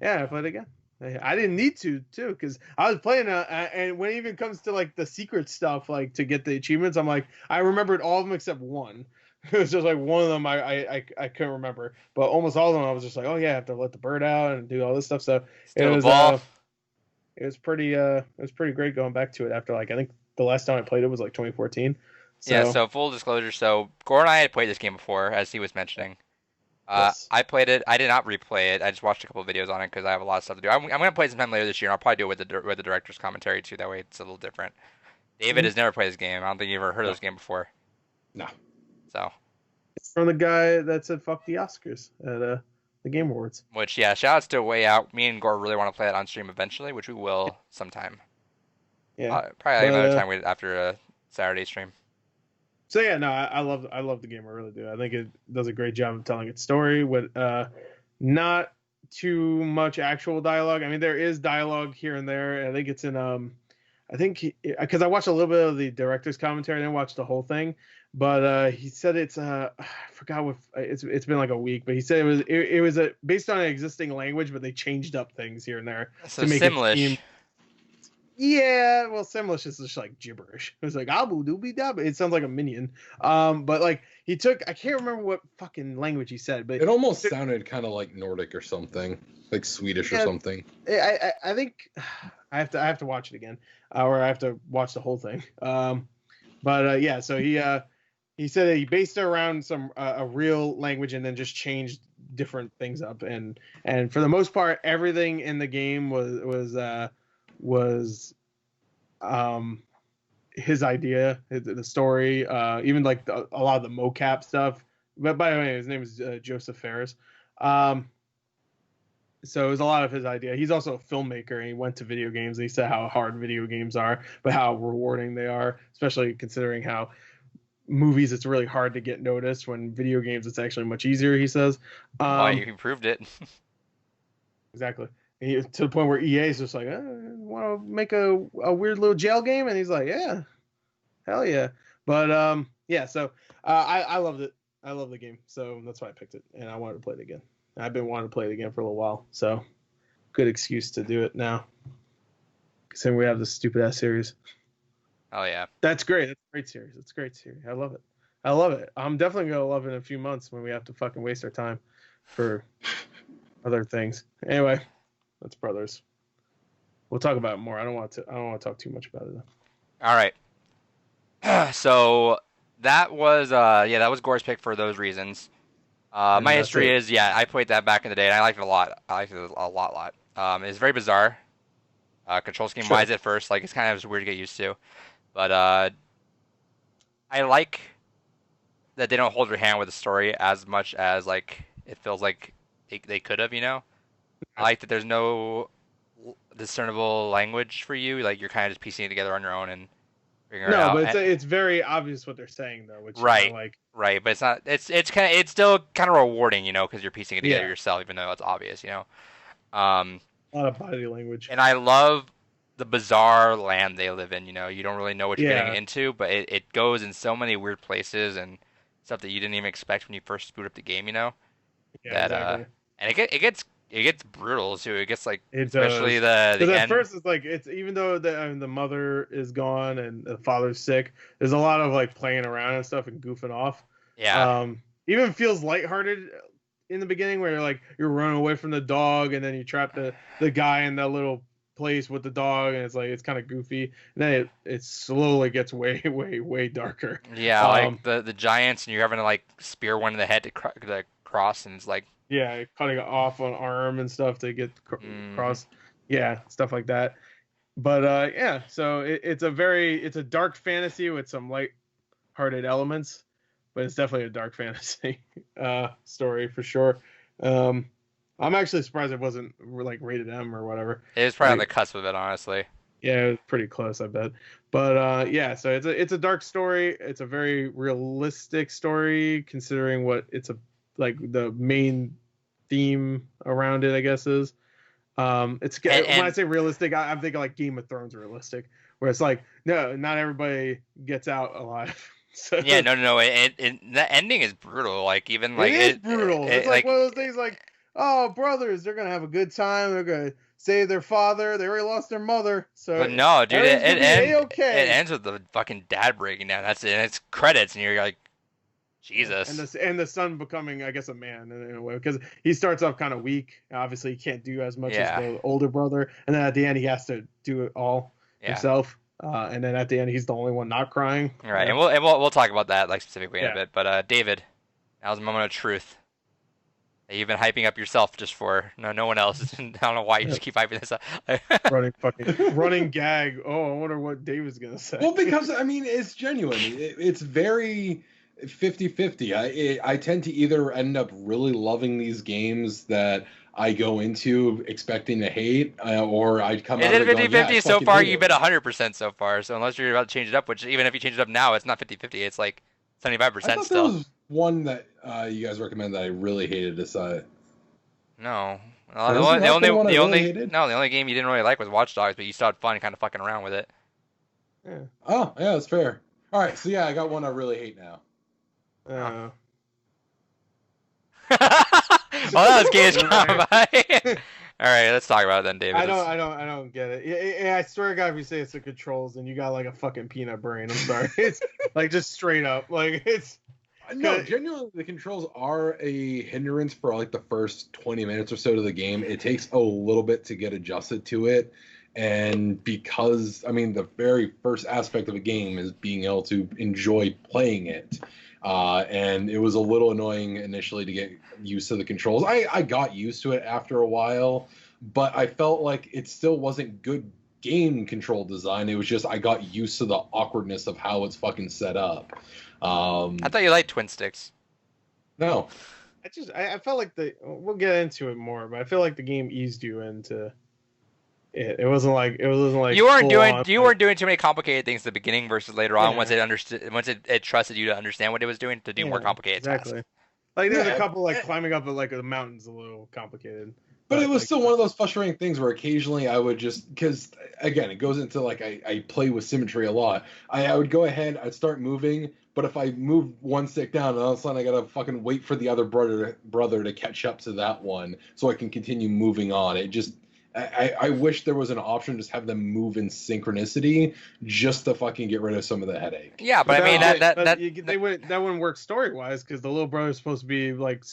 Yeah, I played it again. I didn't need to too, because I was playing and when it even comes to the secret stuff, to get the achievements, I'm I remembered all of them except one. It was just one of them I couldn't remember, but almost all of them I was just oh yeah, I have to let the bird out and do all this stuff. So it was pretty great going back to it after I think the last time I played it was 2014. So. Yeah. So full disclosure, so Gore and I had played this game before, as he was mentioning. Yes. I played it. I did not replay it. I just watched a couple of videos on it because I have a lot of stuff to do. I'm going to play it sometime later this year, and I'll probably do it with the director's commentary too. That way it's a little different. David has never played this game. I don't think you've ever heard of this game before. No. So. It's from the guy that said "fuck the Oscars" at the Game Awards. Which, yeah, shout outs to Way Out. Me and Gore really want to play it on stream eventually, which we will sometime. Yeah, Probably but, another time after a Saturday stream. So yeah, no, I love the game. I really do. I think it does a great job of telling its story with not too much actual dialogue. I mean, there is dialogue here and there. I think it's in I think because I watched a little bit of the director's commentary, I didn't watch the whole thing, but he said it's I forgot what it's been like a week, but he said it was based on an existing language, but they changed up things here and there So to make Simlish. it seem. Yeah, well, Simlish is just like gibberish. It was like abu dooby dab. It sounds like a minion. But like I can't remember what fucking language he said, but It almost sounded kind of like Nordic or something, like Swedish or something. I think I have to watch it again, or I have to watch the whole thing. But yeah, so he said that he based it around some a real language and then just changed different things up, and for the most part, everything in the game was his idea, the story, even like a lot of the mocap stuff. But by the way, his name is Joseph Ferris. So it was a lot of his idea. He's also a filmmaker, and he went to video games, and he said how hard video games are, but how rewarding they are, especially considering how movies it's really hard to get noticed. When video games it's actually much easier, he says. Why, you improved it. Exactly. To the point where EA is just like, want to make a weird little jail game? And he's like, yeah, hell yeah. But yeah, so I loved it. I love the game. So that's why I picked it. And I wanted to play it again. I've been wanting to play it again for a little while. So good excuse to do it now. Considering we have this stupid ass series. Oh, yeah. That's great. That's a great series. It's a great series. I love it. I love it. I'm definitely going to love it in a few months when we have to fucking waste our time for other things. Anyway. That's Brothers. We'll talk about it more. I don't want to talk too much about it though. All right. So that was that was Gore's pick for those reasons. My history is I played that back in the day and I liked it a lot. I liked it a lot. It's very bizarre. Control scheme wise at first, like it's kind of just weird to get used to. But I like that they don't hold your hand with the story as much as like it feels like they could have, you know. I like that there's no discernible language for you. Like you're kind of just piecing it together on your own and figuring it out. No, but it's very obvious what they're saying though, which right, like right. But it's not. It's still kind of rewarding, you know, because you're piecing it together yourself, even though it's obvious, you know. A lot of body language. And I love the bizarre land they live in. You know, you don't really know what you're getting into, but it goes in so many weird places and stuff that you didn't even expect when you first boot up the game. You know. Yeah, exactly. And it gets brutal too. It gets like especially the end. At first it's like it's even though the mother is gone and the father's sick, there's a lot of like playing around and stuff and goofing off. Yeah. Even feels lighthearted in the beginning where you're running away from the dog and then you trap the guy in that little place with the dog and it's kind of goofy. And then it slowly gets way darker. Yeah, like the giants and you're having to like spear one in the head to cross and it's like cutting off an arm and stuff to get across. Yeah, stuff like that. But so it's a dark fantasy with some light-hearted elements, but it's definitely a dark fantasy story for sure. I'm actually surprised it wasn't like rated M or whatever. It was probably on the cusp of it, honestly. Yeah, it was pretty close, I bet. But so it's a dark story. It's a very realistic story considering what it's like the main theme around it, I guess is. When I say realistic, I'm thinking like Game of Thrones realistic, where it's like no, not everybody gets out alive. So, yeah, no. The ending is brutal. Like even like it is brutal. It's like one of those things like, oh, brothers, they're gonna have a good time. They're gonna save their father. They already lost their mother. So, but no, dude, it ends with the fucking dad breaking down. That's it. And it's credits, and you're like, Jesus. And the son becoming, I guess, a man in a way because he starts off kind of weak. Obviously, he can't do as much as the older brother, and then at the end, he has to do it all himself. And then at the end, he's the only one not crying. All right, and we'll talk about that like specifically in a bit. But David, now's a moment of truth. You've been hyping up yourself just for no one else. I don't know why you just keep hyping this up. running gag. Oh, I wonder what David's gonna say. Well, because I mean, it's genuine. It's very 50-50. I tend to either end up really loving these games that I go into expecting to hate, or I'd come It out of is it going, yeah, I 50-50 so fucking far. hate You've it. been 100% so far. So unless you're about to change it up, which even if you change it up now, it's not 50-50. It's like I 75% thought there still. was one that you guys recommend that I really hated this. No. There isn't that the one I really hated? The only game you didn't really like was Watch Dogs, but you still had fun kind of fucking around with it. Yeah. Oh, yeah, that's fair. All right, so yeah, I got one I really hate now. Uh, Well, that was Games Gone By. All right, let's talk about it then, David. I don't get it. Yeah, I swear to God, if you say it's the controls, then you got like a fucking peanut brain. I'm sorry. It's like just straight up. Like it's No, genuinely, the controls are a hindrance for like the first 20 minutes or so to the game. It takes a little bit to get adjusted to it. And because, I mean, the very first aspect of a game is being able to enjoy playing it. And it was a little annoying initially to get used to the controls. I got used to it after a while, but I felt like it still wasn't good game control design. It was just I got used to the awkwardness of how it's fucking set up. I thought you liked twin sticks. No. I felt like we'll get into it more, but I feel like the game eased you into it. It wasn't like You weren't full-on, doing too many complicated things at the beginning versus later on once Yeah. it trusted you to understand what it was doing to do more complicated tasks. Like there's Yeah. a couple like climbing up like the mountain's a little complicated. But it was like, still one of those frustrating things where occasionally I would just, because again, it goes into like I play with symmetry a lot. I would go ahead, I'd start moving, but if I move one stick down, and all of a sudden I gotta fucking wait for the other brother to catch up to that one so I can continue moving on. It just, I wish there was an option to just have them move in synchronicity just to fucking get rid of some of the headache. Yeah, but I mean that wouldn't work story wise because the little brother's supposed to be like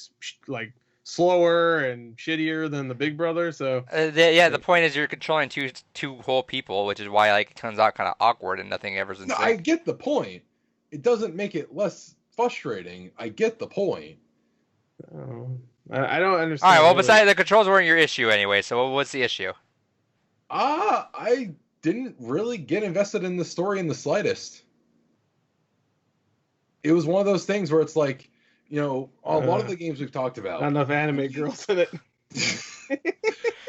slower and shittier than the big brother. So the point is you're controlling two whole people, which is why like it comes out kind of awkward and nothing ever's in No, sync. I get the point. It doesn't make it less frustrating. I get the point. I don't understand. All right, well, besides the controls weren't your issue anyway, so what's the issue? I didn't really get invested in the story in the slightest. It was one of those things where it's like, you know, a lot of the games we've talked about. Not enough anime girls in it.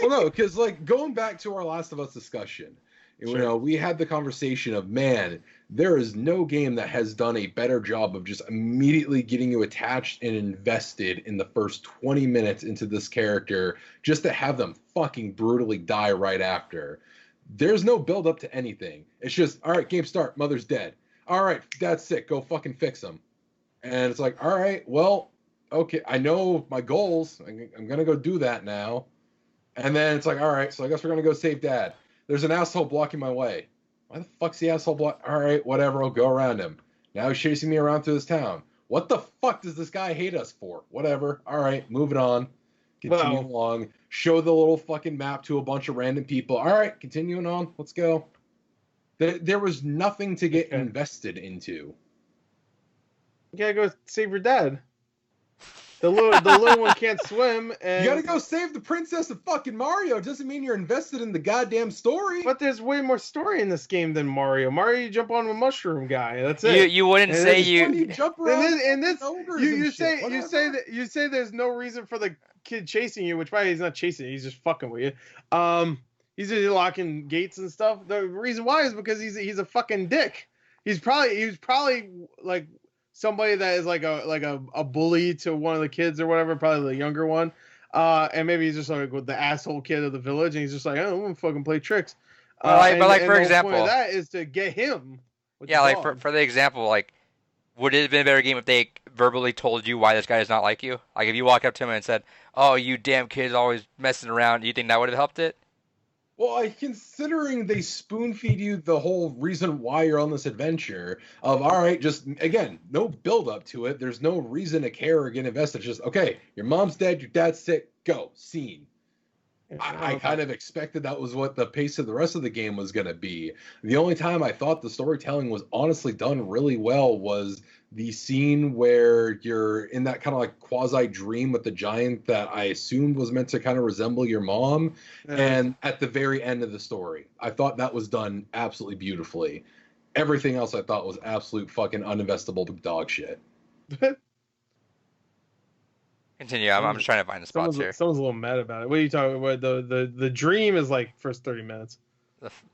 Well, no, because like going back to our Last of Us discussion, you know, we had the conversation of, man, there is no game that has done a better job of just immediately getting you attached and invested in the first 20 minutes into this character just to have them fucking brutally die right after. There's no build up to anything. It's just, all right, game start, mother's dead. All right, dad's sick, go fucking fix him. And it's like, all right, well, okay, I know my goals. I'm going to go do that now. And then it's like, all right, so I guess we're going to go save dad. There's an asshole blocking my way. Why the fuck's the asshole block? All right, whatever, I'll go around him. Now he's chasing me around through this town. What the fuck does this guy hate us for? Whatever. All right, moving on. Continue along. Show the little fucking map to a bunch of random people. All right, continuing on. Let's go. There was nothing to get invested into. You gotta go save your dad. The little one can't swim, and you gotta go save the princess of fucking Mario. Doesn't mean you're invested in the goddamn story. But there's way more story in this game than Mario. Mario, you jump on a mushroom guy. That's it. You wouldn't and say you jump around. You say there's no reason for the kid chasing you, which probably he's not chasing you. He's just fucking with you. He's just locking gates and stuff. The reason why is because he's a fucking dick. He was probably like somebody that is like a bully to one of the kids or whatever, probably the younger one. And maybe he's just like with the asshole kid of the village, and he's just like, oh, I'm gonna fucking play tricks. For example, the point of that is to get him. Yeah, like for the example, like, would it have been a better game if they verbally told you why this guy does not like you? Like, if you walk up to him and said, "Oh, you damn kid's always messing around," do you think that would have helped it? Well, considering they spoon feed you the whole reason why you're on this adventure of, all right, just, again, no build up to it. There's no reason to care or get invested. Just, okay, your mom's dead, your dad's sick, go, scene. I kind of expected that was what the pace of the rest of the game was going to be. The only time I thought the storytelling was honestly done really well was the scene where you're in that kind of like quasi dream with the giant that I assumed was meant to kind of resemble your mom. Yeah. And at the very end of the story, I thought that was done absolutely beautifully. Everything else I thought was absolute fucking uninvestable dog shit. Continue. I'm just trying to find the spots here. Someone's a little mad about it. What are you talking about? The dream is like first 30 minutes.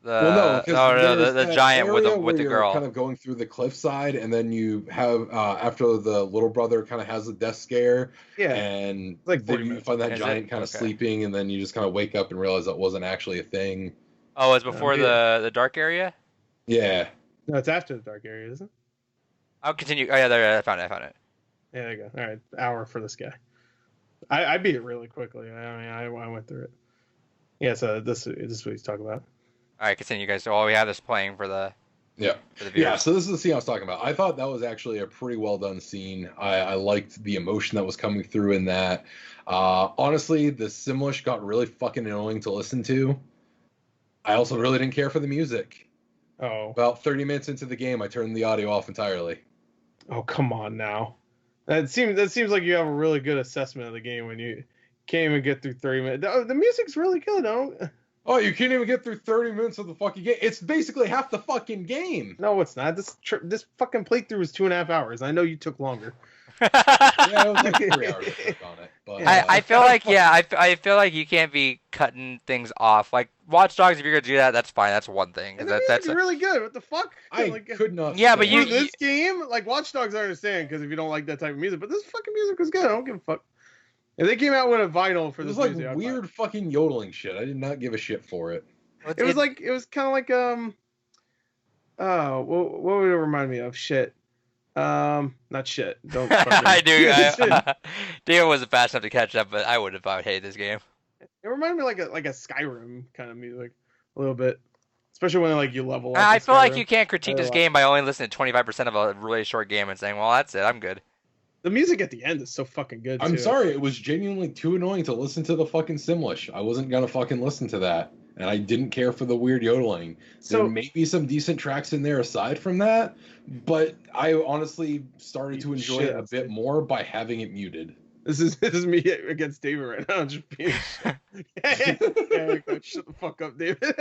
The giant with the girl. Kind of going through the cliffside, and then you have after the little brother kind of has a death scare. Yeah, and like then you find that giant kind of sleeping, and then you just kind of wake up and realize that wasn't actually a thing. Oh, it's before the dark area. Yeah. No, it's after the dark area, isn't it? I'll continue. Oh yeah, there I found it. Yeah, there you go. All right, hour for this guy. I beat it really quickly. I mean, I went through it. Yeah, so this is what he's talking about. All right, continue, guys. So while we have this playing for the viewers. So this is the scene I was talking about. I thought that was actually a pretty well done scene. I liked the emotion that was coming through in that. Honestly, the Simlish got really fucking annoying to listen to. I also really didn't care for the music. Oh. About 30 minutes into the game, I turned the audio off entirely. Oh, come on now. That seems like you have a really good assessment of the game when you can't even get through 30 minutes. The music's really good, Oh, you can't even get through 30 minutes of the fucking game. It's basically half the fucking game. No, it's not. This fucking playthrough was 2.5 hours. I know you took longer. Yeah, it was like 3 hours on it. But, I feel like I feel like you can't be cutting things off. Like Watch Dogs, if you're gonna do that, that's fine. That's one thing. And that's really good. What the fuck? I could not. Yeah, but this game, like Watch Dogs, I understand because if you don't like that type of music, but this fucking music was good. I don't give a fuck. If they came out with a vinyl for this, it was like weird fucking yodeling shit. I did not give a shit for it. It was kind of like what would it remind me of? Shit. Not shit. Don't. I do. Dave wasn't fast enough to catch up, but I would have hated this game. It reminded me like a Skyrim kind of music, a little bit, especially when like you level up. I feel like you can't critique this game by only listening to 25% of a really short game and saying, "Well, that's it. I'm good." The music at the end is so fucking good. I'm sorry, it was genuinely too annoying to listen to the fucking Simlish. I wasn't gonna fucking listen to that, and I didn't care for the weird yodeling. So there may be some decent tracks in there aside from that, but I honestly started to enjoy it a bit more by having it muted. This is me against David right now. Just being shut the fuck up, David.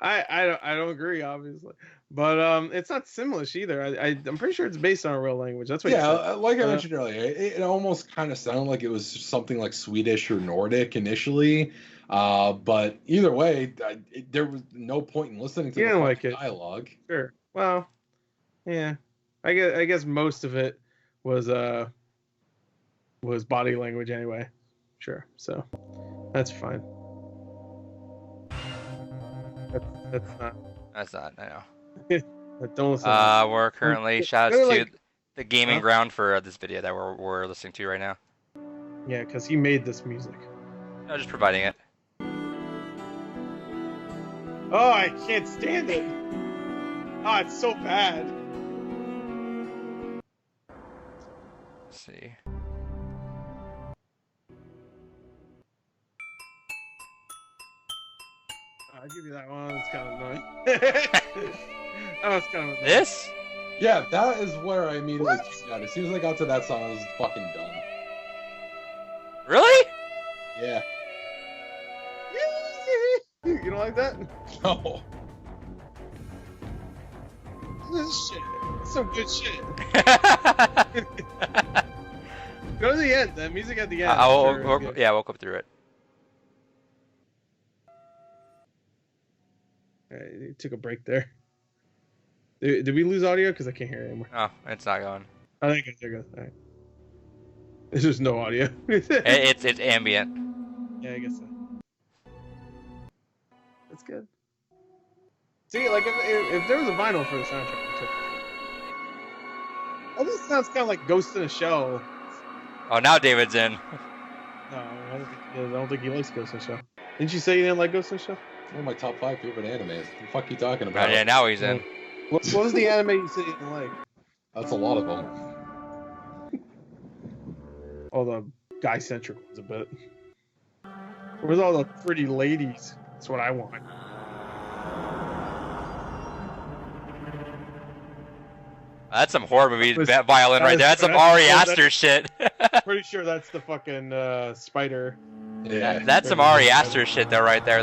I don't agree, obviously, but it's not Simlish either. I'm pretty sure it's based on a real language. That's what. Yeah, like I mentioned earlier, it almost kind of sounded like it was something like Swedish or Nordic initially, but either way, there was no point in listening to the dialogue. Sure. Well, yeah, I guess most of it was body language anyway. Sure. So that's fine. That's not. I know. Don't listen. We're currently shouts to the gaming ground for this video that we're listening to right now. Yeah, because he made this music. No, just providing it. Oh, I can't stand it. Oh, it's so bad. Let's see. I'll give you that one. It's kind of annoying. That was kind of annoying. This? Yeah, that is where I immediately tuned out. As soon as I got to that song, I was fucking done. Really? Yeah. You don't like that? No. This is shit. Some good shit. Go to the end. The music at the end. Yeah, we'll come through it. Alright, you took a break there. Did we lose audio? Because I can't hear it anymore. Oh, it's not going. I think it's good. Alright. There's just no audio. It's ambient. Yeah, I guess so. That's good. See, like if there was a vinyl for the soundtrack, I took it. Oh, this sounds kind of like Ghost in a Shell. Oh, now David's in. No, I don't think he likes Ghost in a Shell. Didn't you say you didn't like Ghost in a Shell? It's one of my top 5 favorite animes. What the fuck are you talking about? Oh, yeah, now he's in. What was the anime you said you didn't like? That's a lot of them. All the guy-centric ones a bit. Where's all the pretty ladies? That's what I want. That's some horror movie violin right there. That's some Ari Aster shit. Pretty sure that's the fucking spider. Yeah, that's some Ari Aster shit though, right there.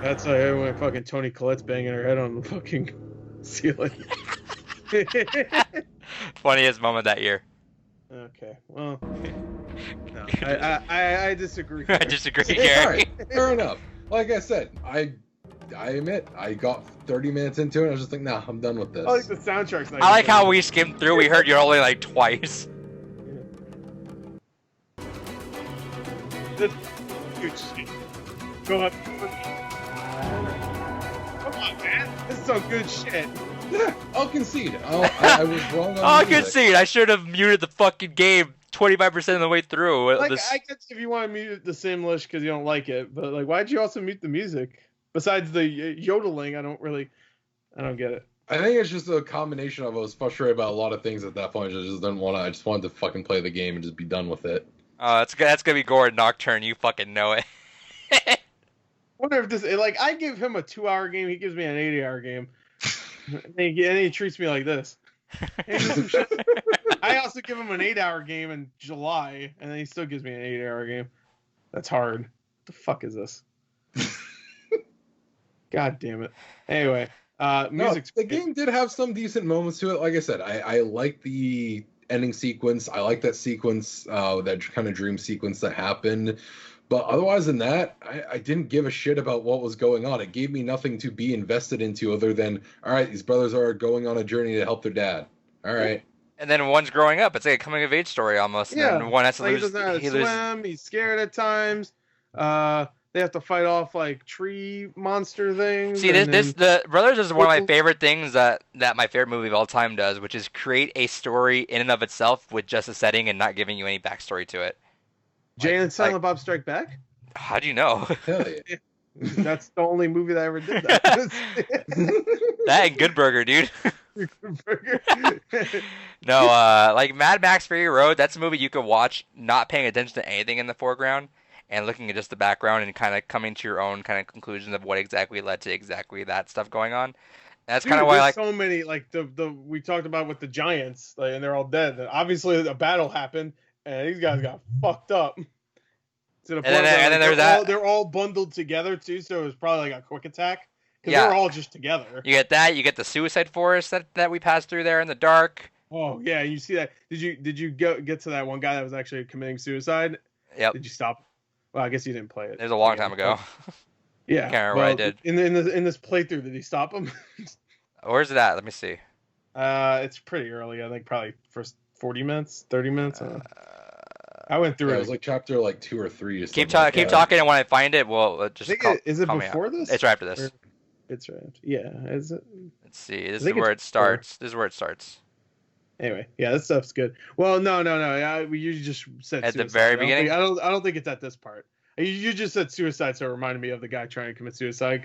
That's when fucking Toni Collette's banging her head on the fucking ceiling. Funniest moment that year. Okay, well, no, I disagree. I disagree, All Gary. right, fair enough. Like I said, I admit I got 30 minutes into it. And I was just like, nah, I'm done with this. I like the soundtrack's nice. I like how we skimmed through. We heard you only like twice. That's good shit. Go up. Come on, man. This is some good shit. Yeah, I'll concede. I was wrong on Oh, the music. concede. I should have muted the fucking game 25% of the way through. Like, I guess if you want to mute the Simlish because you don't like it, but like, why'd you also mute the music? Besides the yodeling, I don't get it. I think it's just a combination of I was frustrated about a lot of things at that point. I just didn't want to. I just wanted to fucking play the game and just be done with it. That's gonna be Gordon Nocturne. You fucking know it. I wonder if this, like, I give him a 2-hour game, he gives me an 80-hour game, and he treats me like this. I also give him an 8-hour game in July, and then he still gives me an 8-hour game. That's hard. What the fuck is this? God damn it. Anyway, music. The game did have some decent moments to it. Like I said, I like the ending sequence. I like that sequence, that kind of dream sequence that happened. But otherwise than that, I didn't give a shit about what was going on. It gave me nothing to be invested into other than, all right, these brothers are going on a journey to help their dad. All right. And then one's growing up. It's like a coming of age story almost. And then one has to like, lose. He doesn't know how to swim. He's scared at times. They have to fight off like tree monster things. See, the Brothers is one of my favorite things that my favorite movie of all time does, which is create a story in and of itself with just a setting and not giving you any backstory to it. Jay and Silent Bob Strike Back? How do you know? Hell yeah. That's the only movie that ever did that. That and Good Burger, dude. Good Burger. No, like Mad Max Fury Road, that's a movie you could watch not paying attention to anything in the foreground and looking at just the background and kind of coming to your own kind of conclusions of what exactly led to exactly that stuff going on. That's kind of why I like so many, like the we talked about with the giants, like, and they're all dead. Obviously a battle happened and these guys got fucked up. To the point where they're all bundled together too, so it was probably like a quick attack. Because they're all just together. You get that, you get the suicide forest that we passed through there in the dark. Oh yeah, you see that. Did you get to that one guy that was actually committing suicide? Yep. Did you stop? Well, I guess you didn't play it. It was a long time ago. Yeah. Can't remember what I did. In this playthrough, did he stop him? Where's it at? Let me see. It's pretty early. I think probably first 40 minutes, 30 minutes. I went through it. It was like chapter 2 or 3. Keep talking, and when I find it, we'll just. Is it before this? It's right after this. It's right after. Yeah. Is it? Let's see. This is where it starts. This is where it starts. Anyway, yeah, this stuff's good. Well, no. You just said at suicide. The very beginning. I don't think it's at this part. You just said suicide, so it reminded me of the guy trying to commit suicide.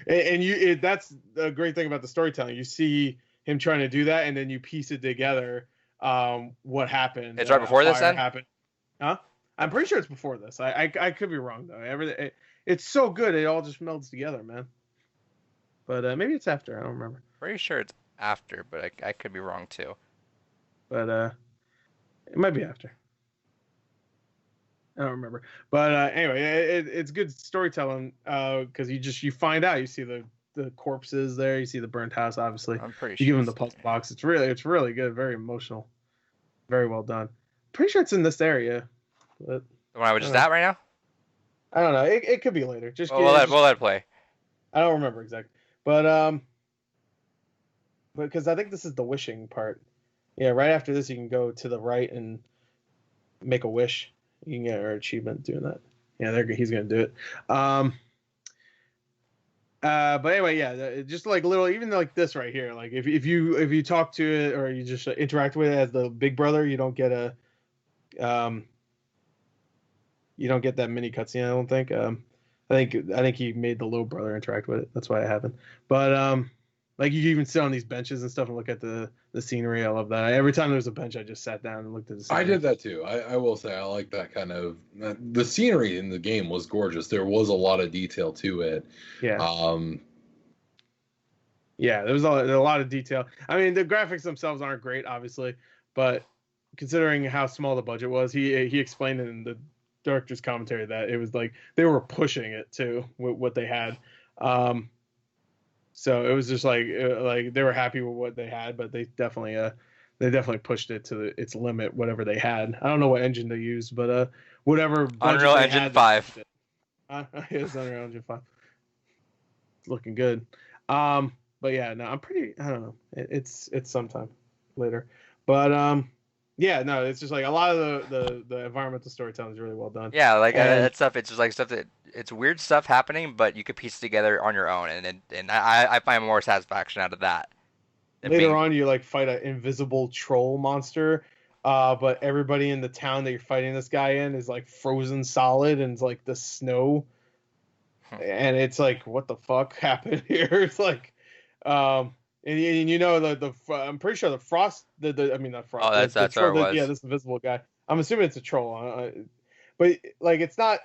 That's the great thing about the storytelling. You see him trying to do that, and then you piece it together. What happened? It's right before this. Then happened. Huh? I'm pretty sure it's before this. I could be wrong though. It's so good, it all just melds together, man. But maybe it's after. I don't remember. Pretty sure it's after, but I could be wrong too. But it might be after. I don't remember. But anyway, it's good storytelling because you find out. You see the corpses there. You see the burnt house. Obviously, I'm pretty sure. You give them the puzzle box. It's really good. Very emotional. Very well done. Pretty sure it's in this area. But the one I was just at right now. I don't know. It could be later. We'll let it play. I don't remember exactly, but because I think this is the wishing part. Yeah, right after this, you can go to the right and make a wish. You can get an achievement doing that. Yeah, he's gonna do it. But anyway, yeah, just like little, even like this right here. Like if you talk to it or you just interact with it as the big brother, you don't get that mini cutscene. I don't think. I think he made the little brother interact with it. That's why it happened. But like you even sit on these benches and stuff and look at the scenery. I love that. Every time there was a bench, I just sat down and looked at the scenery. I did that too. I will say I like that kind of. The scenery in the game was gorgeous. There was a lot of detail to it. Yeah. Yeah, there was a lot of detail. I mean, the graphics themselves aren't great, obviously, but considering how small the budget was, he explained it in the director's commentary that it was like they were pushing it too with what they had. So it was just like they were happy with what they had, but they definitely pushed it to its limit, whatever they had. I don't know what engine they used, but whatever budget Unreal they Engine had, 5. it. It's Unreal Engine 5. It's looking good. But yeah, no, I don't know. It's sometime later. But yeah, no, it's just like a lot of the environmental storytelling is really well done. Yeah, like And that stuff. It's just like stuff that it's weird stuff happening, but you could piece it together on your own, and I find more satisfaction out of that than later being. on, you like fight an invisible troll monster. But everybody in the town that you're fighting this guy in is like frozen solid and it's like the snow. And it's like, what the fuck happened here? It's like, and you know I'm pretty sure the frost, I mean not frost, Oh, the that's troll, where it yeah, was. this invisible guy. I'm assuming it's a troll, but like it's not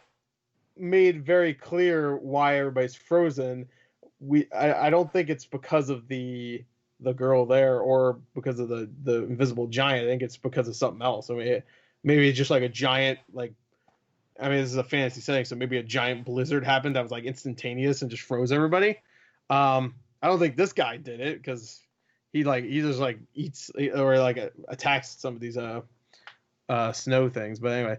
made very clear why everybody's frozen. I don't think it's because of the girl there or because of the invisible giant. I think it's because of something else. I mean, maybe it's just like a giant like. I mean, this is a fantasy setting, so maybe a giant blizzard happened that was like instantaneous and just froze everybody. I don't think this guy did it because he just like eats or like attacks some of these snow things. But anyway,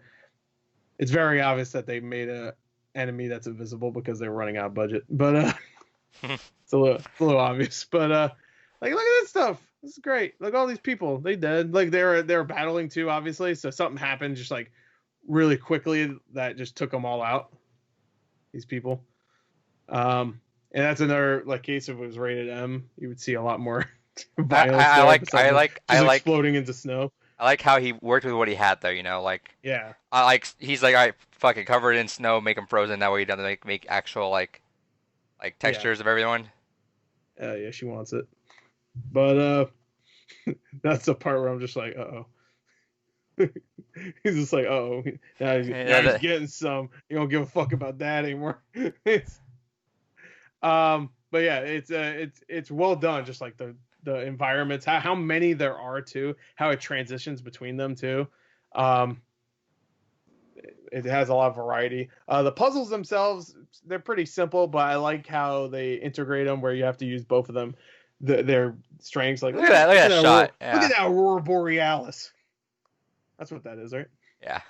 it's very obvious that they made a enemy that's invisible because they were running out of budget. But it's a little obvious. But like look at this stuff. This is great. Look, all these people, they dead. Like they were battling too, obviously. So something happened just like really quickly that just took them all out. These people. And that's another like case if it was rated M, you would see a lot more violence. I like exploding into snow. I like how he worked with what he had though. Like Yeah, I like he's like, all right, fucking cover it in snow, make him frozen. That way he doesn't make actual like textures of everyone. yeah, she wants it. But that's the part where I'm just like, uh oh. He's just like, oh, now he's getting some. You don't give a fuck about that anymore. But yeah, it's well done. Just like the environments, how many there are too, how it transitions between them too. It has a lot of variety. The puzzles themselves, they're pretty simple, but I like how they integrate them where you have to use both of them, their strengths. Like Look at that! Look at that shot! Look at that Aurora Borealis. That's what that is, right? Yeah.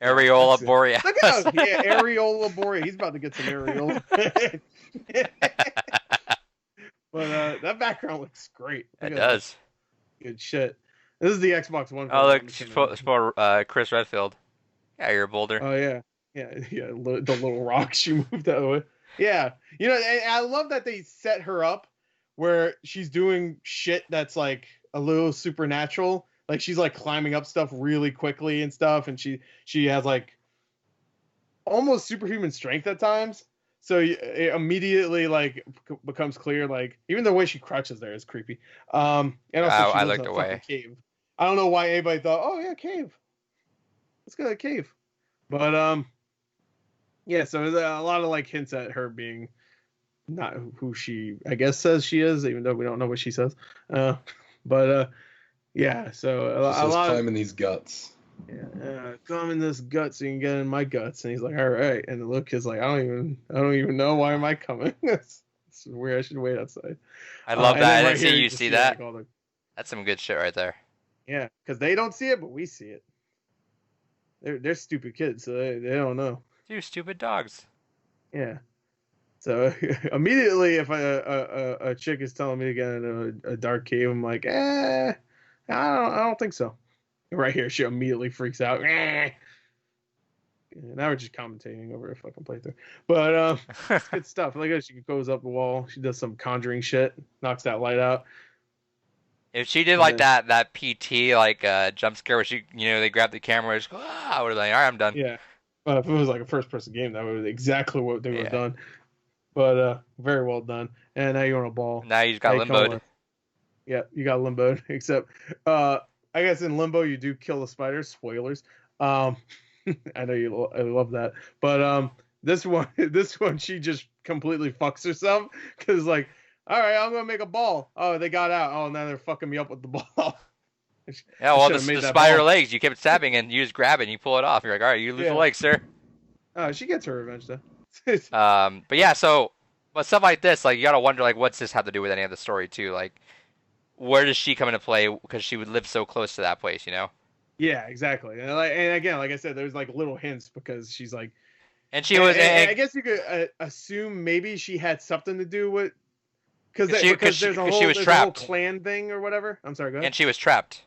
Areola Borealis. Look at him. Yeah, Areola Borealis. He's about to get some areola. But that background looks great. It does. Good shit. This is the Xbox One. Oh, look, for Chris Redfield. Yeah, you're a boulder. Oh, yeah. Yeah, the little rock she moved that way. Yeah. You know, and I love that they set her up where she's doing shit that's like a little supernatural. Like she's like climbing up stuff really quickly and stuff, and she has like almost superhuman strength at times. So it immediately like becomes clear. Like even the way she crouches there is creepy. And also I looked away. Cave. I don't know why anybody thought, oh yeah, cave. Let's go to the cave. But yeah. So there's a lot of like hints at her being not who she I guess says she is, even though we don't know what she says. But yeah, so a lot climb in these guts. Yeah, climb in this gut so you can get in my guts. And he's like, all right. And the little kid's like, I don't even know why am I coming. It's weird. I should wait outside. I love that. Right You see that? Like, That's some good shit right there. Yeah, because they don't see it, but we see it. They're stupid kids, so they don't know. Two stupid dogs. Yeah. So immediately, if a chick is telling me to get in a dark cave, I'm like, I don't think so. Right here, she immediately freaks out. Now we're just commentating over a fucking playthrough. But it's good stuff. Like she goes up the wall. She does some conjuring shit. Knocks that light out. If she did like that PT like jump scare where she they grab the camera and just go, I would have been like, all right, I'm done. Yeah. If it was like a first person game, that would be exactly what they would have done. But very well done. And now you're on a ball. Now you just got limboed. Yeah, you got limboed. Except I guess in Limbo you do kill the spiders. Spoilers. I know I love that. But this one she just completely fucks herself because like, all right, I'm gonna make a ball. Oh, they got out. Oh, now they're fucking me up with the ball. Yeah, well, the spider legs, you kept stabbing and you just grab it and you pull it off. You're like, all right, you lose the leg, sir. Oh, she gets her revenge though. But yeah, so But stuff like this, like you gotta wonder, like, what's this have to do with any of the story too? Like, where does she come into play? Because she would live so close to that place, you know. Yeah, exactly. And again, like I said, there's like little hints because she's like, And she was, and I guess you could assume maybe she had something to do with because there's a whole clan thing or whatever. I'm sorry, go ahead. And she was trapped.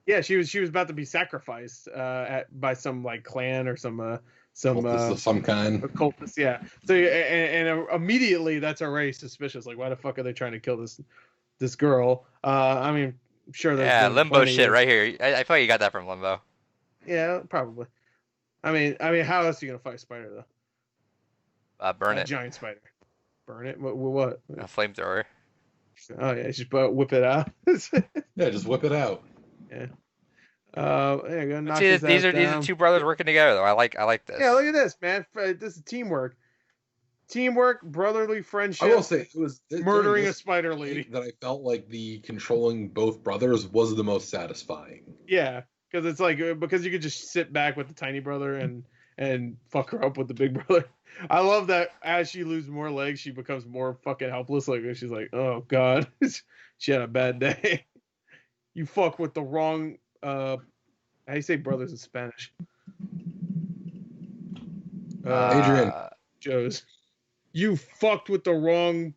Yeah, she was about to be sacrificed by some like clan or some cultist of some kind. Cultist, yeah. So and immediately that's already suspicious. Like, why the fuck are they trying to kill this girl? I mean, sure. There's Limbo shit right here. I feel like you got that from Limbo. Yeah, probably. I mean, how else are you gonna fight a spider though? Burn it. Giant spider. Burn it. What? A flamethrower. Oh yeah, just whip it out. Yeah, just whip it out. Yeah. There you go. See, these are two brothers working together though. I like this. Yeah, look at this, man. This is teamwork. Teamwork, brotherly friendship. I will say it was murdering a spider lady. That I felt like the controlling both brothers was the most satisfying. Yeah, because it's like because you could just sit back with the tiny brother and fuck her up with the big brother. I love that as she loses more legs, she becomes more fucking helpless. Like she's like, oh god, she had a bad day. You fuck with the wrong. How do you say brothers in Spanish? Adrian. Joe's. You fucked with the wrong.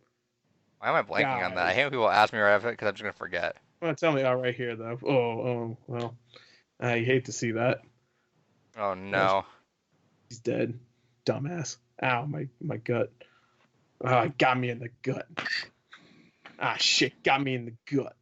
Why am I blanking on that? I hate when people ask me right after because I'm just gonna forget. Well, tell me right here though. Oh, well. I hate to see that. Oh no. He's dead. Dumbass. Ow, my gut. Oh, it got me in the gut. Ah, shit, got me in the gut.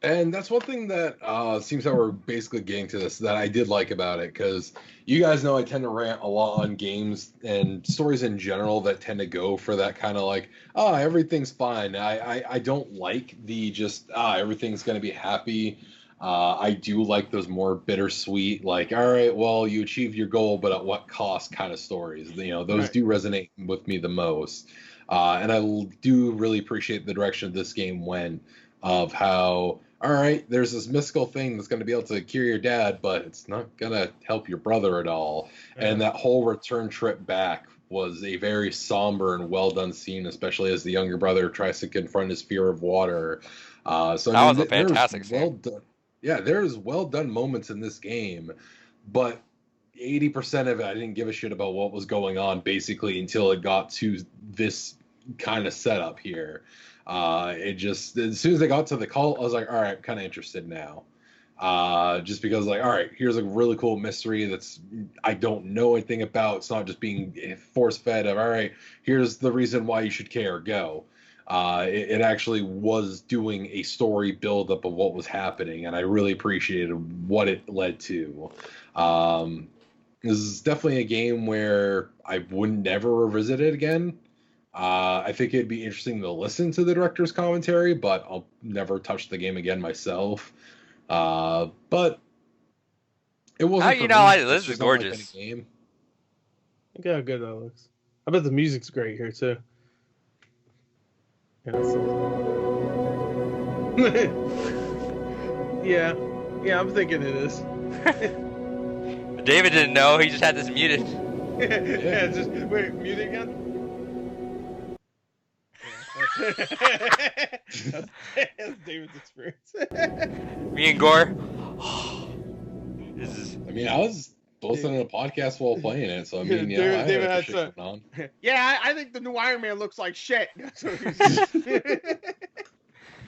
And that's one thing that seems how we're basically getting to this that I did like about it, because you guys know I tend to rant a lot on games and stories in general that tend to go for that kind of like, everything's fine. I don't like the just, everything's going to be happy. I do like those more bittersweet, like, all right, well, you achieved your goal, but at what cost kind of stories. You know, those do resonate with me the most. And I do really appreciate the direction this game went of how, all right, there's this mystical thing that's going to be able to cure your dad, but it's not going to help your brother at all. And that whole return trip back was a very somber and well done scene, especially as the younger brother tries to confront his fear of water. So that was a fantastic scene. Well done. Yeah, there's well done moments in this game, but 80% of it, I didn't give a shit about what was going on basically until it got to this kind of setup here. It just, as soon as they got to the cult, I was like, all right, I'm kind of interested now. Just because, like, all right, here's a really cool mystery that's I don't know anything about. It's not just being force fed of, all right, here's the reason why you should care, go. It actually was doing a story buildup of what was happening, and I really appreciated what it led to. This is definitely a game where I would never revisit it again. I think it'd be interesting to listen to the director's commentary, but I'll never touch the game again myself. But it wasn't. This is gorgeous. Game. Look how good that looks. I bet the music's great here too. Yeah, I'm thinking it is. David didn't know. He just had this muted. Yeah, just wait, mute it again. That's David's experience. Me and Gore. I mean, I was listening to a podcast while playing it, so I mean, yeah, David had shit on. Yeah, I think the new Iron Man looks like shit. That's what he said.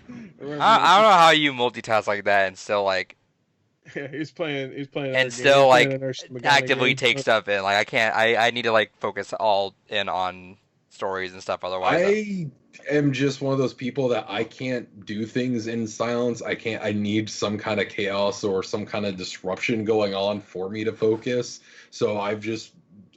I don't know how you multitask like that and still like. Yeah, he's playing. And still like actively take stuff in. Like I can't. I need to like focus all in on stories and stuff. Otherwise, I am just one of those people that I can't do things in silence. I need some kind of chaos or some kind of disruption going on for me to focus. So I've just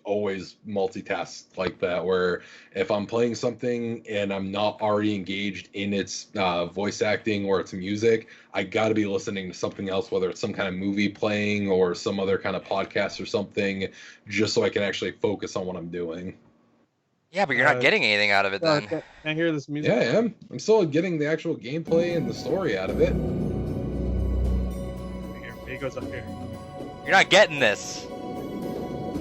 always multitasked like that, where if I'm playing something and I'm not already engaged in its voice acting or its music, I got to be listening to something else, whether it's some kind of movie playing or some other kind of podcast or something, just so I can actually focus on what I'm doing. Yeah, but you're not getting anything out of it then. Can I hear this music? Yeah, I am. I'm still getting the actual gameplay and the story out of it. Here, he goes up here. You're not getting this.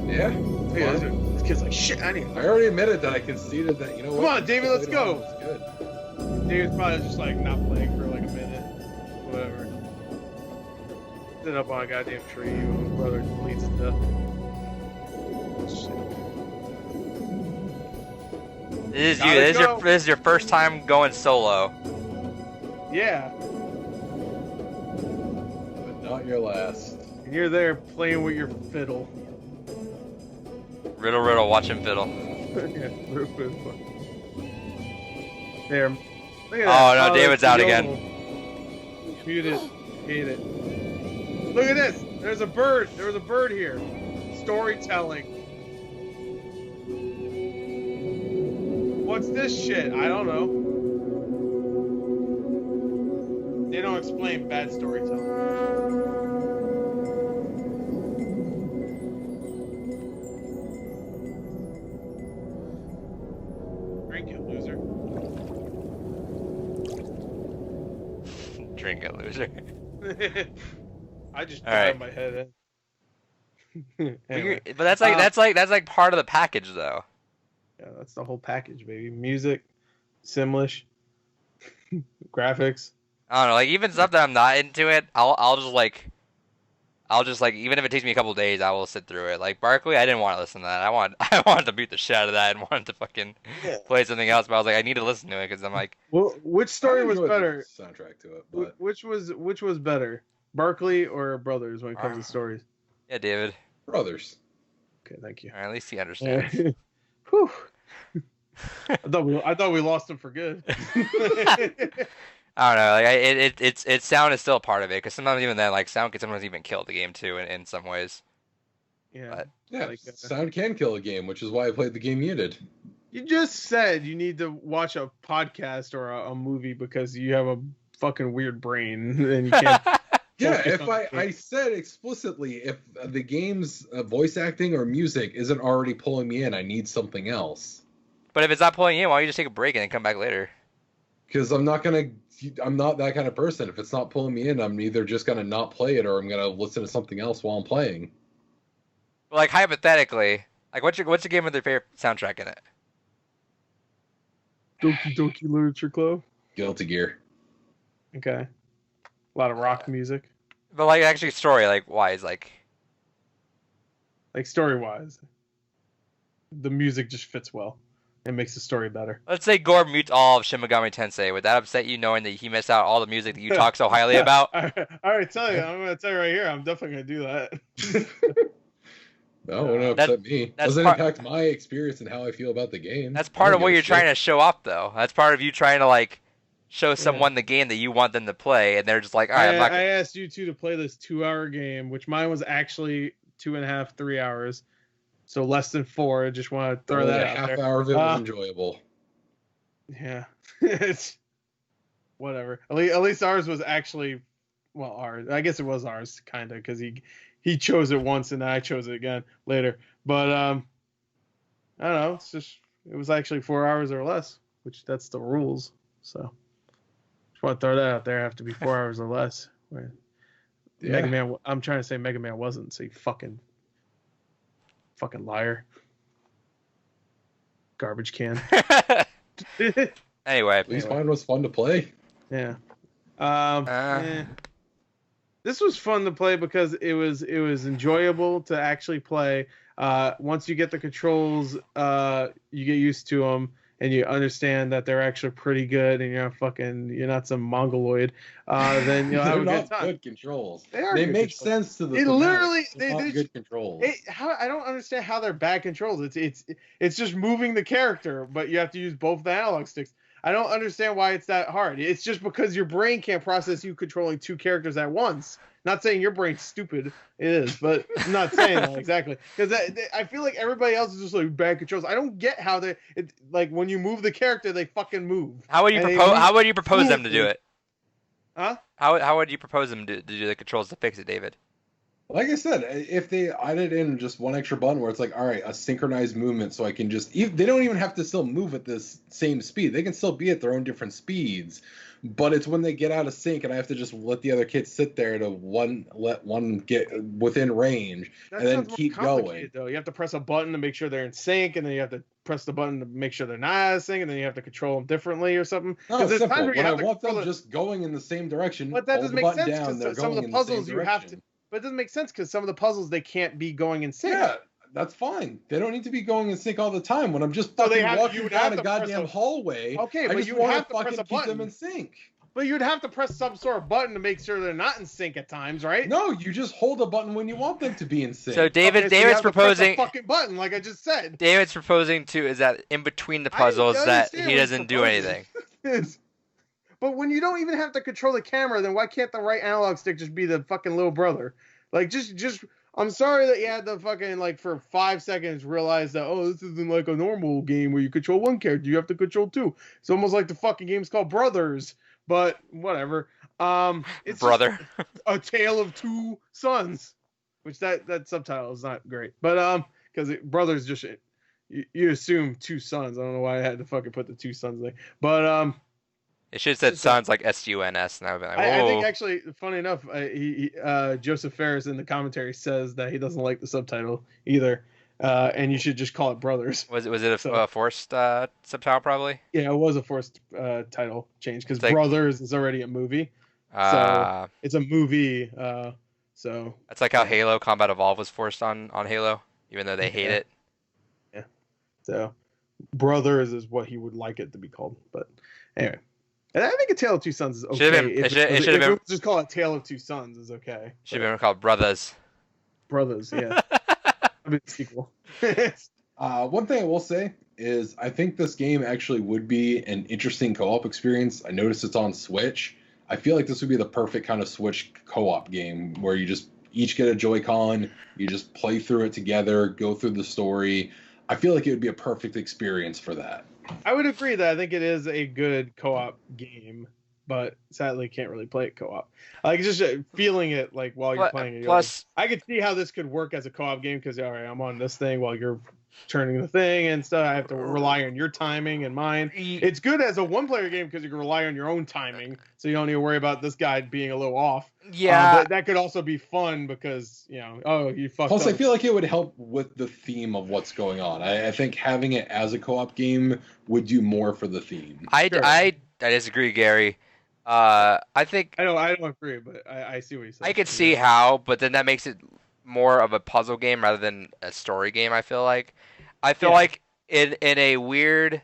Yeah, Yeah, fun. this kid's like, shit, I need. I already admitted that I conceded that. You know Come what? on, David, let's go. Was good. David's probably just like not playing for like a minute, whatever. Sit up on a goddamn tree, when his brother bleeds to death. This is you. This is your first time going solo. Yeah, But not your last. and you're there playing with your fiddle. Riddle, riddle, watch him fiddle. Yeah, real quick. There. Look at Oh, that. no, David's out yodel. again. Mute it. Hate it. Look at this. There's a bird. There was a bird here. Storytelling. What's this shit? I don't know. They don't explain bad storytelling. Drink it, loser. Drink it, loser. I just All right. my head in. But Anyway. that's like part of the package, though. Yeah, that's the whole package, baby. Music, Simlish, graphics. I don't know, like even stuff that I'm not into it, I'll just like even if it takes me a couple days, I will sit through it. Like Barkley, I didn't want to listen to that. I wanted to beat the shit out of that and wanted to fucking play something else. But I was like, I need to listen to it because I'm like, Well, which story I was enjoyed better? the soundtrack to it, but Which was better, Barkley or Brothers when it comes to stories? yeah, David. Brothers. Okay, thank you. All right, at least he understands. Whew. I thought we lost him for good. I don't know. Like it's sound is still a part of it because sometimes even then, like sound can sometimes even kill the game too in some ways. Yeah. But, Yeah, Like, sound can kill a game, which is why I played the game muted. You just said you need to watch a podcast or a movie because you have a fucking weird brain and you can't. Yeah, focus if on the I game. said explicitly, if the game's voice acting or music isn't already pulling me in, I need something else. but if it's not pulling you in, why don't you just take a break and then come back later? Because I'm not that kind of person. If it's not pulling me in, I'm either just gonna not play it or I'm gonna listen to something else while I'm playing. Well, like hypothetically, like what's your game with your favorite soundtrack in it? Doki Doki Literature Club. Guilty Gear. Okay. A lot of rock music. But like actually story, like wise, like Like story wise, the music just fits well. It makes the story better. let's say Gore mutes all of Shin Megami Tensei. Would that upset you knowing that he missed out all the music that you talk so highly about? I already tell you. I'm going to tell you right here. I'm definitely going to do that. No, it wouldn't upset me. that's Doesn't part- impact my experience and how I feel about the game. That's part of what you're trying to show off, though. That's part of you trying to like show someone the game that you want them to play, and they're just like, all right, I'm not. I asked you two to play this 2-hour game, which mine was actually 2.5, 3 hours, so less than 4. I just want to throw that out half there. hour of it was enjoyable. Yeah, it's whatever. At least ours was actually, well, ours. I guess it was ours, kind of, because he chose it once and I chose it again later. But I don't know. It was actually 4 hours or less, which that's the rules. So just want to throw that out there. Have to be 4 hours or less. Right. Yeah. Mega Man. I'm trying to say Mega Man wasn't. So you fucking liar. Garbage can. Anyway, At least mine was fun to play. Yeah. This was fun to play because it was enjoyable to actually play. Once you get the controls, you get used to them and you understand that they're actually pretty good and you're not some mongoloid. Then you'll have a good time. Good controls. They are They good make controls. sense to the. It thematic. literally They're not they good controls. I don't understand how they're bad controls. It's just moving the character, but you have to use both the analog sticks. I don't understand why it's that hard. It's just because your brain can't process you controlling 2 characters at once. Not saying your brain's stupid. It is, but I'm not saying that exactly. Because I feel like everybody else is just like bad controls. I don't get how like when you move the character, they fucking move. how would you propose them to do it? Huh? How would you propose them to do the controls to fix it, David? Like I said, if they added in just one extra button where it's like, all right, a synchronized movement, so I can they don't even have to still move at this same speed. They can still be at their own different speeds, but it's when they get out of sync and I have to just let the other kids sit there to let one get within range and then keep going. Though you have to press a button to make sure they're in sync, and then you have to press the button to make sure they're not out of sync, and then you have to control them differently or something. No, it's simple. When I want them just going in the same direction, but that doesn't make sense because some of the puzzles you have to. But it doesn't make sense because some of the puzzles they can't be going in sync. Yeah, that's fine. They don't need to be going in sync all the time. When I'm just fucking walking down a goddamn hallway, okay, but you have to press a button. Keep them in sync. But you'd have to press some sort of button to make sure they're not in sync at times, right? No, you just hold a button when you want them to be in sync. So David's proposing to press a fucking button, like I just said. David's proposing is that in between the puzzles that he doesn't do anything. But when you don't even have to control the camera, then why can't the right analog stick just be the fucking little brother? Like, just I'm sorry that you had to fucking, like, for 5 seconds realize that, oh, this isn't like a normal game where you control one character. You have to control two. It's almost like the fucking game's called Brothers, but whatever. It's Brother. A Tale of Two Sons, which that subtitle is not great. But, because Brothers just, you assume two sons. I don't know why I had to fucking put the two sons there. But, it should have said sons like SUNS, and I would be like, whoa. I think actually, funny enough, Joseph Ferris in the commentary says that he doesn't like the subtitle either, and you should just call it Brothers. Was it a forced subtitle probably? Yeah, it was a forced title change because Brothers is already a movie, so it's a movie. So it's like how Halo Combat Evolved was forced on Halo, even though they hate it. Yeah. So Brothers is what he would like it to be called, but anyway. And I think A Tale of Two Sons is okay. It should have been just call it Tale of Two Sons is okay. Should have been called Brothers. Brothers, yeah. I mean, sequel. One thing I will say is I think this game actually would be an interesting co-op experience. I noticed it's on Switch. I feel like this would be the perfect kind of Switch co-op game where you just each get a Joy-Con, you just play through it together, go through the story. I feel like it would be a perfect experience for that. I would agree that I think it is a good co-op game, but sadly can't really play it co-op. Like just feeling it like while you're playing it. Plus, I could see how this could work as a co-op game because all right, I'm on this thing while you're turning the thing and stuff. I have to rely on your timing and mine. It's good as a one-player game because you can rely on your own timing, so you don't need to worry about this guy being a little off. Yeah, but that could also be fun because you fucked Plus, up. I feel like it would help with the theme of what's going on. I think having it as a co-op game would do more for the theme. I disagree, Gary. I think I don't agree, but I see what you're saying. I could see how, but then that makes it more of a puzzle game rather than a story game. I feel like in a weird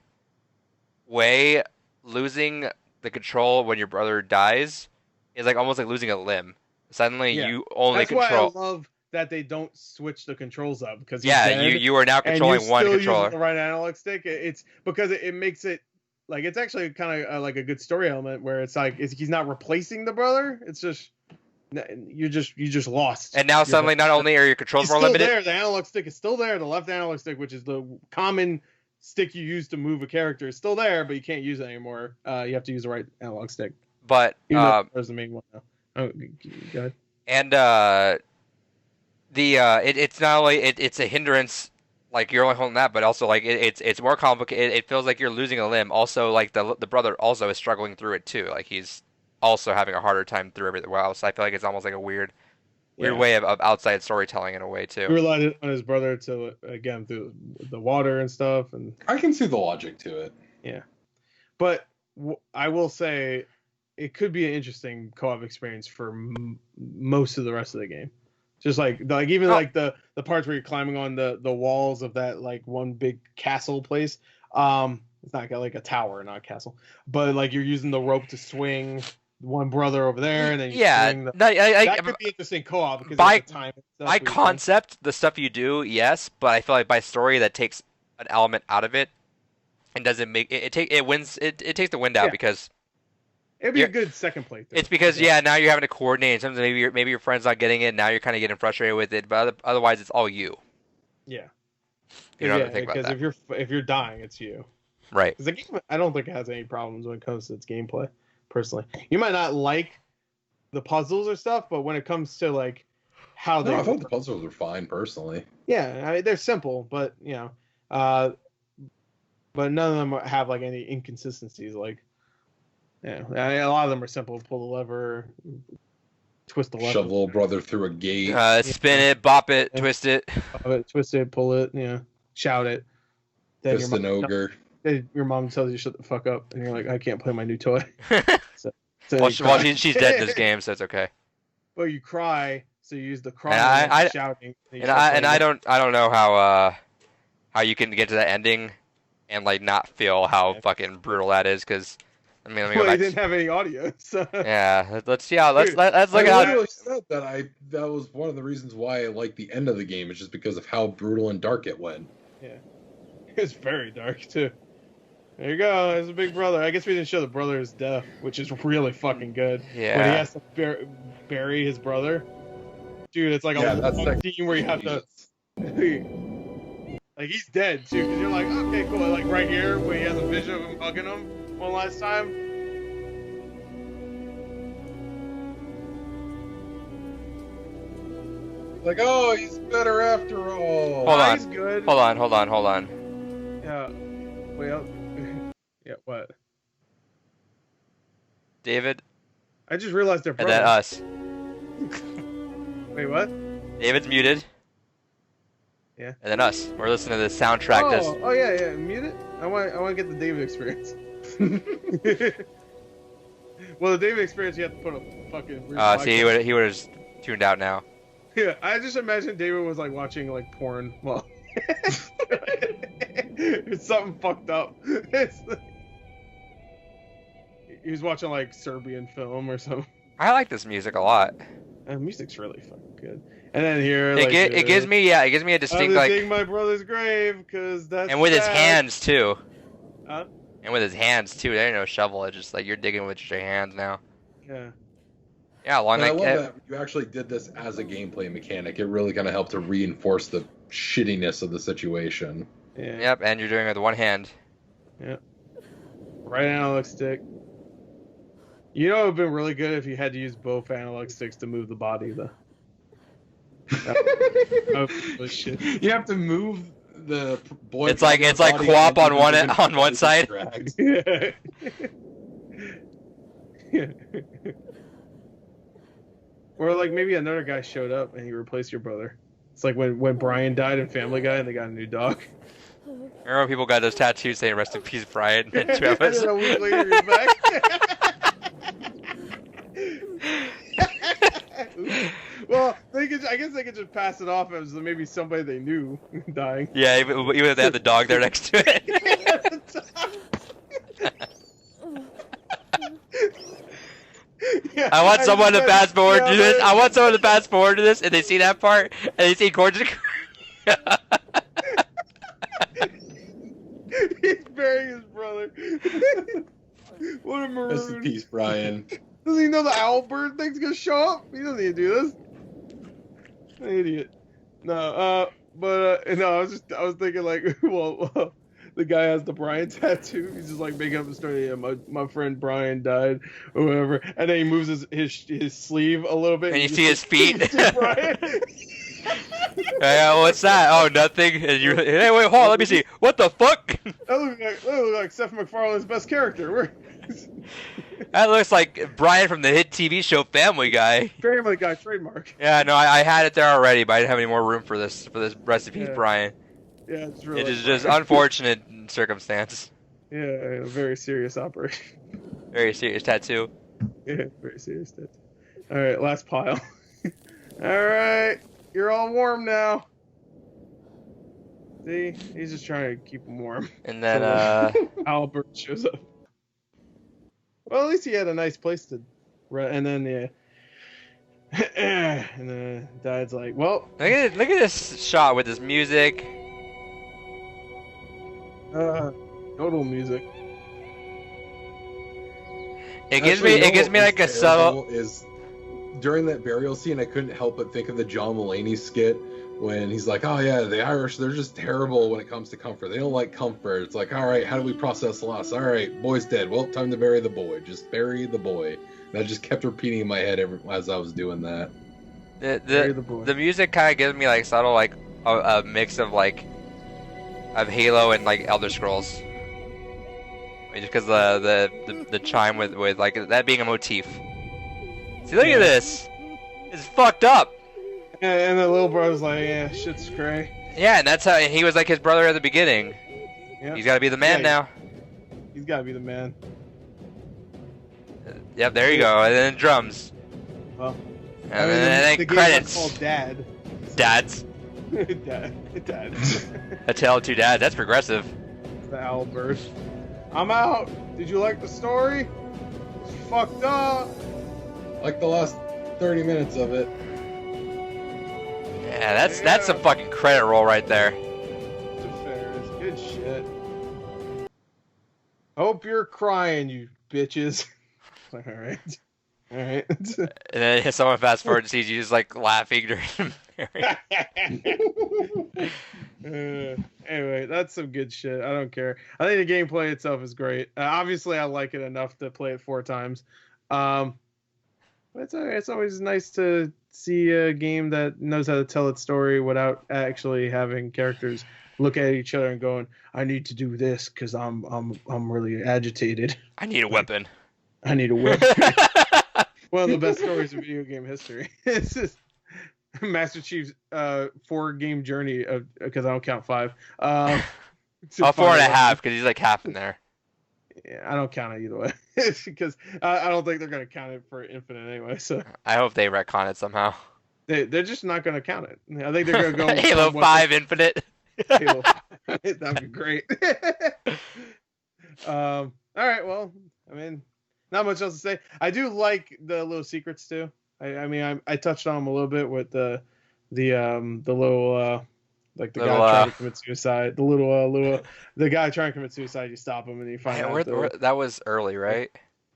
way, losing the control when your brother dies is like almost like losing a limb. Suddenly, you only control. That's why I love that they don't switch the controls up because you are now controlling one controller. Using the right analog stick. It's because it makes it like it's actually kind of like a good story element where it's like he's not replacing the brother. It's just. You just lost. And now suddenly, not only are your controls more limited, there. The analog stick is still there. The left analog stick, which is the common stick you use to move a character, is still there, but you can't use it anymore. You have to use the right analog stick. But there's the main one now. Oh, go ahead. And it's not only it's a hindrance, like you're only holding that, but also like it's more complicated. It feels like you're losing a limb. Also, like the brother also is struggling through it too. Like he's also having a harder time through everything else. I feel like it's almost like a weird way of outside storytelling in a way too. He relied on his brother to again through the water and stuff, and I can see the logic to it. Yeah, but I will say it could be an interesting co-op experience for most of the rest of the game. Just like even like the parts where you're climbing on the walls of that like one big castle place. It's not like a tower, not a castle, but like you're using the rope to swing one brother over there, and then that could be interesting co-op because by time. By concept, the stuff you do, yes, but I feel like by story that takes an element out of it and doesn't make it takes the wind out because it'd be a good second playthrough. It's because now you're having to coordinate. Sometimes maybe your friend's not getting it. Now you're kind of getting frustrated with it, but otherwise it's all you. Yeah. You don't have to think about that. Because if you're dying, it's you. Right. Because the game, I don't think it has any problems when it comes to its gameplay. Personally, you might not like the puzzles or stuff, but when it comes to like how they, I thought the puzzles were fine personally. Yeah, I mean, they're simple, but but none of them have like any inconsistencies. Like Yeah, a lot of them are simple. Pull the lever, twist the lever. Shove little brother through a gate. Spin it, bop it, twist it. Twist it, pull it, shout it. Then Fist an ogre. Your mom tells you shut the fuck up, and you're like, I can't play my new toy. Well, she's dead in this game, so it's okay. Well, you cry, so you use the crying, shouting. And I don't know how you can get to that ending and like not feel how fucking brutal that is, because I mean, let me go back. You didn't have any audio, so. Yeah, let's see how. Let's look at how. I literally said that was one of the reasons why I liked the end of the game, is just because of how brutal and dark it went. Yeah, it's very dark too. There you go. There's a big brother. I guess we didn't show the brother's death, which is really fucking good. Yeah. When he has to bury his brother. Dude, it's like a scene where you have to. Like, he's dead too, because you're like, okay, cool. Like right here, when he has a vision of him hugging him one last time. Like, oh, he's better after all. Hold on. He's good. Hold on. Yeah. Wait. Yeah. What? David. I just realized they're And brothers. then us. Wait, what? David's muted. Yeah. And then us. We're listening to the soundtrack. Oh yeah. Mute it. I want to get the David experience. Well, the David experience, you have to put a fucking. See, he would have tuned out now. Yeah, I just imagine David was like watching like porn. Well, it's something fucked up. He was watching like Serbian film or something. I like this music a lot. Music's really fucking good. And then here, it gives me a distinct like. Dig my brother's grave, because that's. And with his hands too. Huh? And with his hands too. There ain't no shovel. It's just like you're digging with your hands now. Yeah. Yeah, I love that you actually did this as a gameplay mechanic. It really kind of helped to reinforce the shittiness of the situation. Yeah. Yep, and you're doing it with one hand. Yep. Right analog stick. You know, it would have been really good if you had to use both analog sticks to move the body, though. Shit. You have to move the boy. It's like co-op on one side. Yeah. Yeah. Or like maybe another guy showed up and he replaced your brother. It's like when Brian died in Family Guy and they got a new dog. Remember when people got those tattoos saying "Rest in peace, Brian"? And 2 episodes. And then a week later, he's back. Well, I guess they could just pass it off as maybe somebody they knew dying. Yeah, even if they had the dog there next to it. Yeah, I want someone to fast forward to this. I want someone to fast forward to this, and they see that part, and they see Gordon. He's burying his brother. What a maroon. Rest in peace, Brian. Doesn't he know the owl bird thing's gonna show up? He doesn't need to do this. An idiot. No, I was thinking like, well, the guy has the Brian tattoo. He's just like making up a story. Yeah, my friend Brian died or whatever, and then he moves his sleeve a little bit, and you see his feet. Brian. Yeah, what's that? Oh, nothing. And you, hey, wait, hold on, let me see. What the fuck? That looks like Seth MacFarlane's best character. That looks like Brian from the hit TV show Family Guy. Family Guy trademark. Yeah, no, I had it there already, but I didn't have any more room for this recipe, Yeah. Brian. Yeah, it's really. It is just unfortunate circumstance. Yeah, a very serious operation. Very serious tattoo. Yeah, very serious tattoo. All right, last pile. All right, you're all warm now. See, he's just trying to keep him warm. And then, Albert shows up. Well, at least he had a nice place to. And then, yeah. And then Dad's like, well. look at this shot with this music. Total music. It gives me like a subtle. Is during that burial scene, I couldn't help but think of the John Mulaney skit when he's like, "Oh yeah, the Irish, they're just terrible when it comes to comfort. They don't like comfort. It's like, all right, how do we process loss? All right, boy's dead. Well, time to bury the boy. Just bury the boy." And I just kept repeating in my head as I was doing that. The music kind of gives me like subtle like a mix of like of Halo and like Elder Scrolls. me just because the chime with like that being a motif. See, look at this. It's fucked up. And the little brother's like, yeah, shit's cray. Yeah, and that's how he was like his brother at the beginning. Yep. He's got to be the man now. He's got to be the man. Yep, there you go. And then drums. Well, and then the credits. Game called Dad. Dads. Dad. A Tale of Two Dads. That's progressive. The owl bird. I'm out. Did you like the story? It's fucked up. Like the last 30 minutes of it. Yeah, that's a fucking credit roll right there. It's good shit. Hope you're crying, you bitches. All right. And then someone fast forward and sees you just like laughing during anyway, that's some good shit. I don't care. I think the gameplay itself is great. Obviously, I like it enough to play it 4 times. But it's always nice to see a game that knows how to tell its story without actually having characters look at each other and going, "I need to do this because I'm really agitated. I need a weapon. I need a whip." One of the best stories in video game history. It's just Master Chief's 4-game journey because I don't count 5. 4.5 because he's like half in there. Yeah, I don't count it either way because I don't think they're gonna count it for infinite anyway. So I hope they retcon it somehow. They're just not gonna count it. I think they're gonna go Halo 5 Infinite. Halo 5. That'd be great. All right, well, I mean, not much else to say. I do like the little secrets too. I mean, I touched on them a little bit with the little like the guy trying to commit suicide. The guy trying to commit suicide. You stop him and you find out. That was early, right?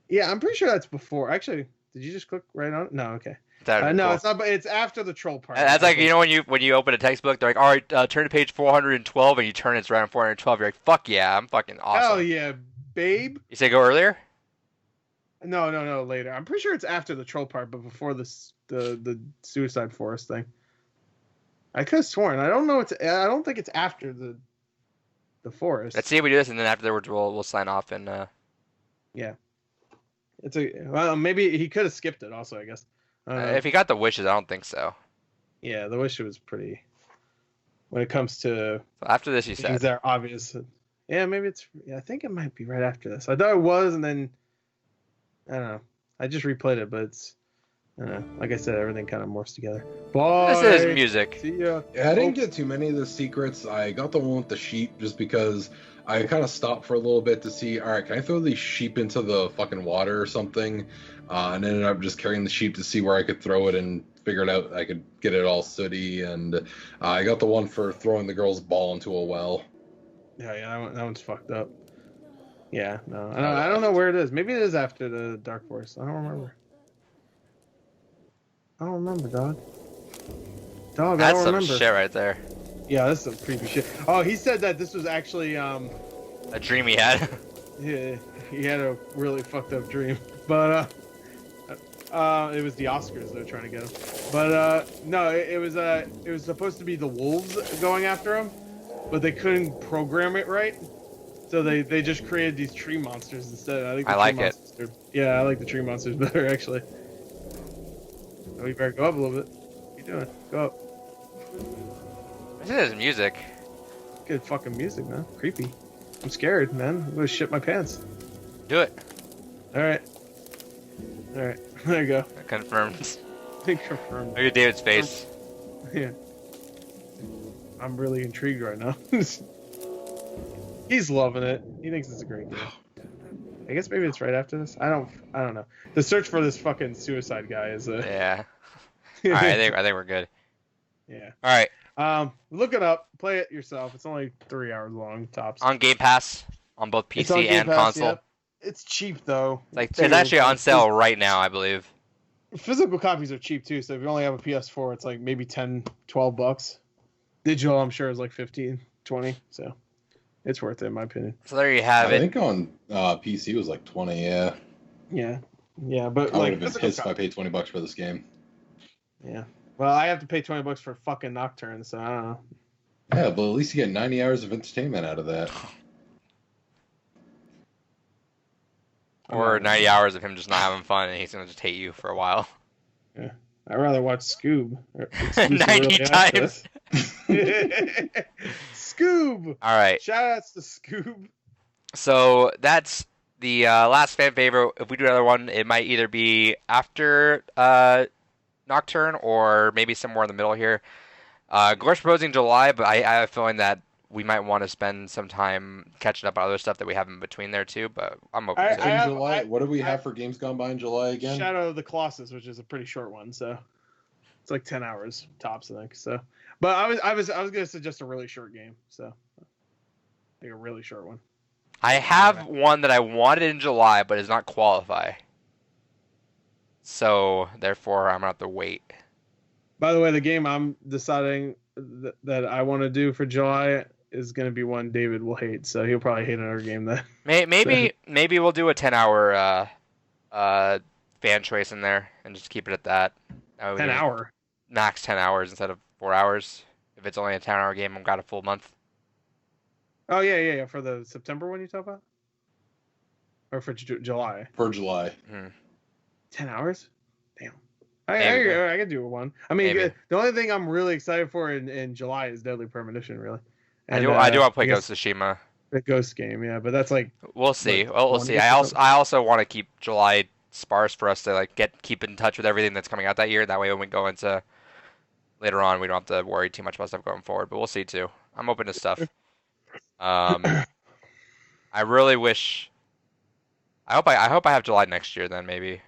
Yeah, I'm pretty sure that's before. Actually, did you just click right on it? No, okay. No, cool. It's not. But it's after the troll part. That's like, you know, when you open a textbook, they're like, all right, turn to page 412, and you turn it's around 412. You're like, fuck yeah, I'm fucking awesome. Hell yeah, babe. You say go earlier? No, later. I'm pretty sure it's after the troll part, but before the suicide forest thing. I could have sworn. I don't know. I don't think it's after the forest. Let's see if we do this, and then afterwards we'll sign off and. Yeah. Well, maybe he could have skipped it. Also, I guess. If he got the wishes, I don't think so. Yeah, the wish was pretty. When it comes to. So after this, you said. Things that are obvious. Yeah, maybe it's. Yeah, I think it might be right after this. I thought it was, and then. I don't know. I just replayed it, but it's. I don't know. Like I said, everything kind of morphs together. Bye. This is music. See ya. Yeah, I didn't get too many of the secrets. I got the one with the sheep just because I kind of stopped for a little bit to see, all right, can I throw these sheep into the fucking water or something? And ended up just carrying the sheep to see where I could throw it and figured out I could get it all sooty. And I got the one for throwing the girl's ball into a well. Yeah, that one's fucked up. Yeah, no, I don't know where it is. Maybe it is after the Dark Forest. I don't remember. I don't remember, dog. That's some shit right there. Yeah, that's some creepy shit. Oh, he said that this was actually a dream he had. Yeah, he had a really fucked up dream, but it was the Oscars they're trying to get him. But no, it was supposed to be the wolves going after him, but they couldn't program it right. So they just created these tree monsters instead. I like it. Yeah, I like the tree monsters better, actually. Oh, you better go up a little bit. What are you doing? Go up. This is music. Good fucking music, man. Creepy. I'm scared, man. I'm gonna shit my pants. Do it. Alright. Alright. There you go. Confirmed. Confirmed. Look at David's face. Yeah. I'm really intrigued right now. He's loving it. He thinks it's a great game. I guess maybe it's right after this. I don't know. The search for this fucking suicide guy is yeah. All right, I think we're good. Yeah. All right. Look it up. Play it yourself. It's only 3 hours long tops. On Game Pass on both PC and console. Yep. It's cheap though. It's actually on sale right now, I believe. Physical copies are cheap too. So if you only have a PS4, it's like maybe $10-$12. Digital, I'm sure, is like 15, 20. So. It's worth it, in my opinion. So there you have it. I think on PC it was like 20, yeah. Yeah, but I would have been pissed if I paid $20 for this game. Yeah. Well, I have to pay $20 for fucking Nocturne, so I don't know. Yeah, but at least you get 90 hours of entertainment out of that. Or 90 hours of him just not having fun, and he's gonna just hate you for a while. Yeah, I'd rather watch Scoob. 90 times. Scoob. All right. Shoutouts to Scoob. So that's the last fan favorite. If we do another one, it might either be after Nocturne or maybe somewhere in the middle here. Gor's proposing July, but I have a feeling that we might want to spend some time catching up on other stuff that we have in between there too. But I'm open to it. July. What do we have for games gone by in July again? Shadow of the Colossus, which is a pretty short one, so it's like 10 hours tops, I think. So, but I was gonna suggest a really short game, so like a really short one. I have one that I wanted in July, but does not qualify. So therefore, I'm gonna have to wait. By the way, the game I'm deciding that I want to do for July is going to be one David will hate, so he'll probably hate another game then. Maybe we'll do a 10-hour fan choice in there and just keep it at that. 10 hour? Max 10 hours instead of 4 hours. If it's only a 10-hour game, I've got a full month. Oh, yeah. For the September one you talk about? Or for July? For July. 10 hours? Damn. I could do one. I mean, the only thing I'm really excited for in July is Deadly Premonition, really. And, I do want to play Ghost of Tsushima. The Ghost game, yeah, but that's like... We'll see. We'll see. I also want to keep July sparse for us to like keep in touch with everything that's coming out that year. That way when we go into later on, we don't have to worry too much about stuff going forward. But we'll see, too. I'm open to stuff. I really wish... I hope I have July next year, then, maybe.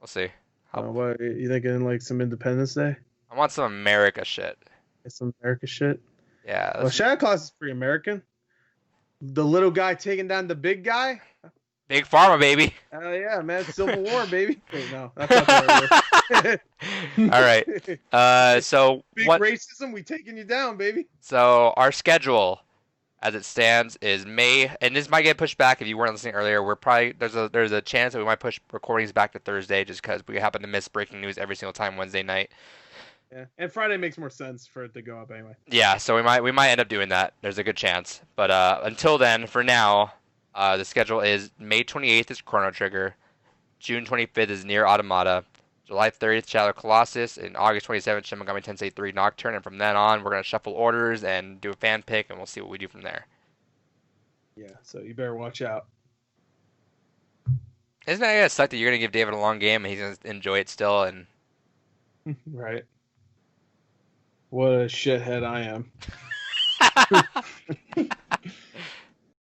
We'll see. What, you thinking like some Independence Day? I want some America shit. Some America shit? Yeah. Well, Shadow Claus is pretty American. The little guy taking down the big guy. Big Pharma, baby. Oh yeah, man! Civil War, baby. Wait, no, that's not the right word. All right. So big racism. We taking you down, baby. So our schedule, as it stands, is May, and this might get pushed back if you weren't listening earlier. We're probably there's a chance that we might push recordings back to Thursday just because we happen to miss breaking news every single time Wednesday night. Yeah, and Friday makes more sense for it to go up anyway. Yeah, so we might end up doing that. There's a good chance, but until then, for now, the schedule is May 28th is Chrono Trigger, June 25th is Nier Automata, July 30th Shadow Colossus, and August 27th Shin Megami Tensei 3 Nocturne, and from then on we're gonna shuffle orders and do a fan pick, and we'll see what we do from there. Yeah, so you better watch out. Isn't that gonna suck that you're gonna give David a long game and he's gonna enjoy it still? And right. What a shithead I am.